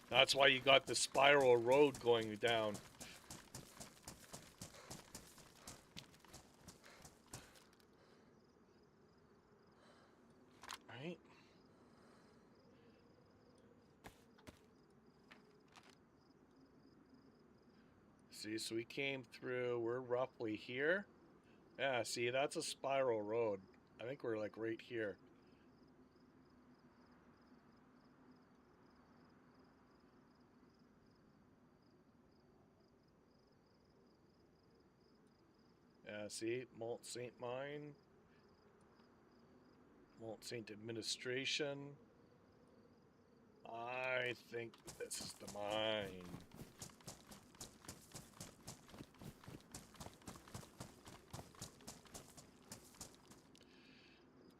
That's why you got the spiral road going down. Right? See, so we came through, we're roughly here. Yeah, see, that's a spiral road. I think we're like right here. Yeah, see, Mont Saint Mine. Mont Saint Administration. I think this is the mine.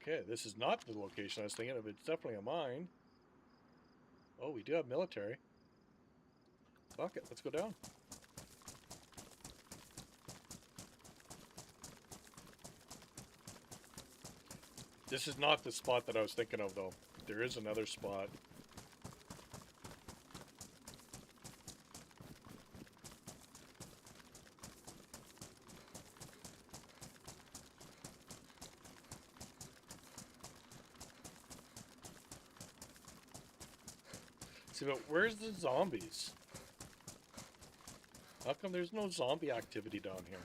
Okay, this is not the location I was thinking of. It's definitely a mine. Oh, we do have military. Fuck it, let's go down. This is not the spot that I was thinking of, though. There is another spot. See, but where's the zombies? How come there's no zombie activity down here?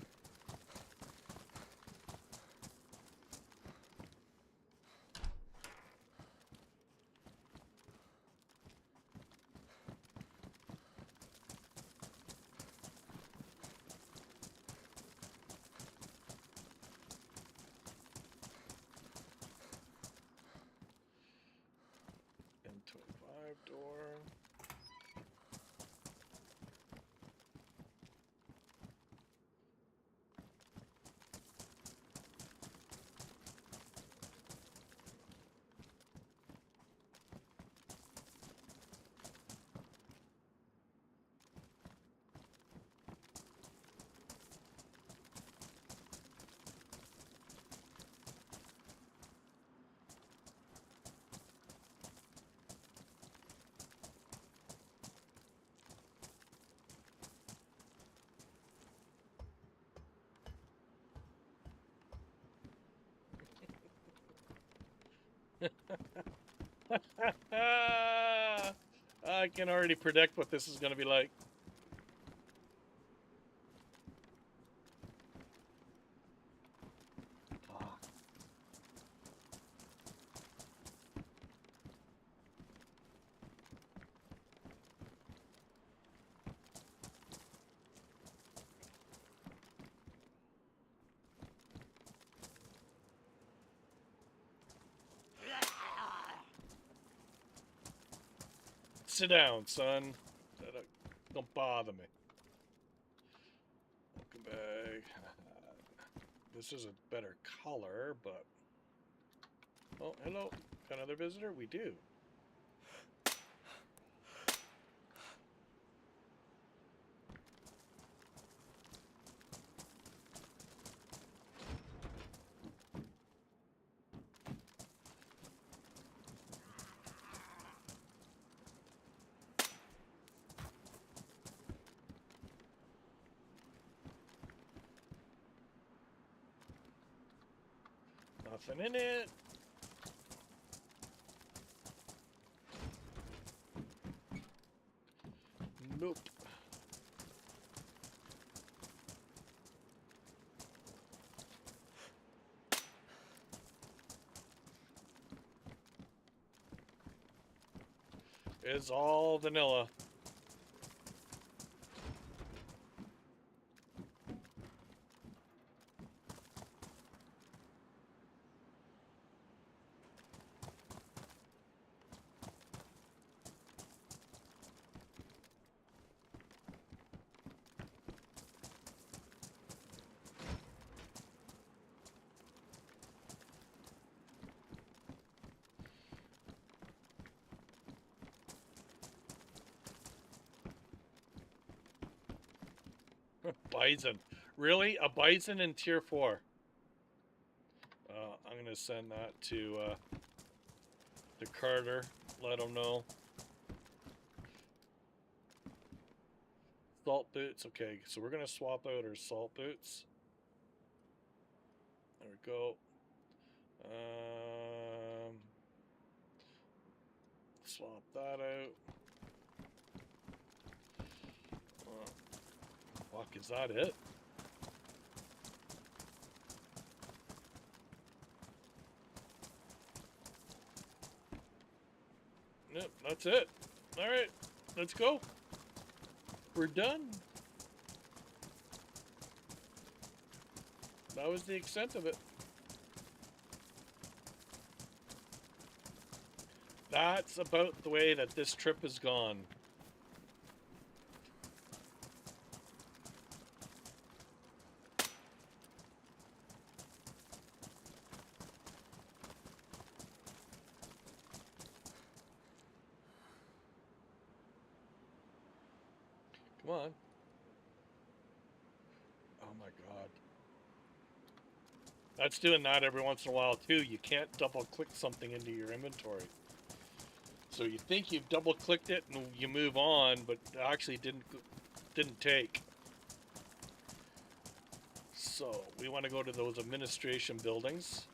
N25 door. I can already predict what this is going to be like. Sit down, son. Don't bother me. Welcome back. This is a better color, but... Oh, hello. Got another visitor? We do. Nothing in it. Nope. It's all vanilla. Bison. Really? A bison in tier 4? I'm going to send that to Carter. Let him know. Salt boots. Okay, so we're going to swap out our salt boots. There we go. Swap that out. Fuck, is that it? Yep, that's it. Alright, let's go. We're done. That was the extent of it. That's about the way that this trip has gone. Come on. Oh my God. That's doing that every once in a while too. You can't double click something into your inventory. So you think you've double clicked it and you move on, but it actually didn't take. So we want to go to those administration buildings.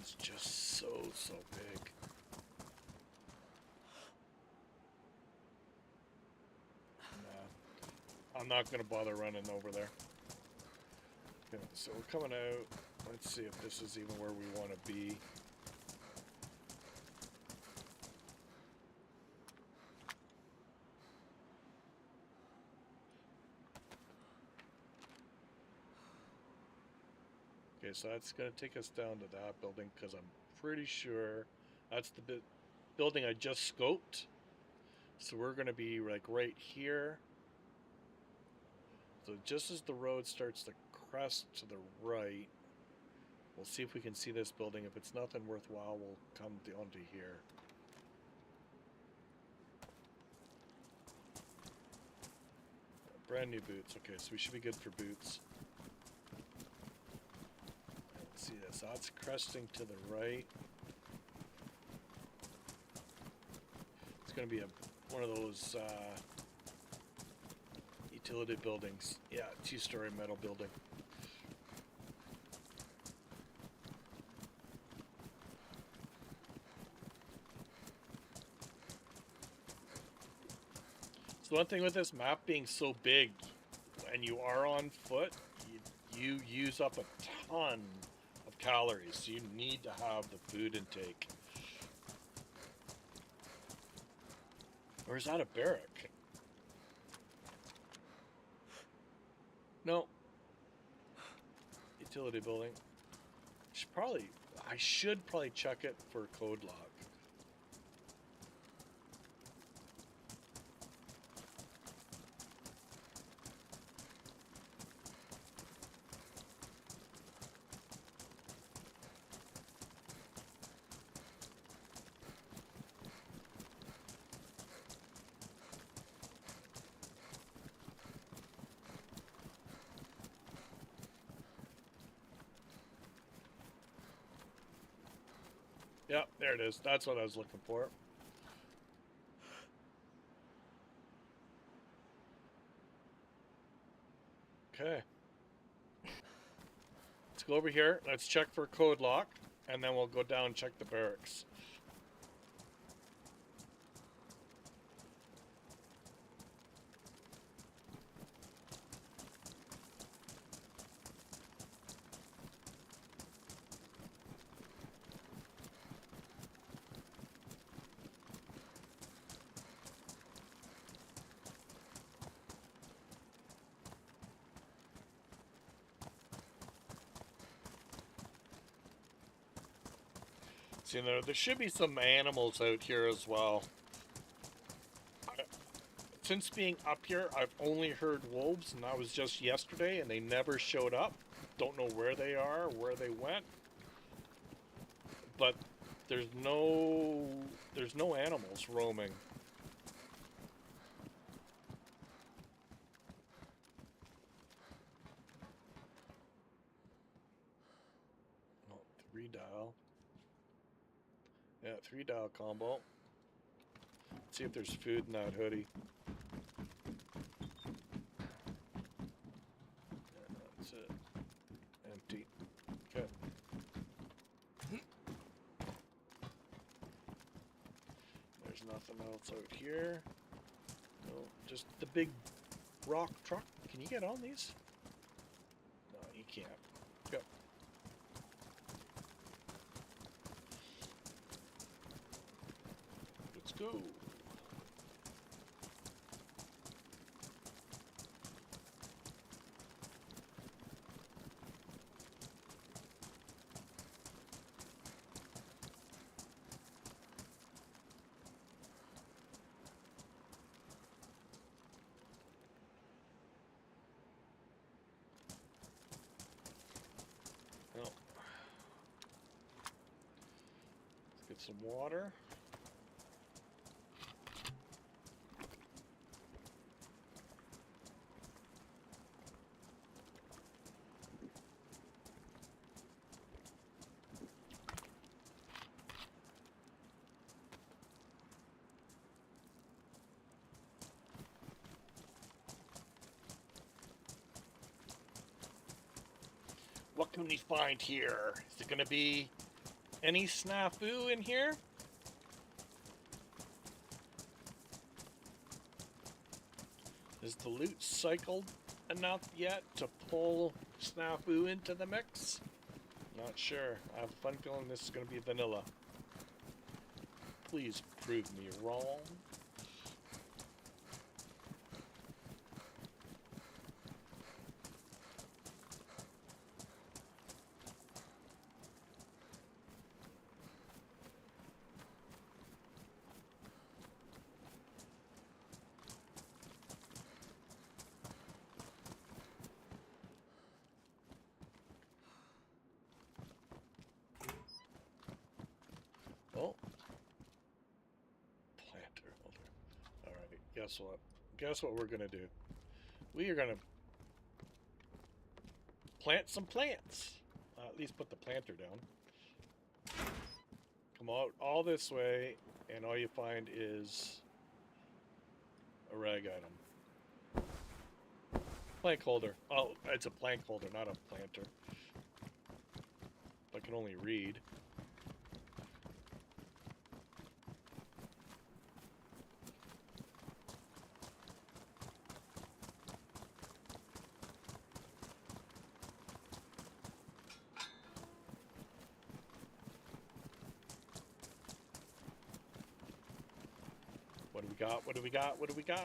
It's just so big. Nah, I'm not going to bother running over there. Okay, so we're coming out. Let's see if this is even where we want to be. Okay, so that's going to take us down to that building because I'm pretty sure that's the building I just scoped. So we're going to be like right here. So just as the road starts to crest to the right, we'll see if we can see this building. If it's nothing worthwhile, we'll come down to here. Brand new boots. Okay, so we should be good for boots. Let's see this. That's cresting to the right. It's going to be one of those utility buildings. Yeah, 2-story metal building. So one thing with this map being so big, and you are on foot, you use up a ton of calories. So you need to have the food intake. Or is that a barrack? No. Utility building. I should probably check it for code lock. Yeah, there it is. That's what I was looking for. Okay. Let's go over here. Let's check for code lock, and then we'll go down and check the barracks. See, there should be some animals out here as well. Since being up here, I've only heard wolves, and that was just yesterday, and they never showed up. Don't know where they are, where they went. But there's no animals roaming. Oh, 3-dial. Yeah, 3-dial combo. Let's see if there's food in that hoodie. Yeah, that's it. Empty. Okay. There's nothing else out here. No, just the big rock truck. Can you get on these? No, you can't. Go. Let's go. get some water. What can we find here? Is it going to be any snafu in here? Is the loot cycled enough yet to pull snafu into the mix? Not sure. I have a fun feeling this is going to be vanilla. Please prove me wrong. Oh. Planter holder. Alright, guess what? Guess what we're gonna do? We are gonna plant some plants. At least put the planter down. Come out all this way, and all you find is a rag item. Plank holder. Oh, it's a plank holder, not a planter. I can only read. What do we got? What do we got? What do we got?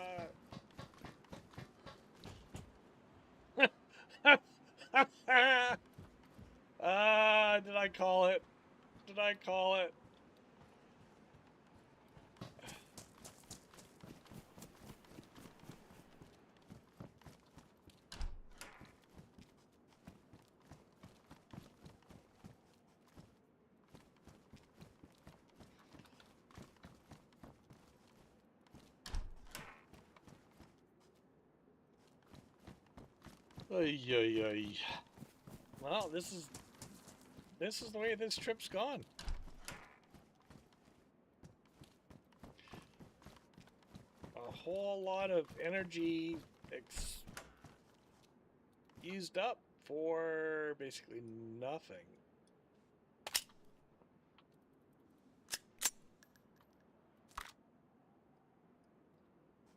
Did I call it? Did I call it? Ay, ay, ay. Well, this is the way this trip's gone. A whole lot of energy used up for basically nothing.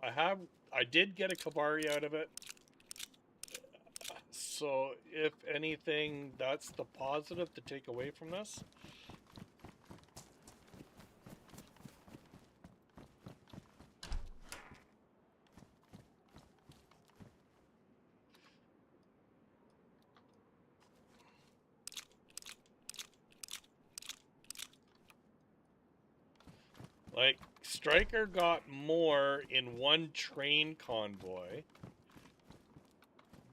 I did get a Kabari out of it. So, if anything, that's the positive to take away from this. Like, Striker got more in one train convoy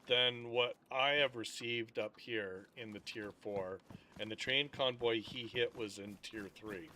than what I have received up here in the tier 4, and the train convoy he hit was in tier 3.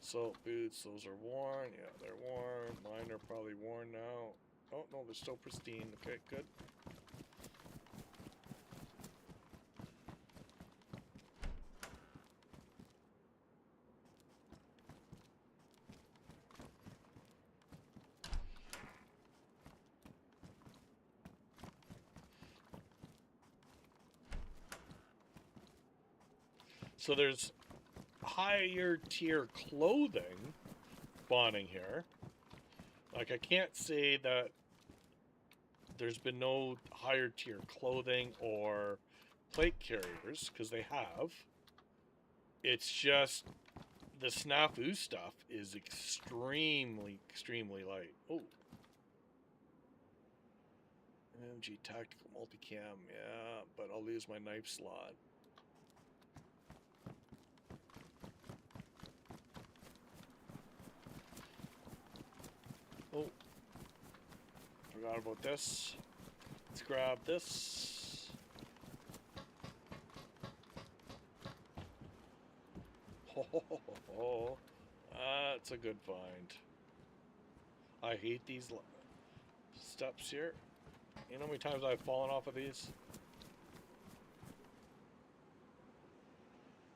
So, boots, those are worn. Yeah, they're worn. Mine are probably worn now. Oh, no, they're still pristine. Okay, good. So there's higher tier clothing spawning here. Like, I can't say that there's been no higher tier clothing or plate carriers, because they have. It's just the snafu stuff is extremely, extremely light. Oh. MG tactical multicam, yeah, but I'll lose my knife slot. Oh, forgot about this. Let's grab this. Oh, that's a good find. I hate these steps here. You know how many times I've fallen off of these?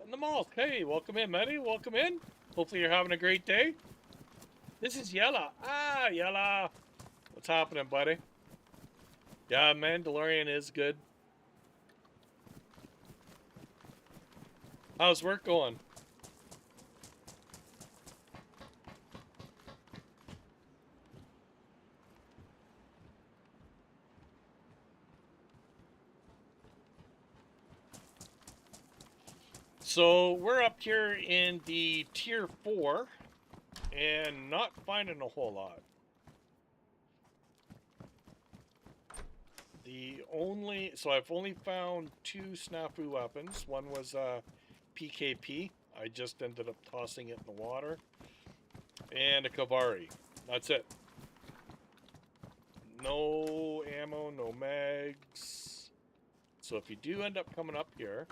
And the mall. Hey, welcome in, Matty. Welcome in. Hopefully you're having a great day. This is Yella. Ah, Yella. What's happening, buddy? Yeah, Mandalorian is good. How's work going? So we're up here in the tier 4 and not finding a whole lot. So I've only found 2 snafu weapons. One was PKP. I just ended up tossing it in the water. And a Kavari. That's it. No ammo, no mags. So if you do end up coming up here,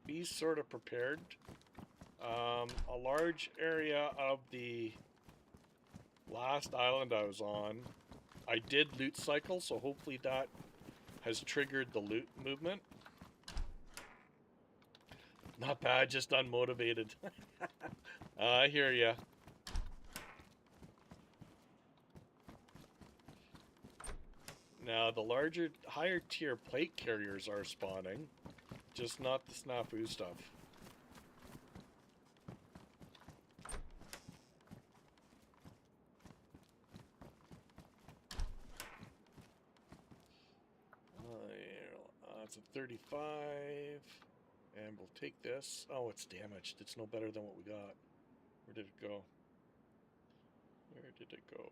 be sort of prepared. A large area of the last island I was on, I did loot cycle, so hopefully that has triggered the loot movement. Not bad, just unmotivated. I hear ya. Now, the larger, higher tier plate carriers are spawning, just not the snafu stuff. It's a 35, and we'll take this. Oh, it's damaged. It's no better than what we got. Where did it go? Where did it go?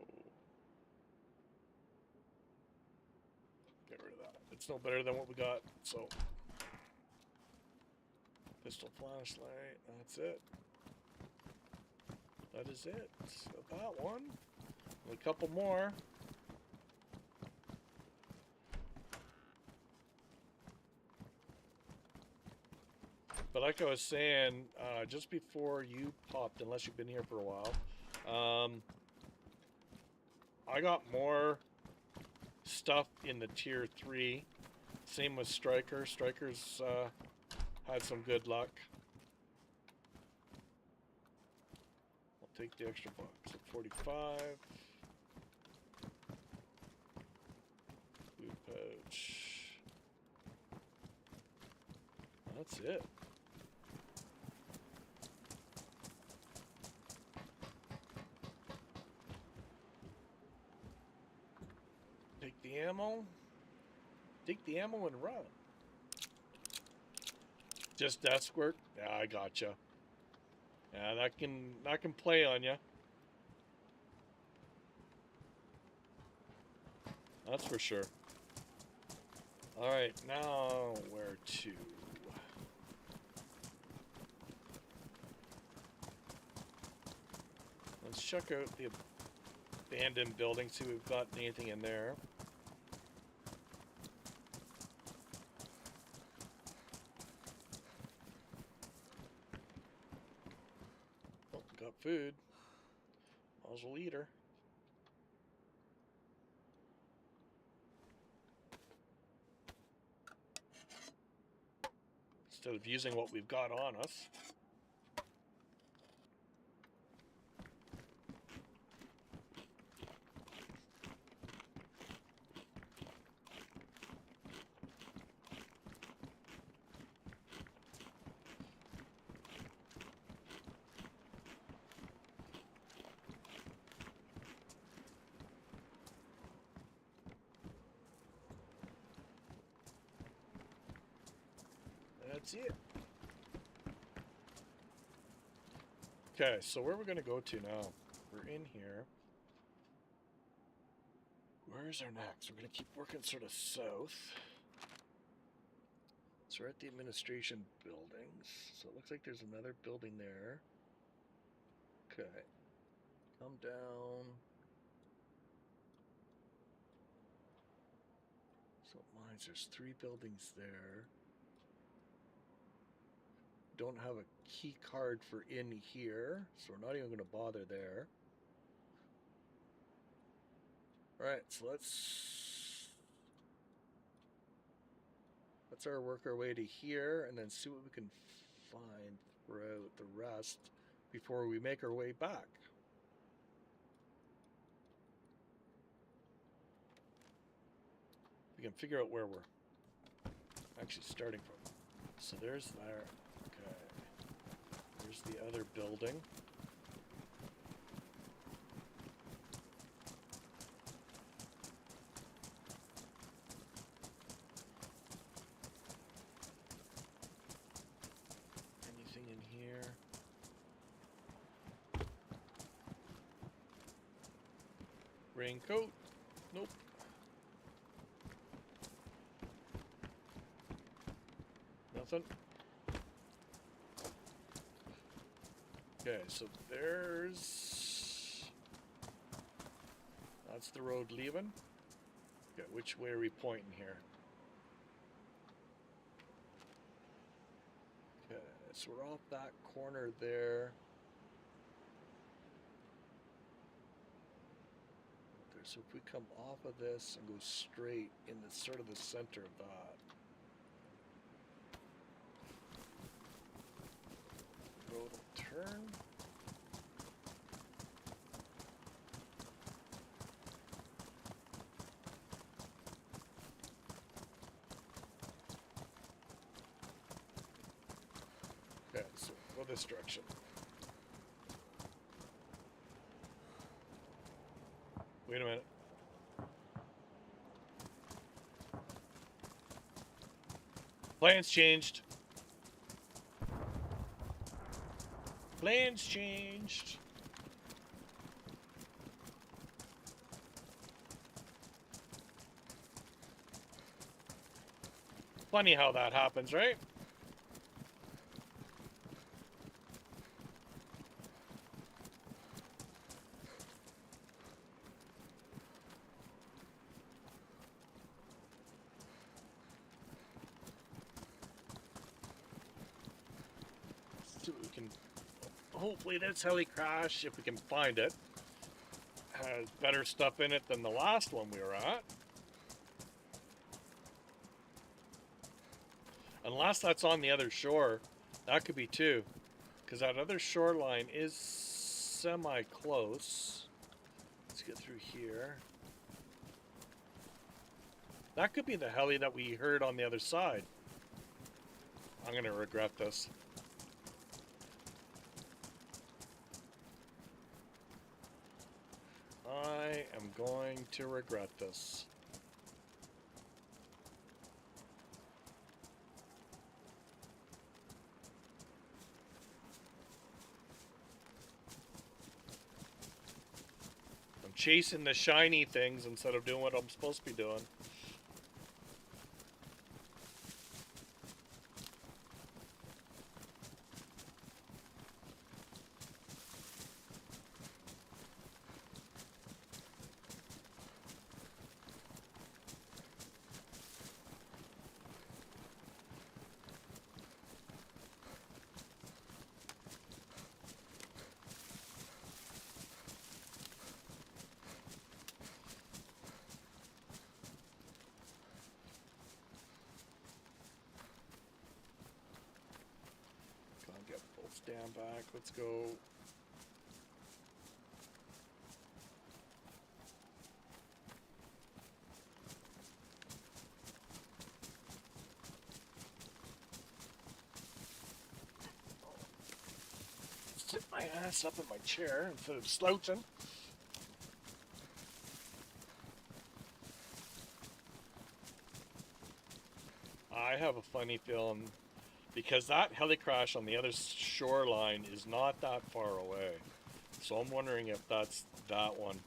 Get rid of that. It's no better than what we got, so. Pistol flashlight, that's it. That is it. That one. And a couple more. But like I was saying, just before you popped, unless you've been here for a while, I got more stuff in the tier 3. Same with Striker. Striker's had some good luck. I'll take the extra box at 45. Food pouch. That's it. Take the ammo. Take the ammo and run. Just desk work? Yeah, I gotcha. Yeah, that can play on you. That's for sure. Alright, now where to? Let's check out the abandoned building, see if we've got anything in there. Oh, got food. Might as well eat her. Instead of using what we've got on us. That's it. Okay, so where we're going to go to now? We're in here. Where's our next? We're going to keep working sort of south. So we're at the administration buildings. So it looks like there's another building there. Okay. Come down. So mines, there's 3 buildings there. Don't have a key card for in here, so we're not even going to bother there. Alright, so let's work our way to here and then see what we can find throughout the rest before we make our way back. We can figure out where we're actually starting from. So there's there. Okay. There's the other building. Anything in here? Raincoat? Nope. Nothing. Okay, so that's the road leaving. Okay, which way are we pointing here? Okay, so we're off that corner there. So if we come off of this and go straight in the sort of the center of that. Road will turn. Okay, so go this direction. Wait a minute. Plans changed. Plans changed. Funny how that happens, right? So we can, hopefully this heli crash, if we can find it, has better stuff in it than the last one we were at. Unless that's on the other shore, that could be too, because that other shoreline is semi-close. Let's get through here. That could be the heli that we heard on the other side. I'm gonna regret this. I am going to regret this. I'm chasing the shiny things instead of doing what I'm supposed to be doing. Stand back, let's go. Sit my ass up in my chair instead of slouching. I have a funny feeling because that heli crash on the other shoreline is not that far away. So I'm wondering if that's that one.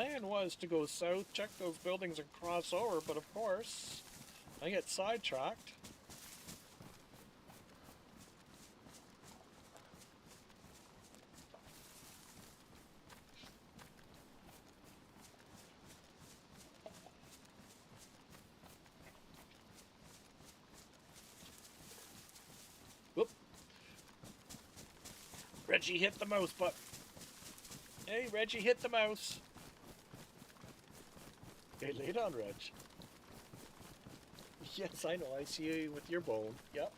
plan was to go south, check those buildings, and cross over, but of course, I get sidetracked. Whoop. Reggie hit the mouse button. Hey, Reggie hit the mouse. Hey, lay down, Reg. Yes, I know. I see you with your bone. Yep.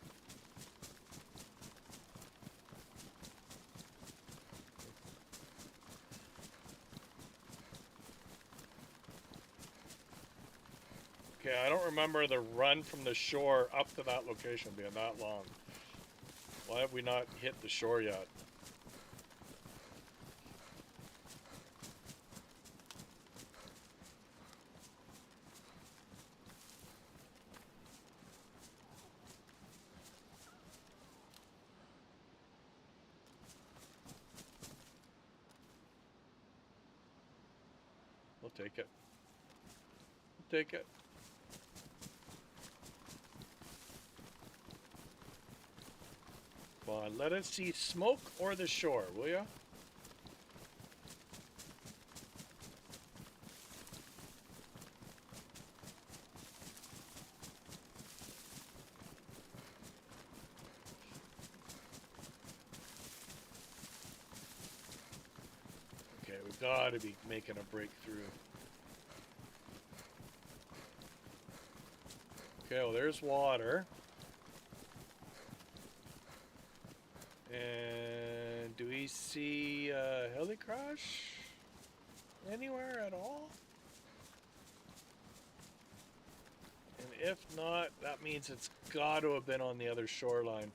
Okay, I don't remember the run from the shore up to that location being that long. Why have we not hit the shore yet? We'll take it. We'll take it. Come on, let us see smoke or the shore, will ya? Okay, we've got to be making a breakthrough. Okay, well, there's water. And do we see a heli crash anywhere at all? And if not, that means it's got to have been on the other shoreline.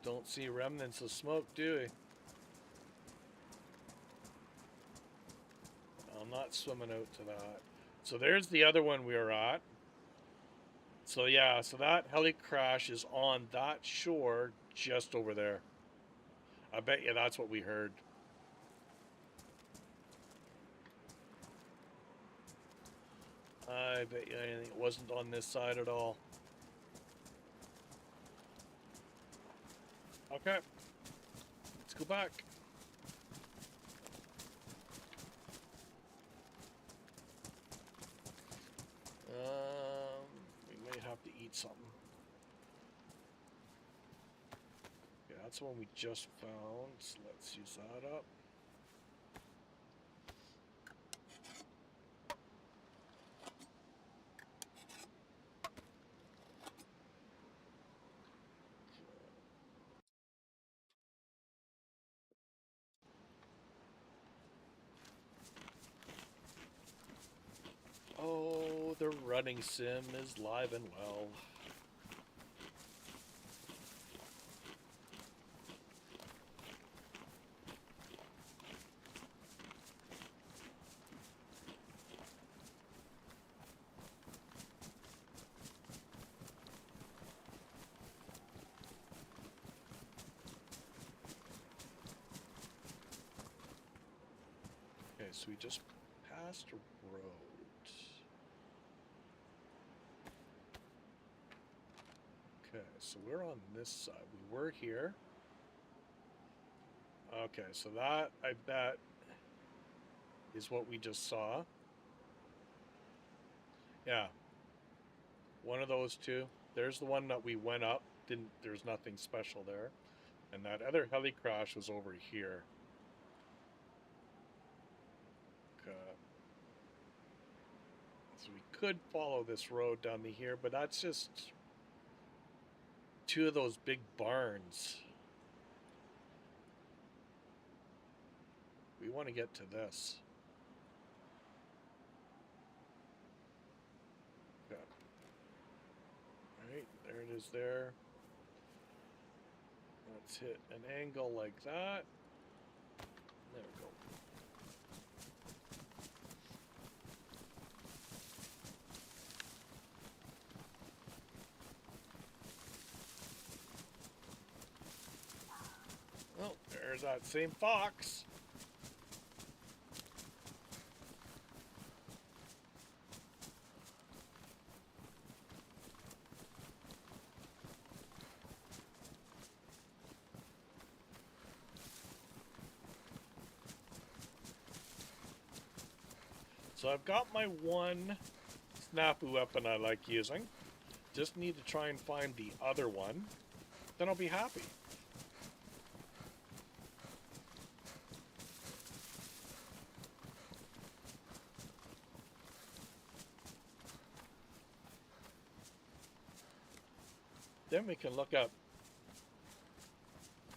Don't see remnants of smoke, do we? I'm not swimming out to that. So there's the other one we were at. So yeah, so that heli crash is on that shore just over there. I bet you that's what we heard. I bet you anything, it wasn't on this side at all. Okay, let's go back. We may have to eat something. Yeah, that's the one we just found. So let's use that up. Oh, the running sim is live and well. Okay, so we just passed a road. Okay, so we're on this side. We were here. Okay, so that, I bet, is what we just saw. Yeah. One of those two. There's the one that we went up. There's nothing special there. And that other heli crash was over here. Okay. So we could follow this road down to here, but that's just two of those big barns. We want to get to this. Okay. Alright, there it is there. Let's hit an angle like that. there's that same fox. So I've got my one snafu weapon I like using. Just need to try and find the other one. Then I'll be happy. Then we can look up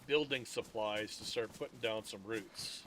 building supplies to start putting down some roots.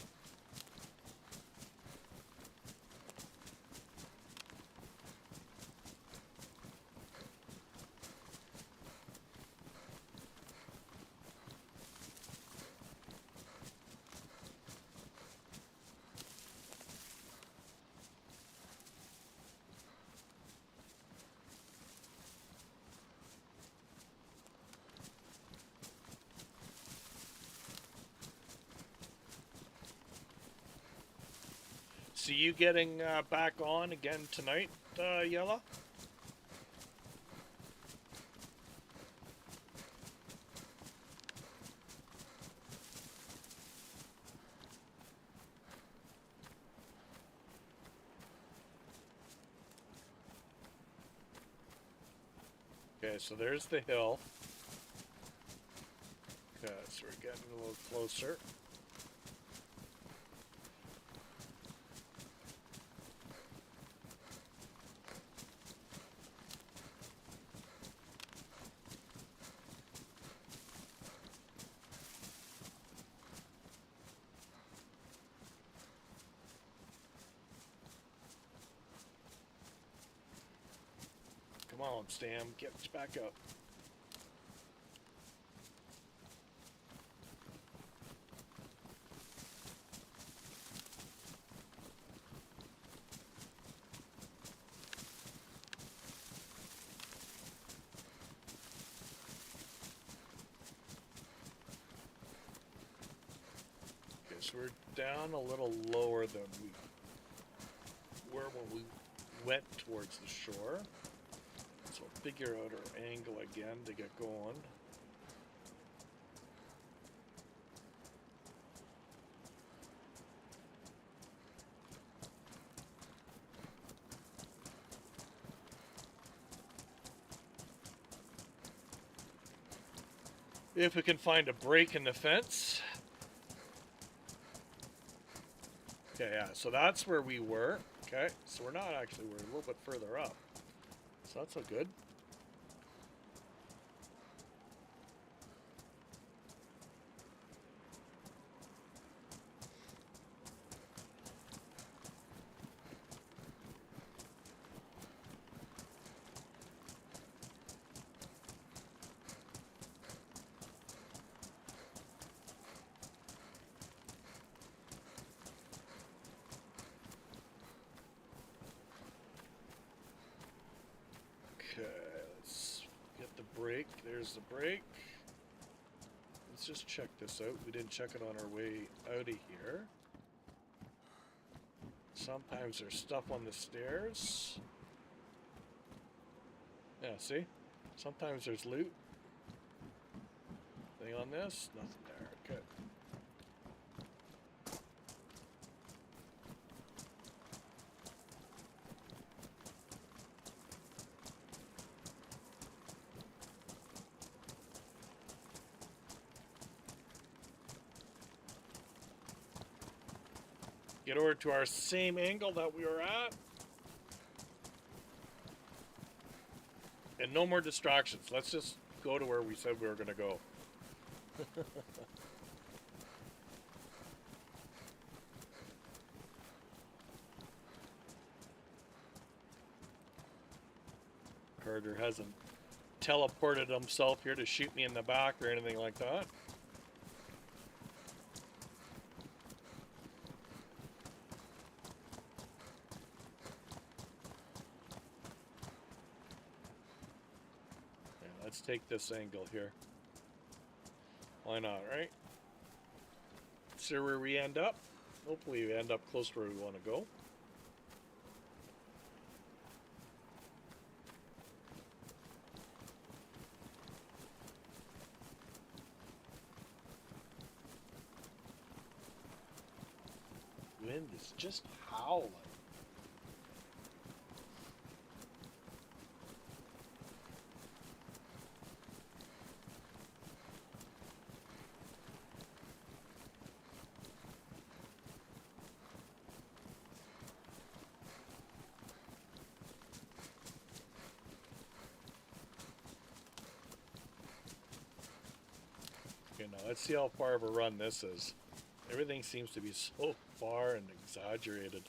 So you getting back on again tonight, Yella? Okay, so there's the hill. Okay, so we're getting a little closer. Come on, Stam, get back up. Okay, so we're down a little lower than we were when we went towards the shore. So we'll figure out our angle again to get going. If we can find a break in the fence. Okay, yeah, so that's where we were. Okay, so we're not actually, we're a little bit further up. So that's so good. Okay, let's get the break. There's the break. Let's just check this out. We didn't check it on our way out of here. Sometimes there's stuff on the stairs. Yeah, see? Sometimes there's loot. Anything on this? Nothing there. Okay. Get over to our same angle that we were at. And no more distractions. Let's just go to where we said we were going to go. Carter hasn't teleported himself here to shoot me in the back or anything like that. Let's take this angle here. Why not, right? closer where we end up. Hopefully we end up close to where we want to go. Wind is just howling. Okay, now let's see how far of a run this is. Everything seems to be so far and exaggerated.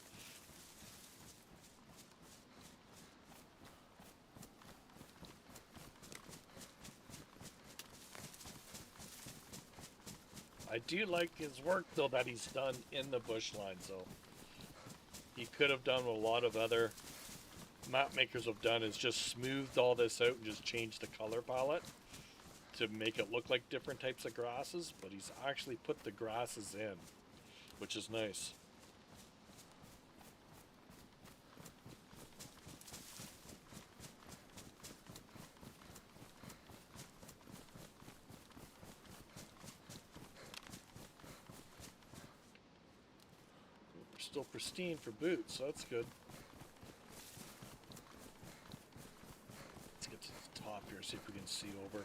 I do like his work, though, that he's done in the bush lines, though. He could have done what a lot of other map makers have done, is just smoothed all this out and just changed the color palette to make it look like different types of grasses, but he's actually put the grasses in, which is nice. We're still pristine for boots, so that's good. Let's get to the top here, see if we can see over.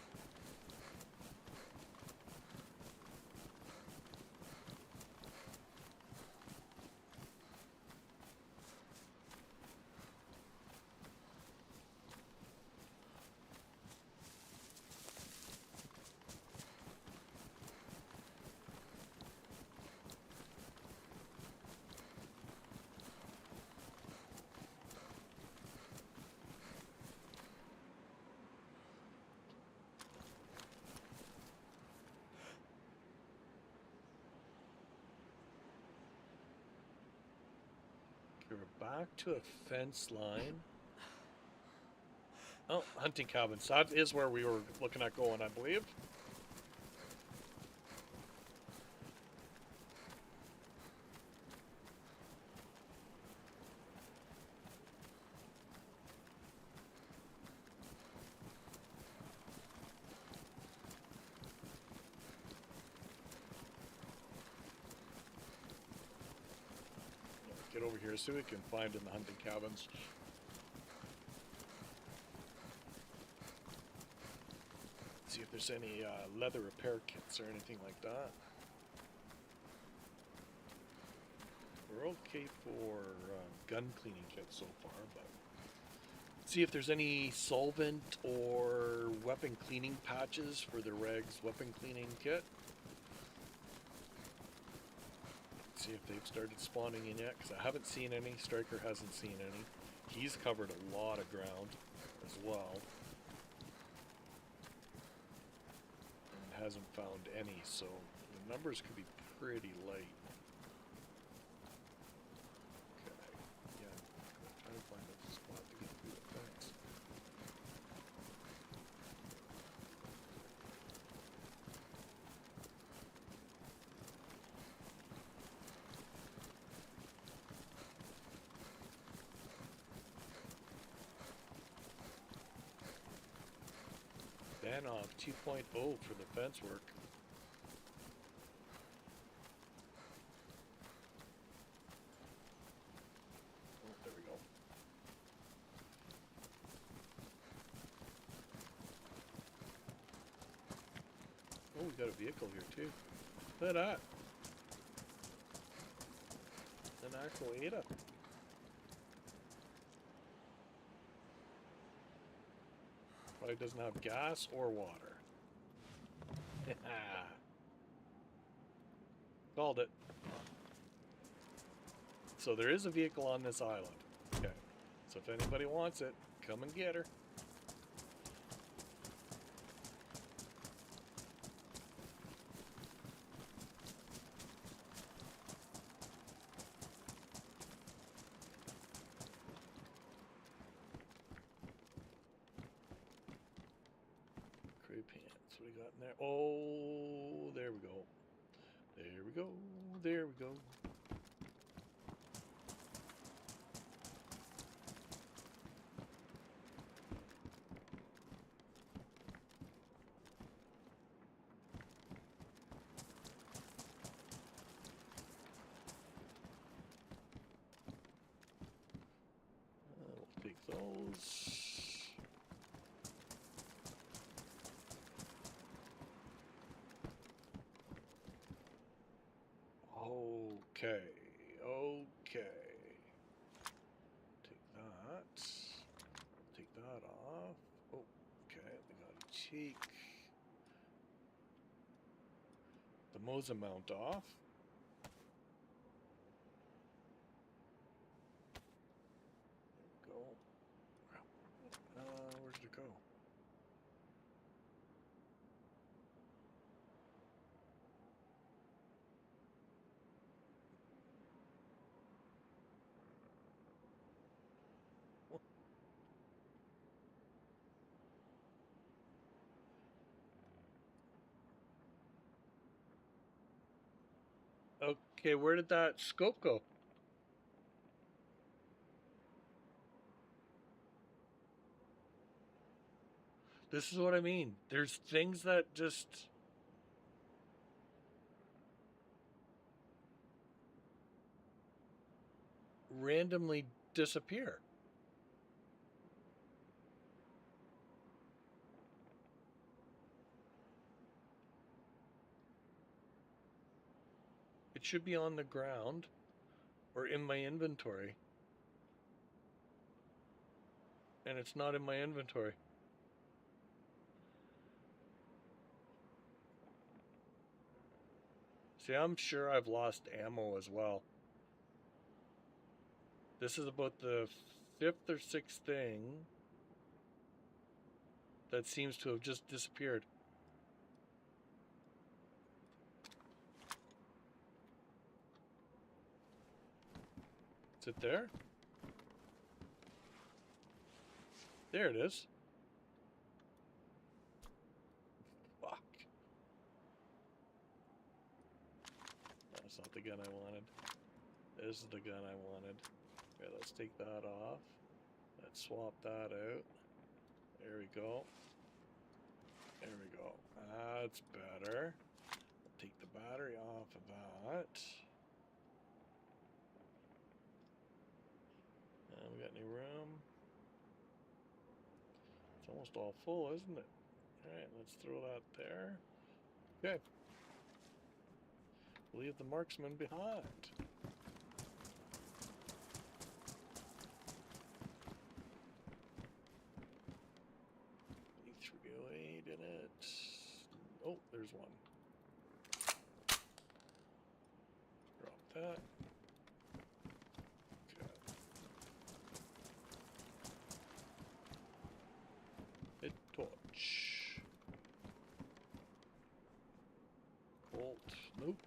We're back to a fence line. Oh, hunting cabins. That is where we were looking at going, I believe. Get over here, see what we can find in the hunting cabins. See if there's any leather repair kits or anything like that. We're okay for gun cleaning kits so far, but see if there's any solvent or weapon cleaning patches for the Regs weapon cleaning kit. See if they've started spawning in yet, because I haven't seen any. Striker hasn't seen any. He's covered a lot of ground as well, and hasn't found any, so the numbers could be pretty light. Okay, yeah, I'm trying to find a spot to get through the fence. Ban off 2.0 for the fence work. Oh, there we go. Oh, we got a vehicle here too. Look at that. An actual Ada. Probably doesn't have gas or water. Called it. So there is a vehicle on this island. Okay. So if anybody wants it, come and get her. Crew pants. What do we got in there? Oh, there we go. There we go. there we go. We'll take those. Okay, okay. Take that. Take that off. Oh, okay, we gotta take the Mosa mount off. There we go. Where did it go? Okay, where did that scope go? This is what I mean. There's things that just randomly disappear. It should be on the ground or in my inventory. And it's not in my inventory. See, I'm sure I've lost ammo as well. This is about the 5th or 6th thing that seems to have just disappeared. Is it there? There it is. Fuck. That's not the gun I wanted. This is the gun I wanted. Okay, let's take that off. Let's swap that out. There we go. There we go. That's better. Take the battery off of that. We got any room? It's almost all full, isn't it? Alright, let's throw that there. Okay. Leave the marksman behind. .308 in it. Oh, there's one. Drop that. Hit torch. Bolt. Nope.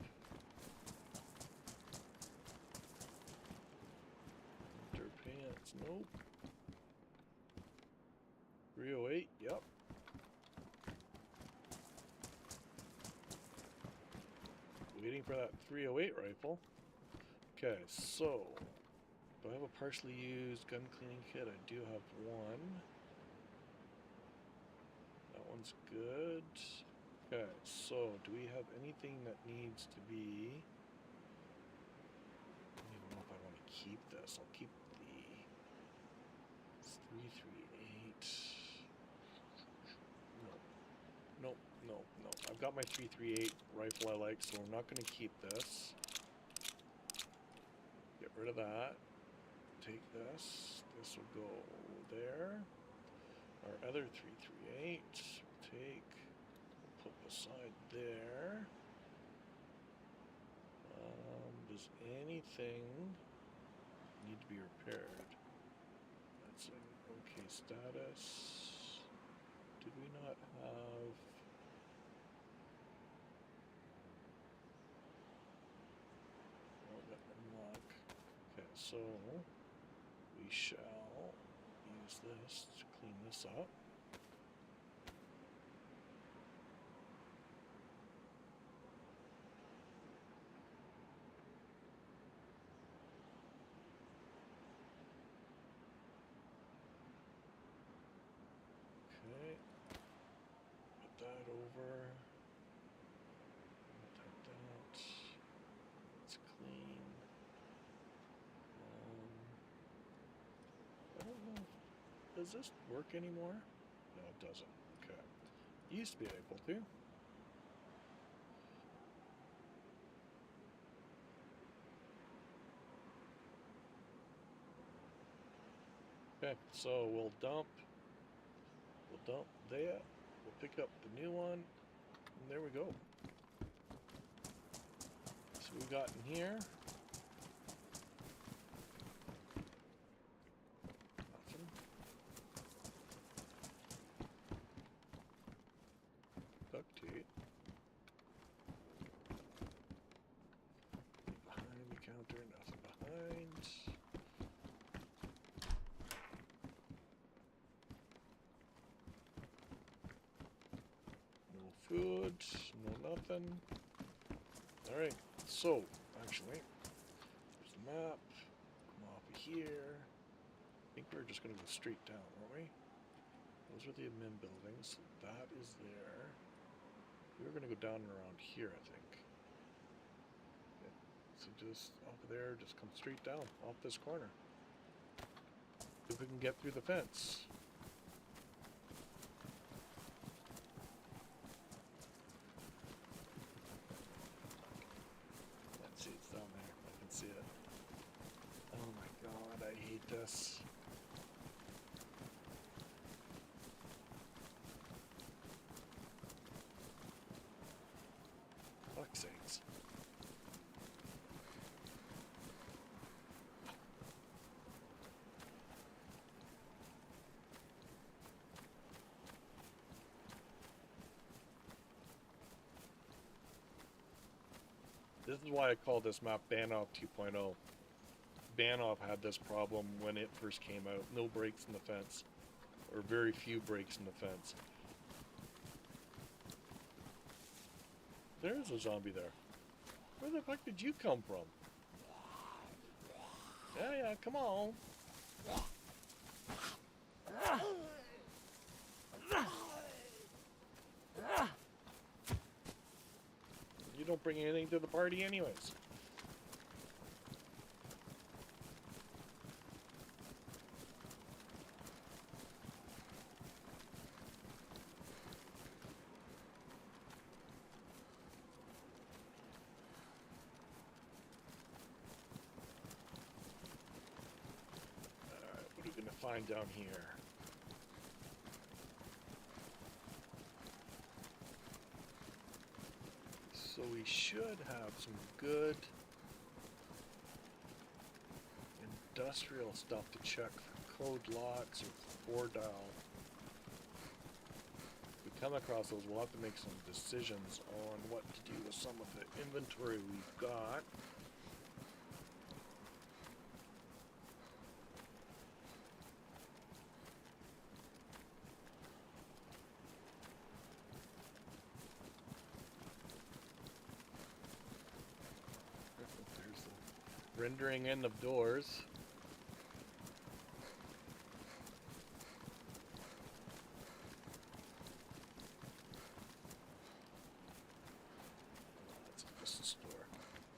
Winter pants. Nope. 308. Yep. Waiting for that 308 rifle. Okay, so do I have a partially used gun cleaning kit? I do have one. That one's good. Okay, so do we have anything that needs to be... I don't even know if I want to keep this. I'll keep the 338. Nope, nope, nope. I've got my 338 rifle I like, so we're not going to keep this. Get rid of that. Take this. This will go there. Our other 338. Take. Put beside there. Does anything need to be repaired? That's an okay status. Did we not have... Oh, we got unlock. Okay, so we shall use this to clean this up. that over. Type that. It's clean. I don't know. Does this work anymore? No, it doesn't. Okay. Used to be able to. Okay, so we'll dump there. We'll pick up the new one, and there we go. So we got in here. Nothing. Duct tape. Behind the counter, nothing behind. No food, no nothing. Alright, so, actually, there's the map. Come off of here. I think we're just going to go straight down, aren't we? Those are the admin buildings. That is there. We're going to go down and around here, I think. Okay. So just off of there, just come straight down, off this corner. If we can get through the fence. Let's see, it's down there. I can see it. Oh my god, I hate this. Fuck's sakes. This is why I call this map Banoff 2.0. Banoff had this problem when it first came out. No breaks in the fence. Or very few breaks in the fence. There's a zombie there. Where the fuck did you come from? Yeah, come on. You don't bring anything to the party anyways. Alright, what are we gonna find down here? So we should have some good industrial stuff to check for code locks or 4-dial. If we come across those, we'll have to make some decisions on what to do with some of the inventory we've got. Rendering end of doors. That's just a store.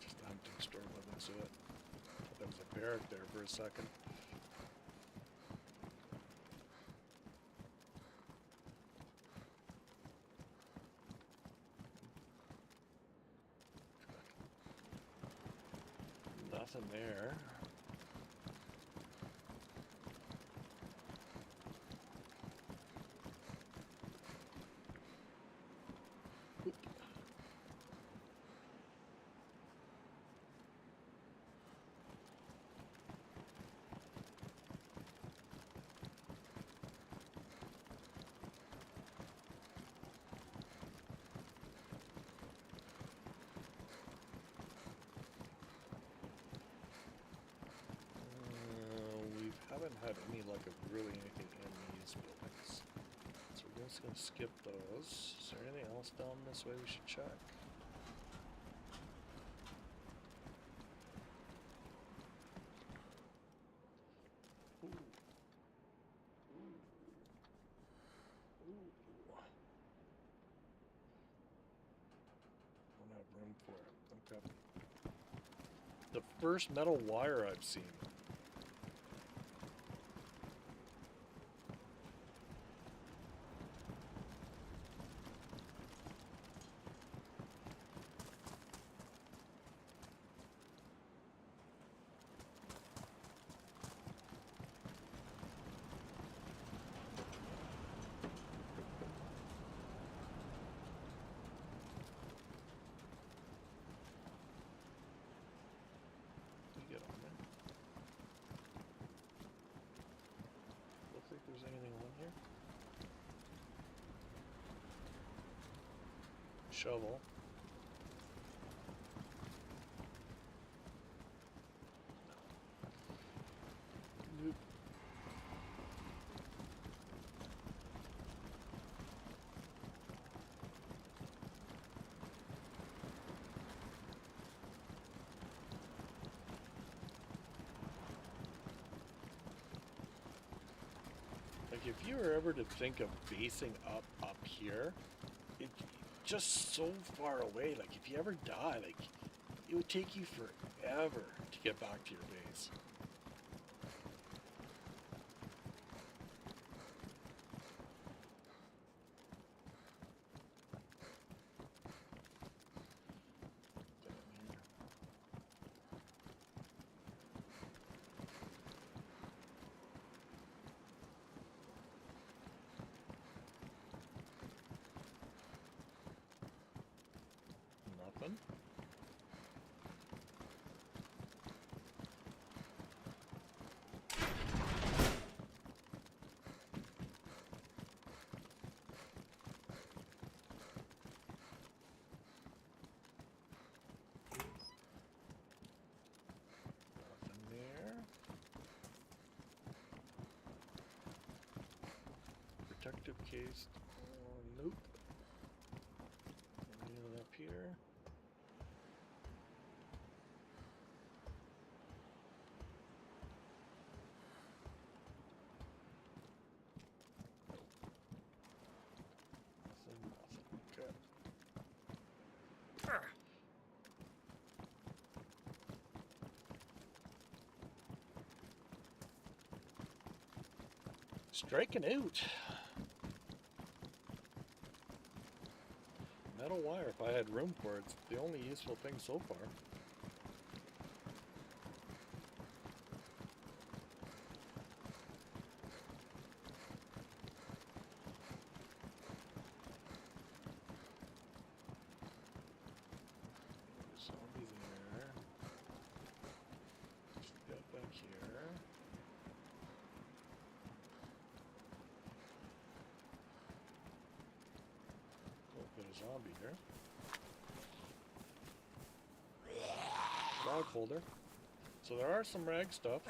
Just a hunting store living to it. There was a barrack there for a second. Nothing there. Oop. We haven't had any luck of really anything in these buildings. So we're just going to skip those. Is there anything else down this way we should check? Ooh. Ooh. Ooh. for it. Okay. The first metal wire I've seen. There's anything on here? Shovel. Nope. Like, if you were ever to think of basing up here, it's just so far away. Like, if you ever die, like, it would take you forever to get back to your base. Nothing. Protective case. Nope. Anything up here? Nothing. Okay. Striking out. Metal wire, if I had room for it, it's the only useful thing so far. Zombies in there. Get back here. Put a zombie here. Rag holder. So there are some rag stuff.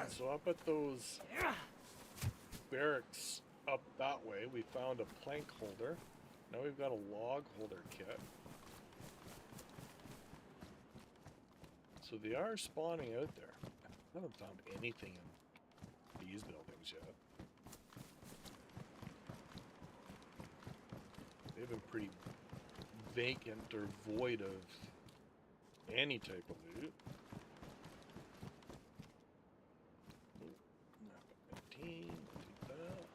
So up at those barracks up that way, we found a plank holder. Now we've got a log holder kit. So they are spawning out there. I haven't found anything in these buildings yet. They've been pretty vacant or void of any type of loot. Map 19, take that.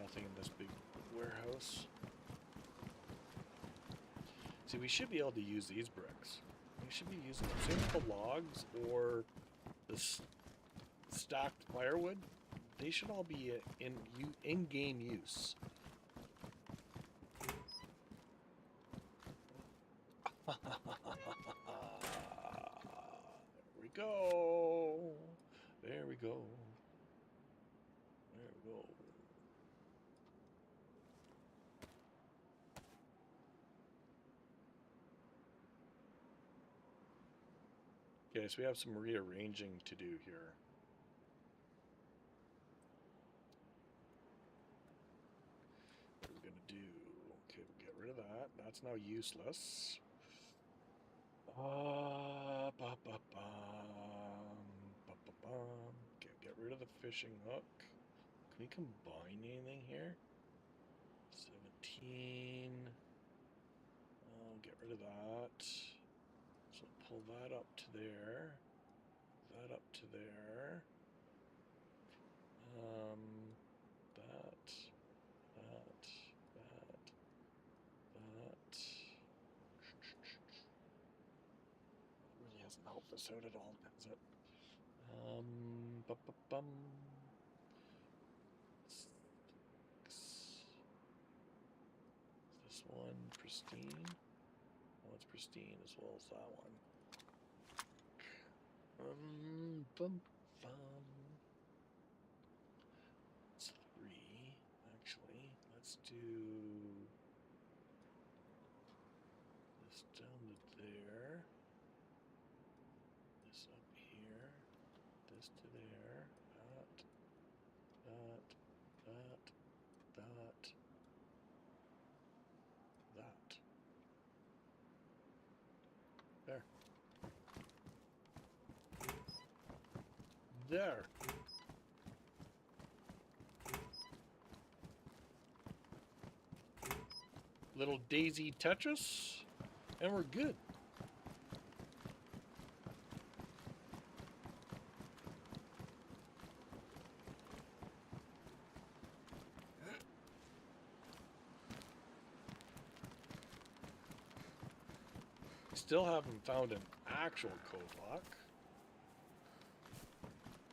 Nothing in this big warehouse. See, we should be able to use these bricks. We should be using them. Same with the logs or the stacked firewood. They should all be in-game use. There we go. There we go. There we go. Okay, so we have some rearranging to do here. What are we gonna do? Okay, we'll get rid of that. That's now useless. Okay, get rid of the fishing hook. Can we combine anything here? 17. I'll get rid of that. So pull that up to there. That up to there. That. Really hasn't helped us out at all, has it? Bum. This one pristine? Oh, it's pristine as well as that one. It's 3, actually. Let's do this down to there. This up here. This to there. That. There. There. Little DayZ Tetris, and we're good. Still haven't found an actual code lock.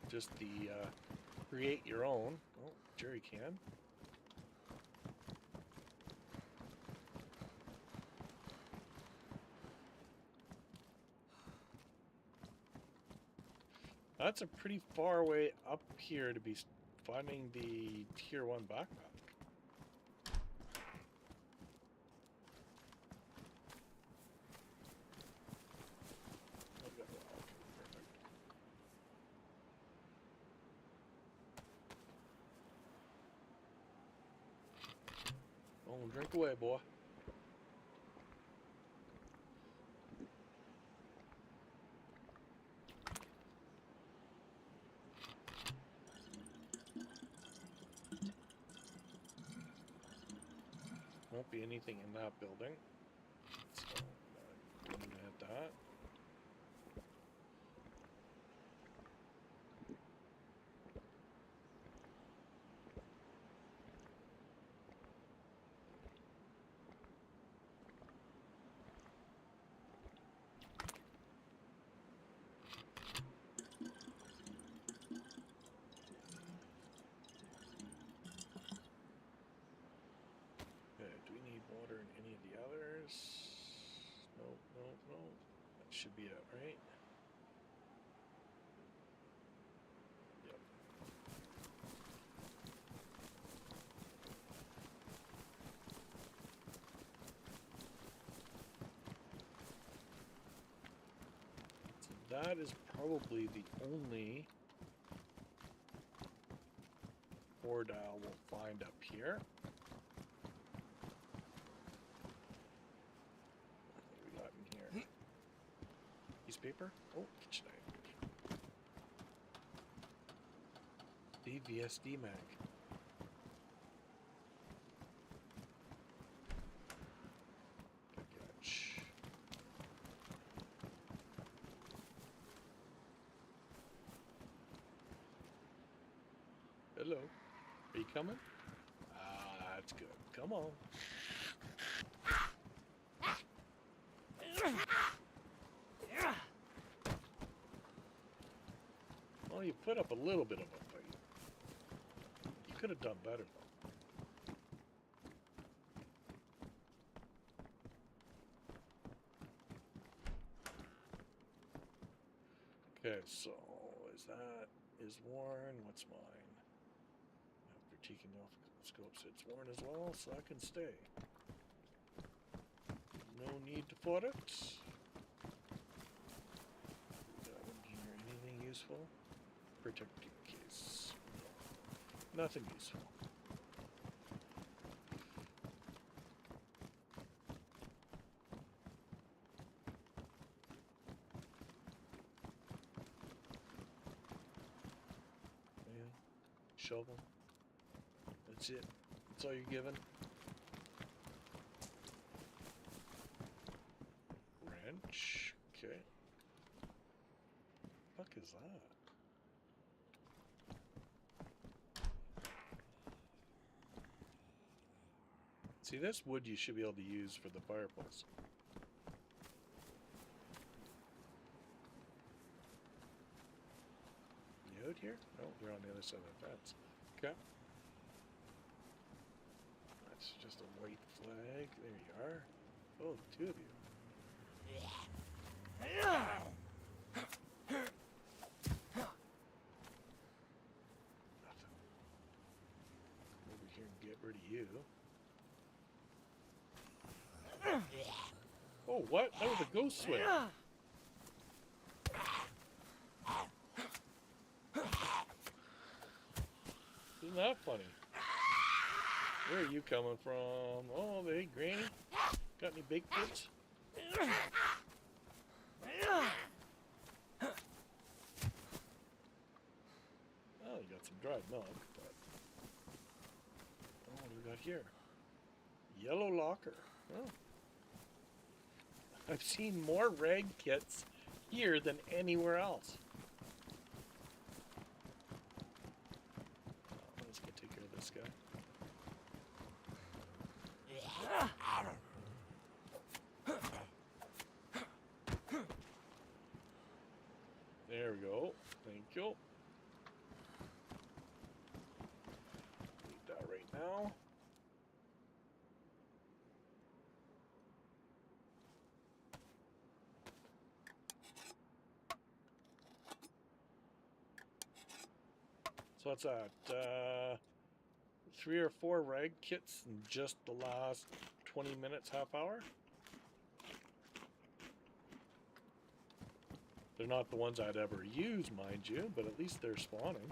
Just the create your own. Oh, Jerry can. That's a pretty far way up here to be finding the tier 1 backpack. Oh, drink away, boy. Won't be anything in that building. So, I'm gonna hit that. Water in any of the others? Nope. That should be it, right? Yep. So that is probably the only ore dial we'll find up here. Paper? Oh, kitchen knife. The VSD mag. Catch. Hello. Are you coming? Ah, that's good. Come on. Well, you put up a little bit of a fight. You could have done better, though. Okay, so is worn. What's mine? After taking off scopes, it's worn as well, so I can stay. No need to put it. Got in here anything useful? Protective case. No, nothing useful. Yeah. Shovel. That's it. That's all you're given. wrench. Okay. What the fuck is that? See, this wood you should be able to use for the fireplace. You out here? No, they're on the other side of the fence. Okay. That's just a white flag. There you are. Oh, the two of you. Over here and get rid of you. Oh, what? That was a ghost swing. Isn't that funny? Where are you coming from? Oh, hey, Granny. Got any baked goods? Oh, you got some dried milk, but... Oh, what do we got here? Yellow locker. Oh. I've seen more rag kits here than anywhere else. Oh, let's go take care of this guy. There we go. Thank you. Need that right now. So what's that? 3 or 4 rag kits in just the last 20 minutes, half hour? They're not the ones I'd ever use, mind you, but at least they're spawning.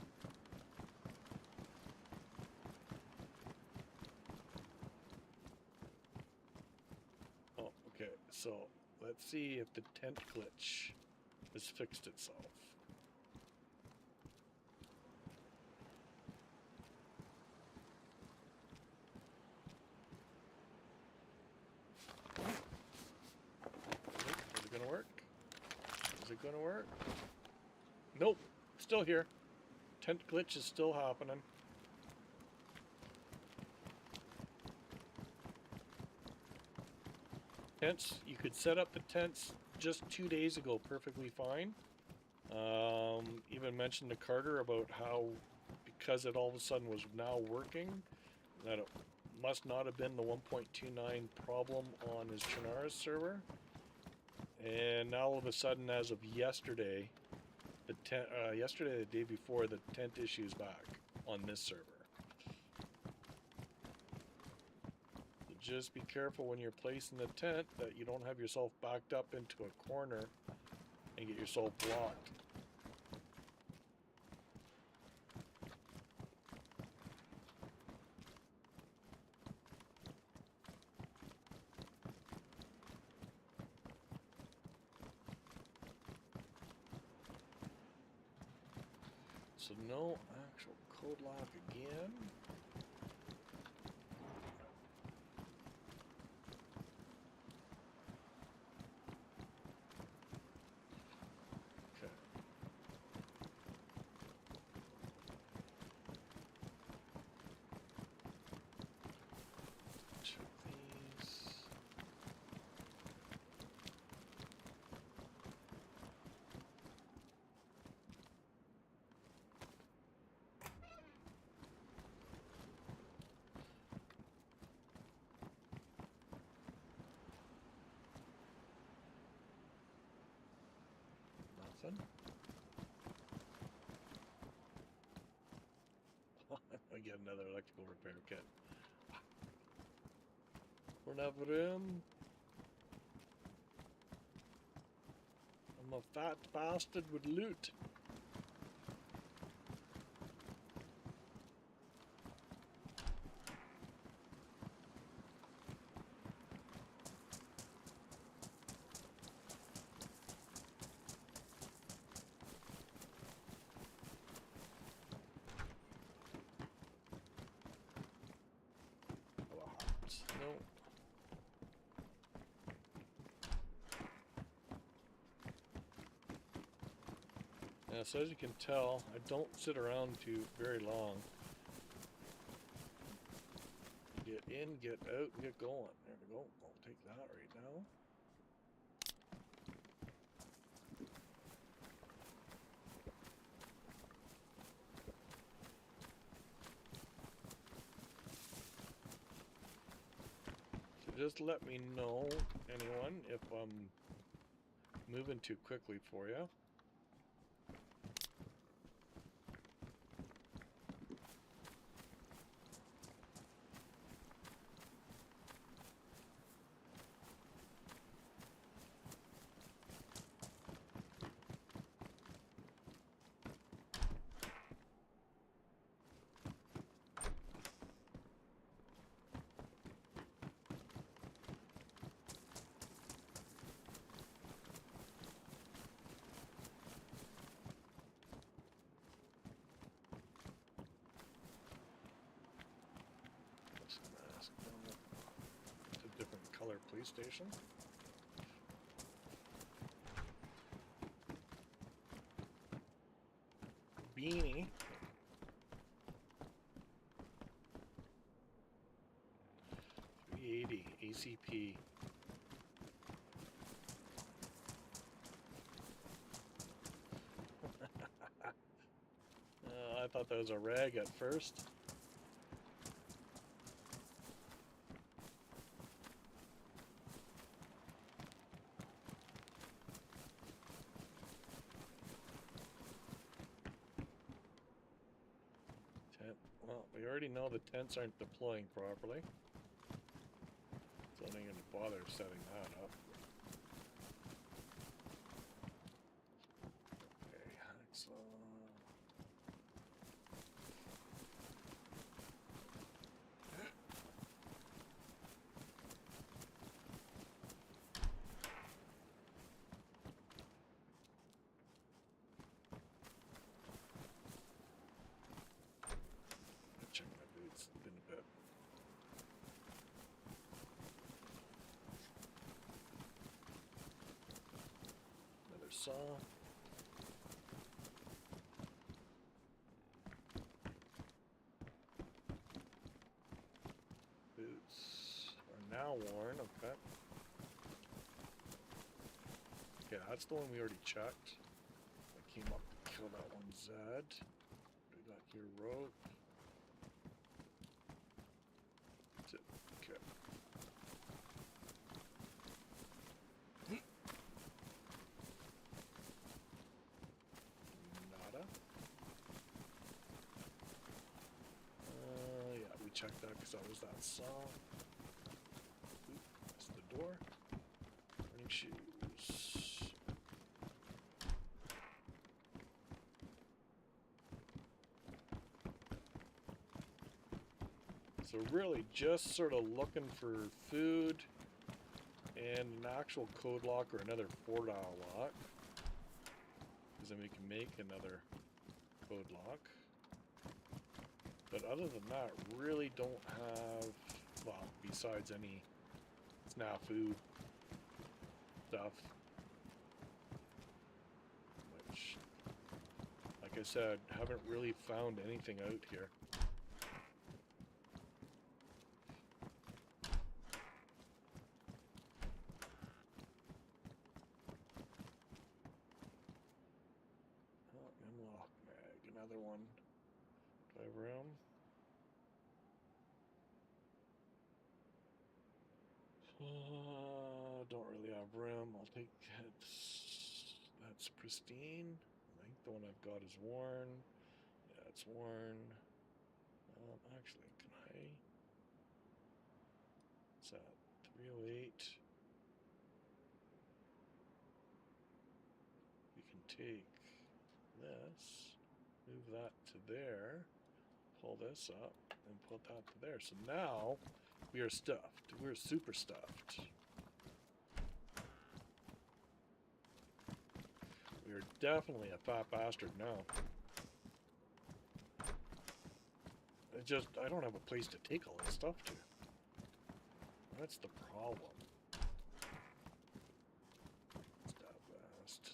Oh, okay, so let's see if the tent glitch has fixed itself. Is it gonna work? Is it gonna work? Nope, still here. Tent glitch is still happening. Tents, you could set up the tents just 2 days ago perfectly fine. Even mentioned to Carter about how, because it all of a sudden was now working, that it must not have been the 1.29 problem on his Chernarus server. And now all of a sudden, as of yesterday, the day before, the tent issue's back on this server. So just be careful when you're placing the tent that you don't have yourself backed up into a corner and get yourself blocked. So no actual code lock again. Okay. Check these. Nothing. I get another electrical repair kit. Whenever I'm a fat bastard with loot. No. So as you can tell, I don't sit around too very long. Get in, get out, and get going. There we go. I'll take that right now. So just let me know, anyone, if I'm moving too quickly for you. It's a different color police station. Beanie. $380 ACP. I thought that was a rag at first. Well, we already know the tents aren't deploying properly, so I ain't gonna bother setting that up. Okay, so check my boots. It's been a bit. Another saw. Boots are now worn. Okay. Okay, that's the one we already checked. I came up to kill that one Z. We got here rope. That's it. Okay. Nada. Yeah, we checked that because that was that saw. Oop, that's the door. Running shoes. So really just sort of looking for food and an actual code lock or another 4-dial lock. Because then we can make another code lock. But other than that, really don't have, well, besides any snafu stuff. Which, like I said, haven't really found anything out here. Another one. Do I have room? Don't really have room. I'll take that. That's pristine. I think the one I've got is worn. Yeah, it's worn. Actually, can I? What's that? 308. We can take this. Move that to there, pull this up, and put that to there. So now we are stuffed. We're super stuffed. We are definitely a fat bastard now. I don't have a place to take all this stuff to. That's the problem. Stuff fast.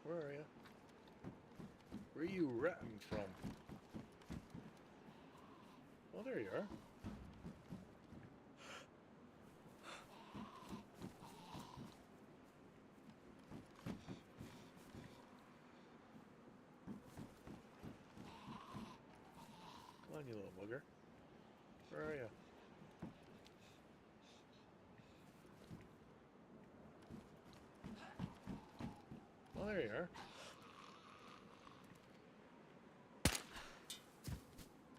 Where are you? Where are you ratting from? Oh, there you are. Come on, you little bugger. Where are you? Oh, there you are.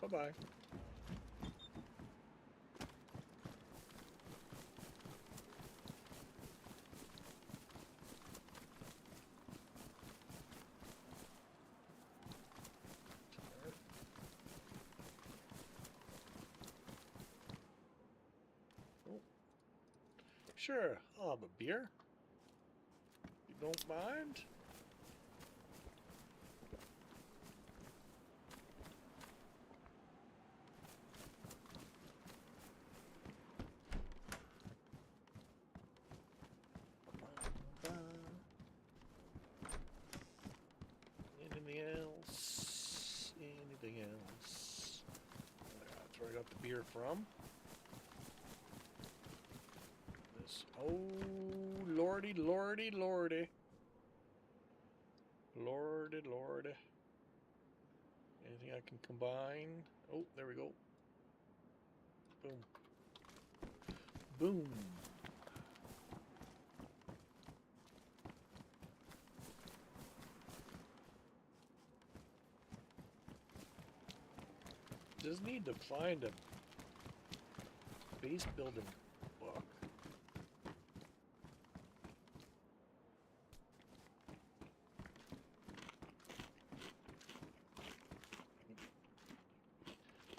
Bye-bye. Oh. Sure, I'll have a beer. You don't mind? Anything else? Anything else? That's where I got the beer from. This. Oh, lordy, lordy, lordy. Lordy, lordy. Anything I can combine? Oh, there we go. Boom. Boom. Just need to find a base building book.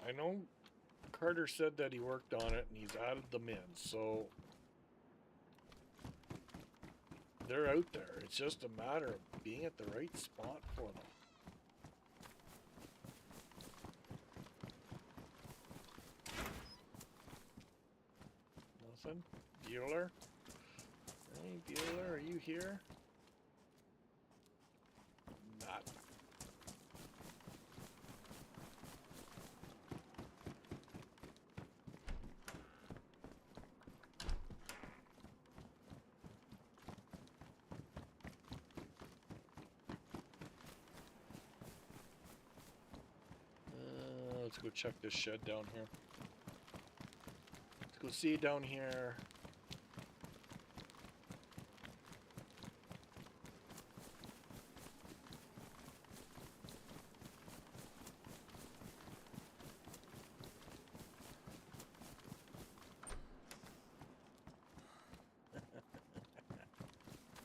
I know Carter said that he worked on it and he's added them in, so they're out there. It's just a matter of being at the right spot for them. Nothing? Bueller? Hey, Bueller, are you here? Not. Let's go check this shed down here. Let's go see down here.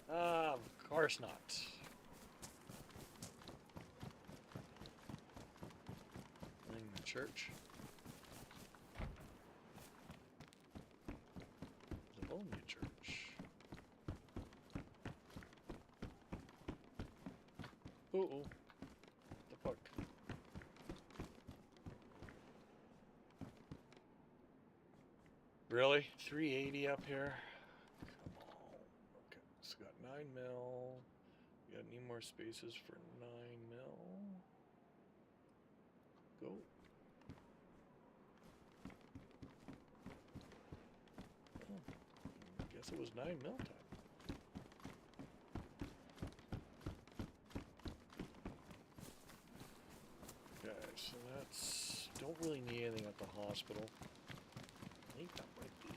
Of course not. In the church. Livonia Church. Uh-oh. The fuck? Really? 380 up here? Come on. Okay, it's got 9 mil. We got any more spaces for 9 mil? Go. Oh, I guess it was 9 mil time. Okay, so that's... Don't really need anything at the hospital. I think that might be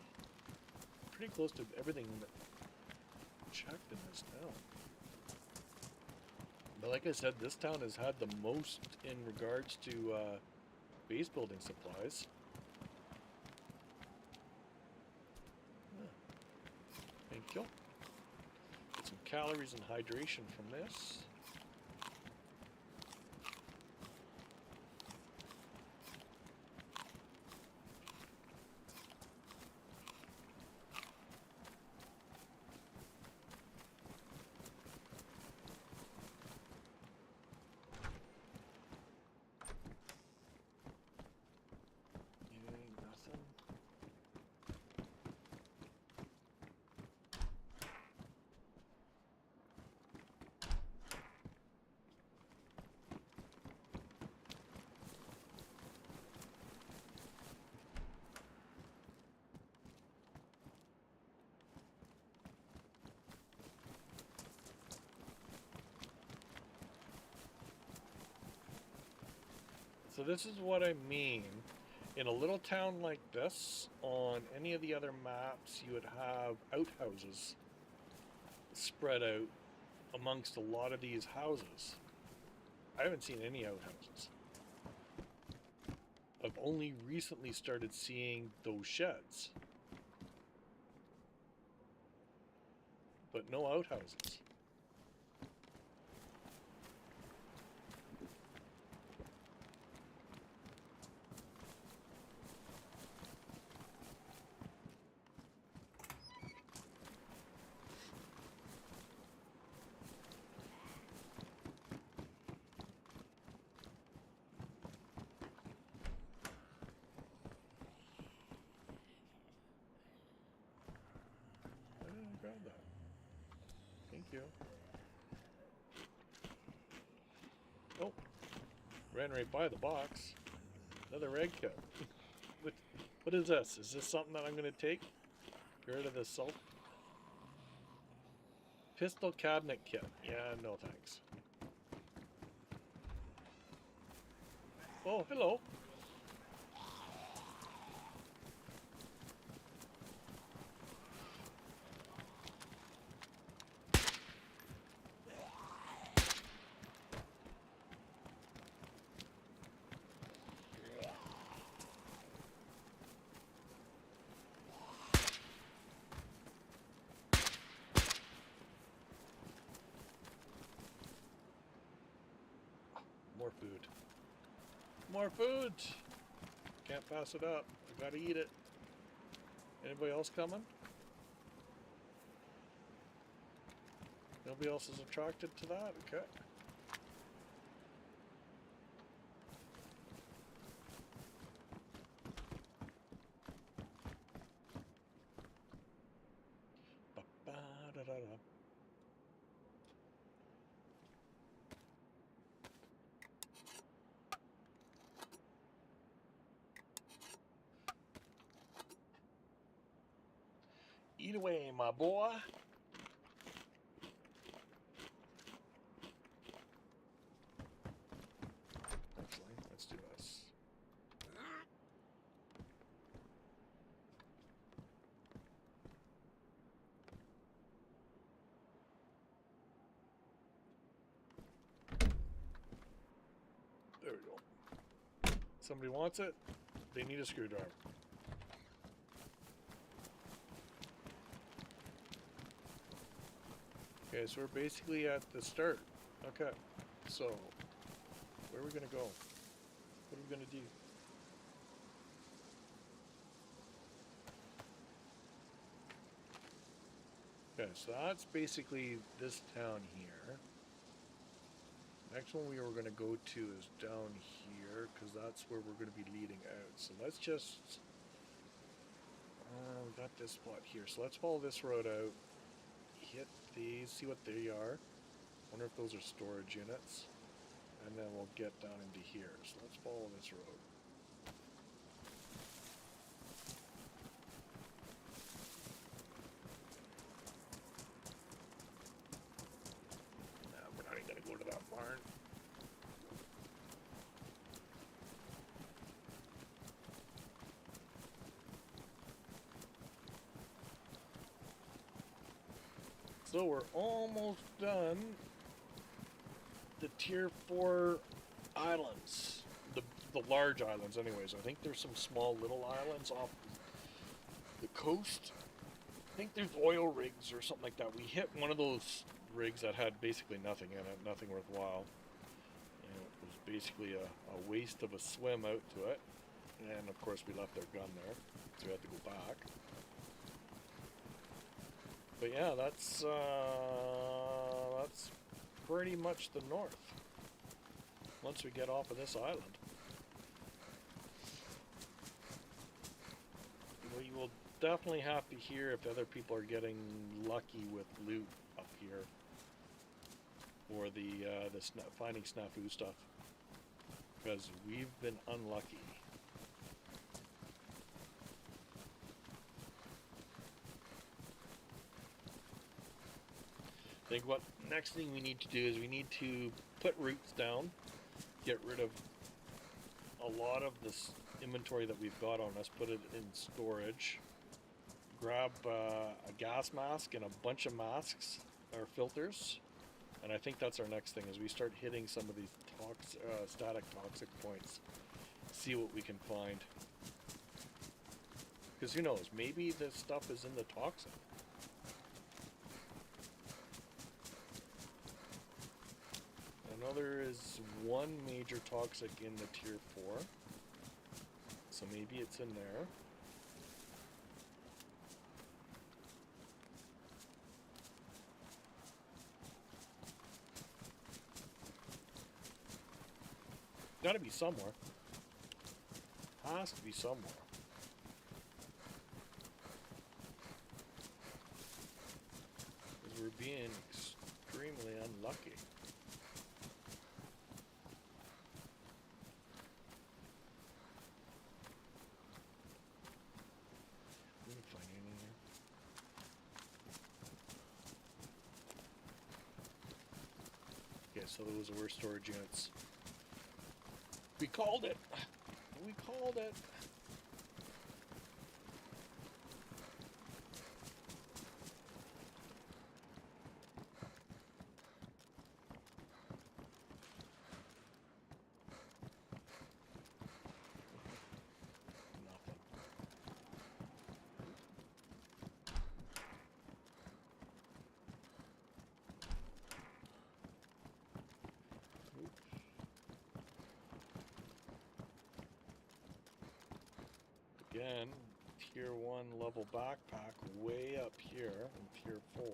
pretty close to everything that checked in this town. But like I said, this town has had the most in regards to base building supplies. Thank you. Get some calories and hydration from this. So this is what I mean. In a little town like this, on any of the other maps, you would have outhouses spread out amongst a lot of these houses. I haven't seen any outhouses. I've only recently started seeing those sheds. But no outhouses. Grab that. Thank you. Oh, ran right by the box. Another egg kit. What is this? Is this something that I'm going to take? Get rid of this salt. Pistol cabinet kit. Yeah, no thanks. Oh, hello. More food. More food! Can't pass it up. I gotta eat it. Anybody else coming? Nobody else is attracted to that? Okay. Ba-ba-da-da-da. Eat away, my boy. Actually, let's do this. There we go. Somebody wants it, they need a screwdriver. Okay, so we're basically at the start. Okay, so where are we gonna go? What are we gonna do? Okay, so that's basically this town here. Next one we were gonna go to is down here, because that's where we're gonna be leading out. So let's just, we got this spot here. So let's follow this road out. Hit these, see what they are. Wonder if those are storage units. And then we'll get down into here. So let's follow this road. Nah, we're not even gonna go to that barn. So we're almost done the tier 4 islands, the large islands anyways. I think there's some small little islands off the coast. I think there's oil rigs or something like that. We hit one of those rigs that had basically nothing in it, nothing worthwhile. And it was basically a waste of a swim out to it. And of course we left our gun there, so we had to go back. But yeah, that's pretty much the north. Once we get off of this island, we will definitely have to hear if other people are getting lucky with loot up here, or the finding snafu stuff, because we've been unlucky. I think what next thing we need to do is we need to put roots down, get rid of a lot of this inventory that we've got on us, put it in storage, grab a gas mask and a bunch of masks or filters, and I think that's our next thing, is we start hitting some of these static toxic points, see what we can find. Because who knows, maybe this stuff is in the toxin. I know there is one major toxic in the tier 4, so maybe it's in there. Gotta be somewhere. Has to be somewhere. Because we're being extremely unlucky. Didn't find anything there. Okay, so those were storage units. We called it. We called it. Nothing. Again, tier 1 level backpack way up here in tier 4.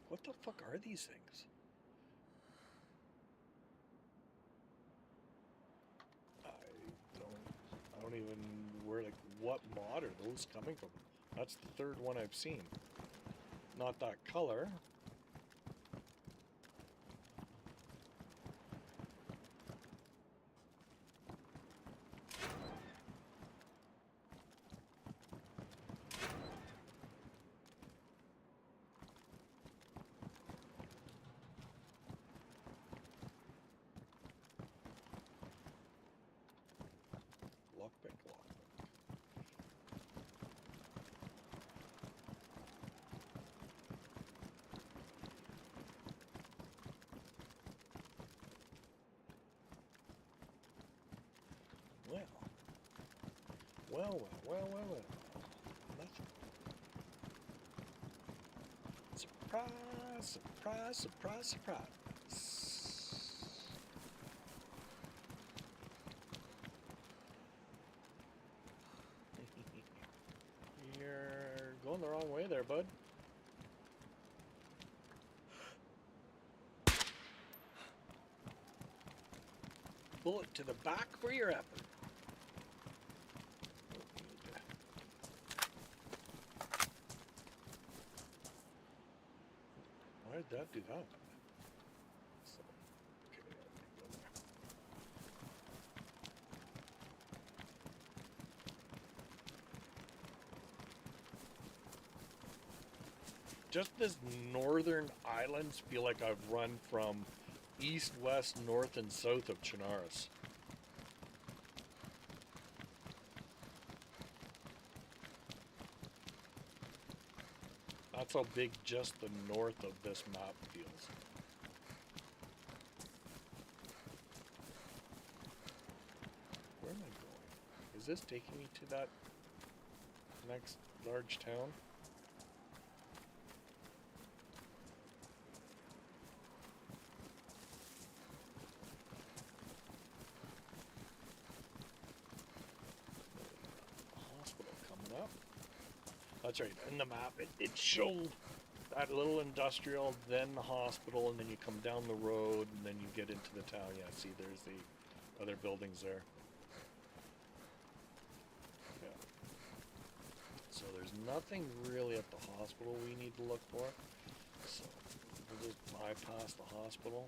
What the fuck are these things? I don't even, what mod are those coming from? That's the third one I've seen. Not that color. Lockpick. Well. Nothing. Surprise. You're going the wrong way there, bud. Bullet to the back for your effort. Why did that do that? So, okay, go there. Just this northern islands feel like I've run from east, west, north, and south of Chinaris. That's how big just the north of this map feels. Where am I going? Is this taking me to that next large town? Hospital coming up. That's right, in the map it showed that little industrial, then the hospital, and then you come down the road, and then you get into the town. Yeah, see, there's the other buildings there. Yeah. So there's nothing really at the hospital we need to look for. So we'll just bypass the hospital.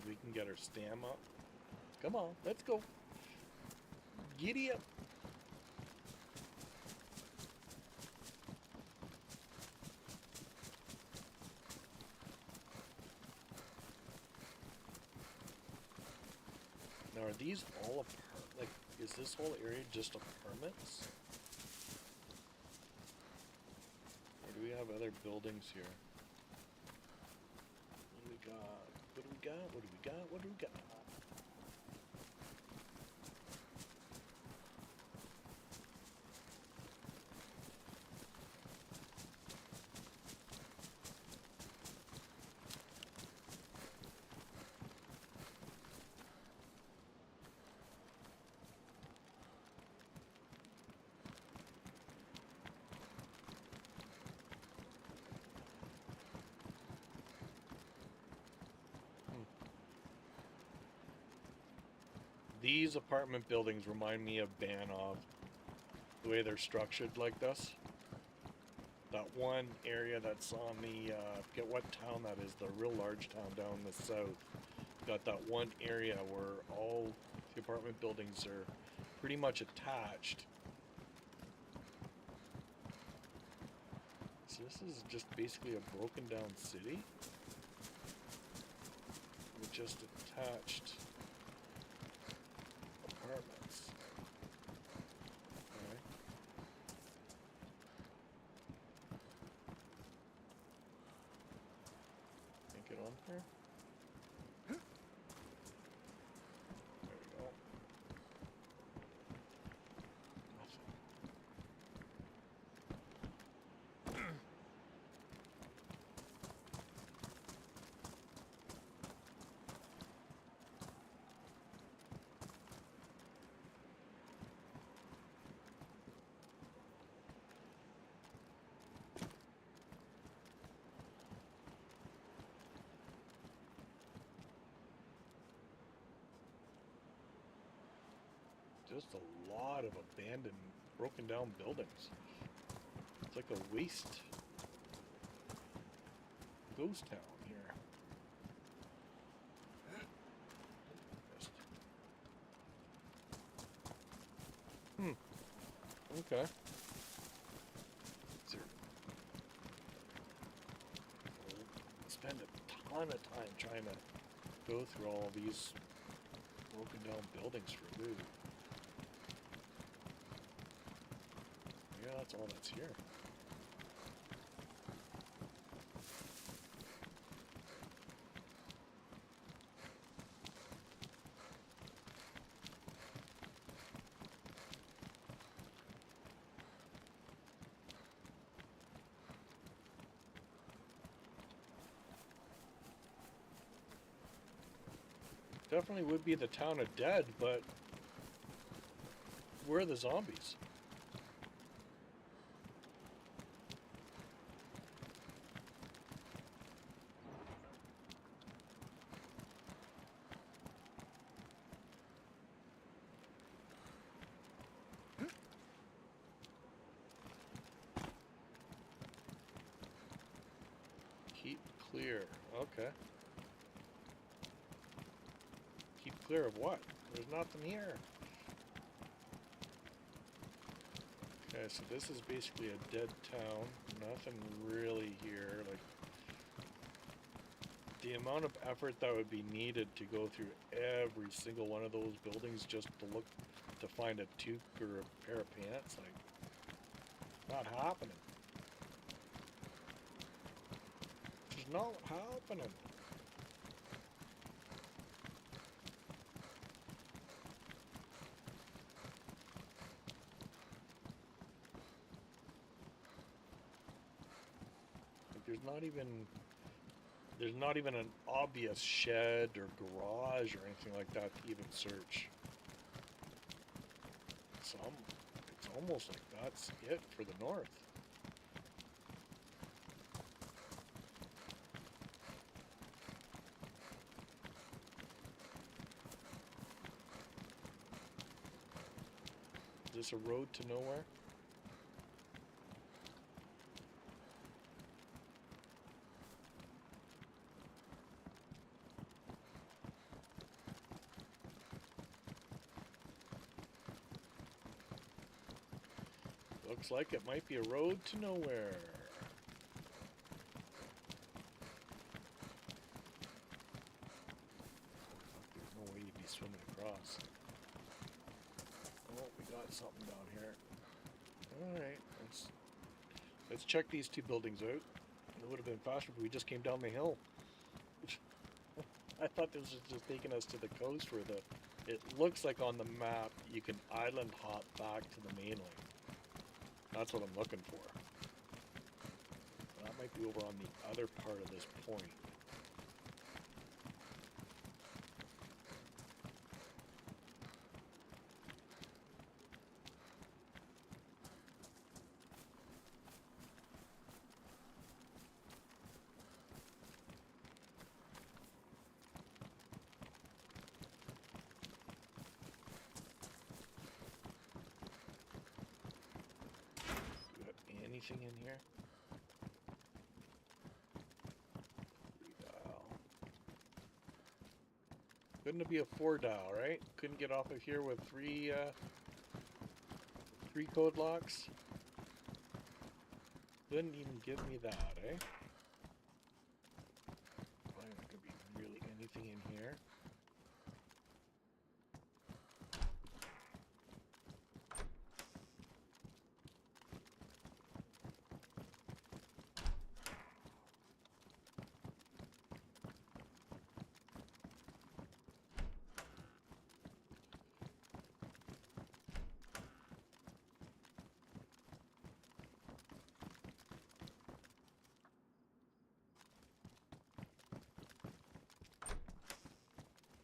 We can get our stam up. Come on, let's go. Giddy up. Now, are these all like, is this whole area just apartments? Or do we have other buildings here? What do we got? What do we got? What do we got? What do we got? These apartment buildings remind me of Banov, the way they're structured like this. That one area that's on the, I forget what town that is, the real large town down the south. Got that one area where all the apartment buildings are pretty much attached. So this is just basically a broken down city with just attached apartments. Alright. Can't get on here? There we go. Nothing. Just a lot of abandoned, broken down buildings. It's like a waste ghost town here. Just... Okay. So, we'll spend a ton of time trying to go through all these broken down buildings for loot. Yeah, that's all that's here. Definitely would be the town of dead, but where are the zombies? Keep clear. Okay. Keep clear of what? There's nothing here. Okay, so this is basically a dead town. Nothing really here. Like, the amount of effort that would be needed to go through every single one of those buildings just to look to find a toque or a pair of pants, like, not happening. It's not happening. Like, there's not even an obvious shed or garage or anything like that to even search. It's almost like that's it for the north. Is this a road to nowhere? Looks like it might be a road to nowhere. There's no way you'd be swimming across. Oh, we got something down here. Alright, let's check these two buildings out. It would have been faster if we just came down the hill. I thought this was just taking us to the coast where it looks like on the map you can island hop back to the mainland. That's what I'm looking for. That might be over on the other part of this point. Anything in here? Dial. Couldn't it be a 4-dial, right? Couldn't get off of here with three code locks? Couldn't even give me that, eh? Why not gonna be really anything in here?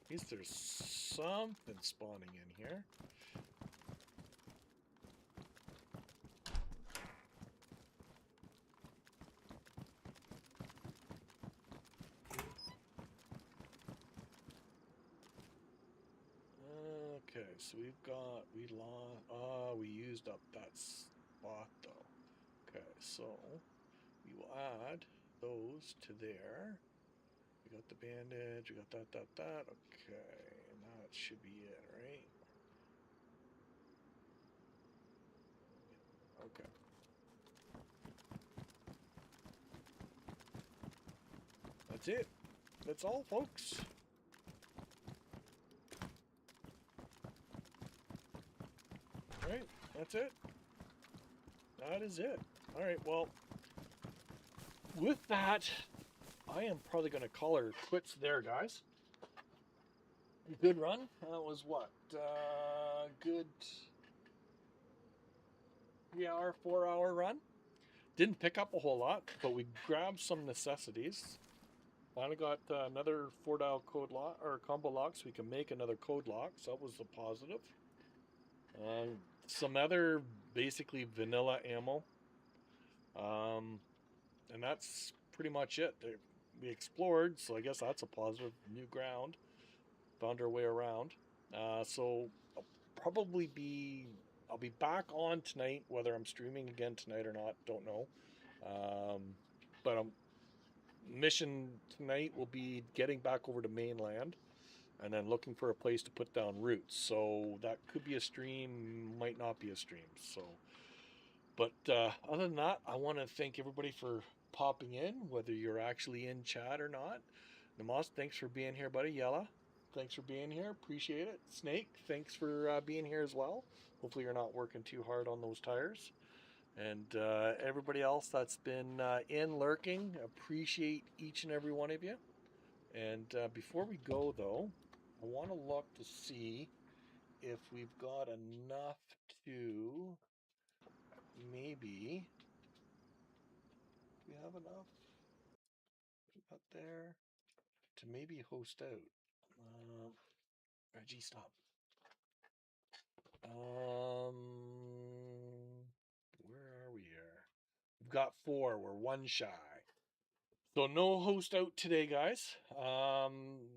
At least there's something spawning in here. Okay, so we used up that spot though. Okay, so we will add those to there. We got the bandage, we got that. Okay, and that should be it, right? Okay. That's it. That's all, folks. Alright, that's it. That is it. Alright, well, with that, I am probably going to call her quits there, guys. Good run. That was what? Good 3-hour, 4-hour run. Didn't pick up a whole lot, but we grabbed some necessities. Finally got another 4-dial code lock or combo lock, so we can make another code lock. So that was a positive. Some other basically vanilla ammo, and that's pretty much it. We explored, so I guess that's a positive. New ground, found our way around. So I'll be back on tonight. Whether I'm streaming again tonight or not, don't know. But mission tonight will be getting back over to mainland and then looking for a place to put down roots. So that could be a stream, might not be a stream. So, but other than that, I want to thank everybody for popping in, whether you're actually in chat or not. Namas, thanks for being here, buddy. Yella, thanks for being here. Appreciate it. Snake, thanks for being here as well. Hopefully you're not working too hard on those tires. And everybody else that's been in lurking, appreciate each and every one of you. And before we go, though, I want to look to see if we've got enough to maybe. Do we have enough up there to maybe host out? Reggie, stop. Where are we here? We've got 4. We're 1 shy. So no host out today, guys.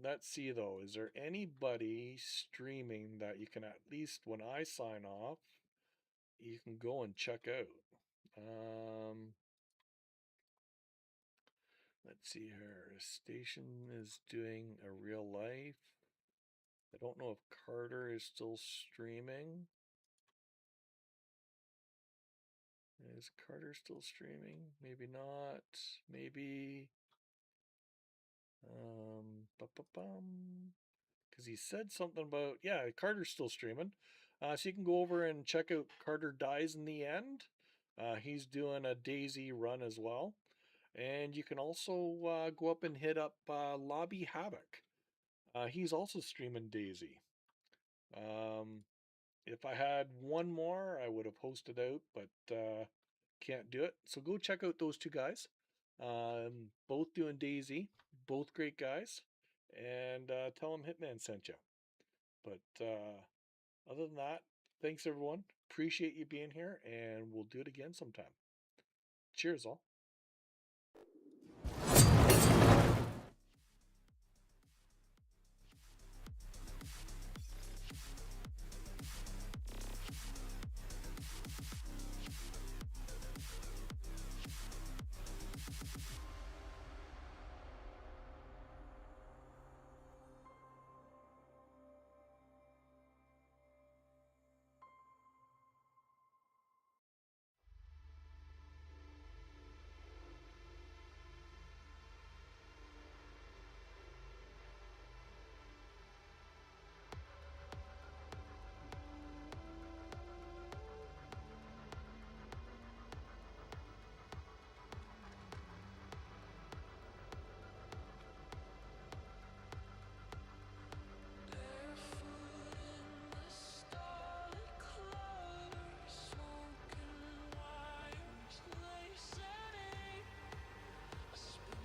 Let's see though. Is there anybody streaming that you can at least, when I sign off, you can go and check out? Let's see here. Station is doing a real life. I don't know if Carter is still streaming. Is Carter still streaming? Maybe not. Maybe. Because he said something about, yeah, Carter's still streaming. So you can go over and check out Carter Dies in the End. He's doing a DayZ run as well. And you can also go up and hit up Lobby Havoc. He's also streaming DayZ. Um, if I had one more, I would have posted out, but can't do it. So go check out those two guys. Both doing DayZ, both great guys, and tell them Hitman sent you. But other than that, thanks everyone. Appreciate you being here, and we'll do it again sometime. Cheers, all.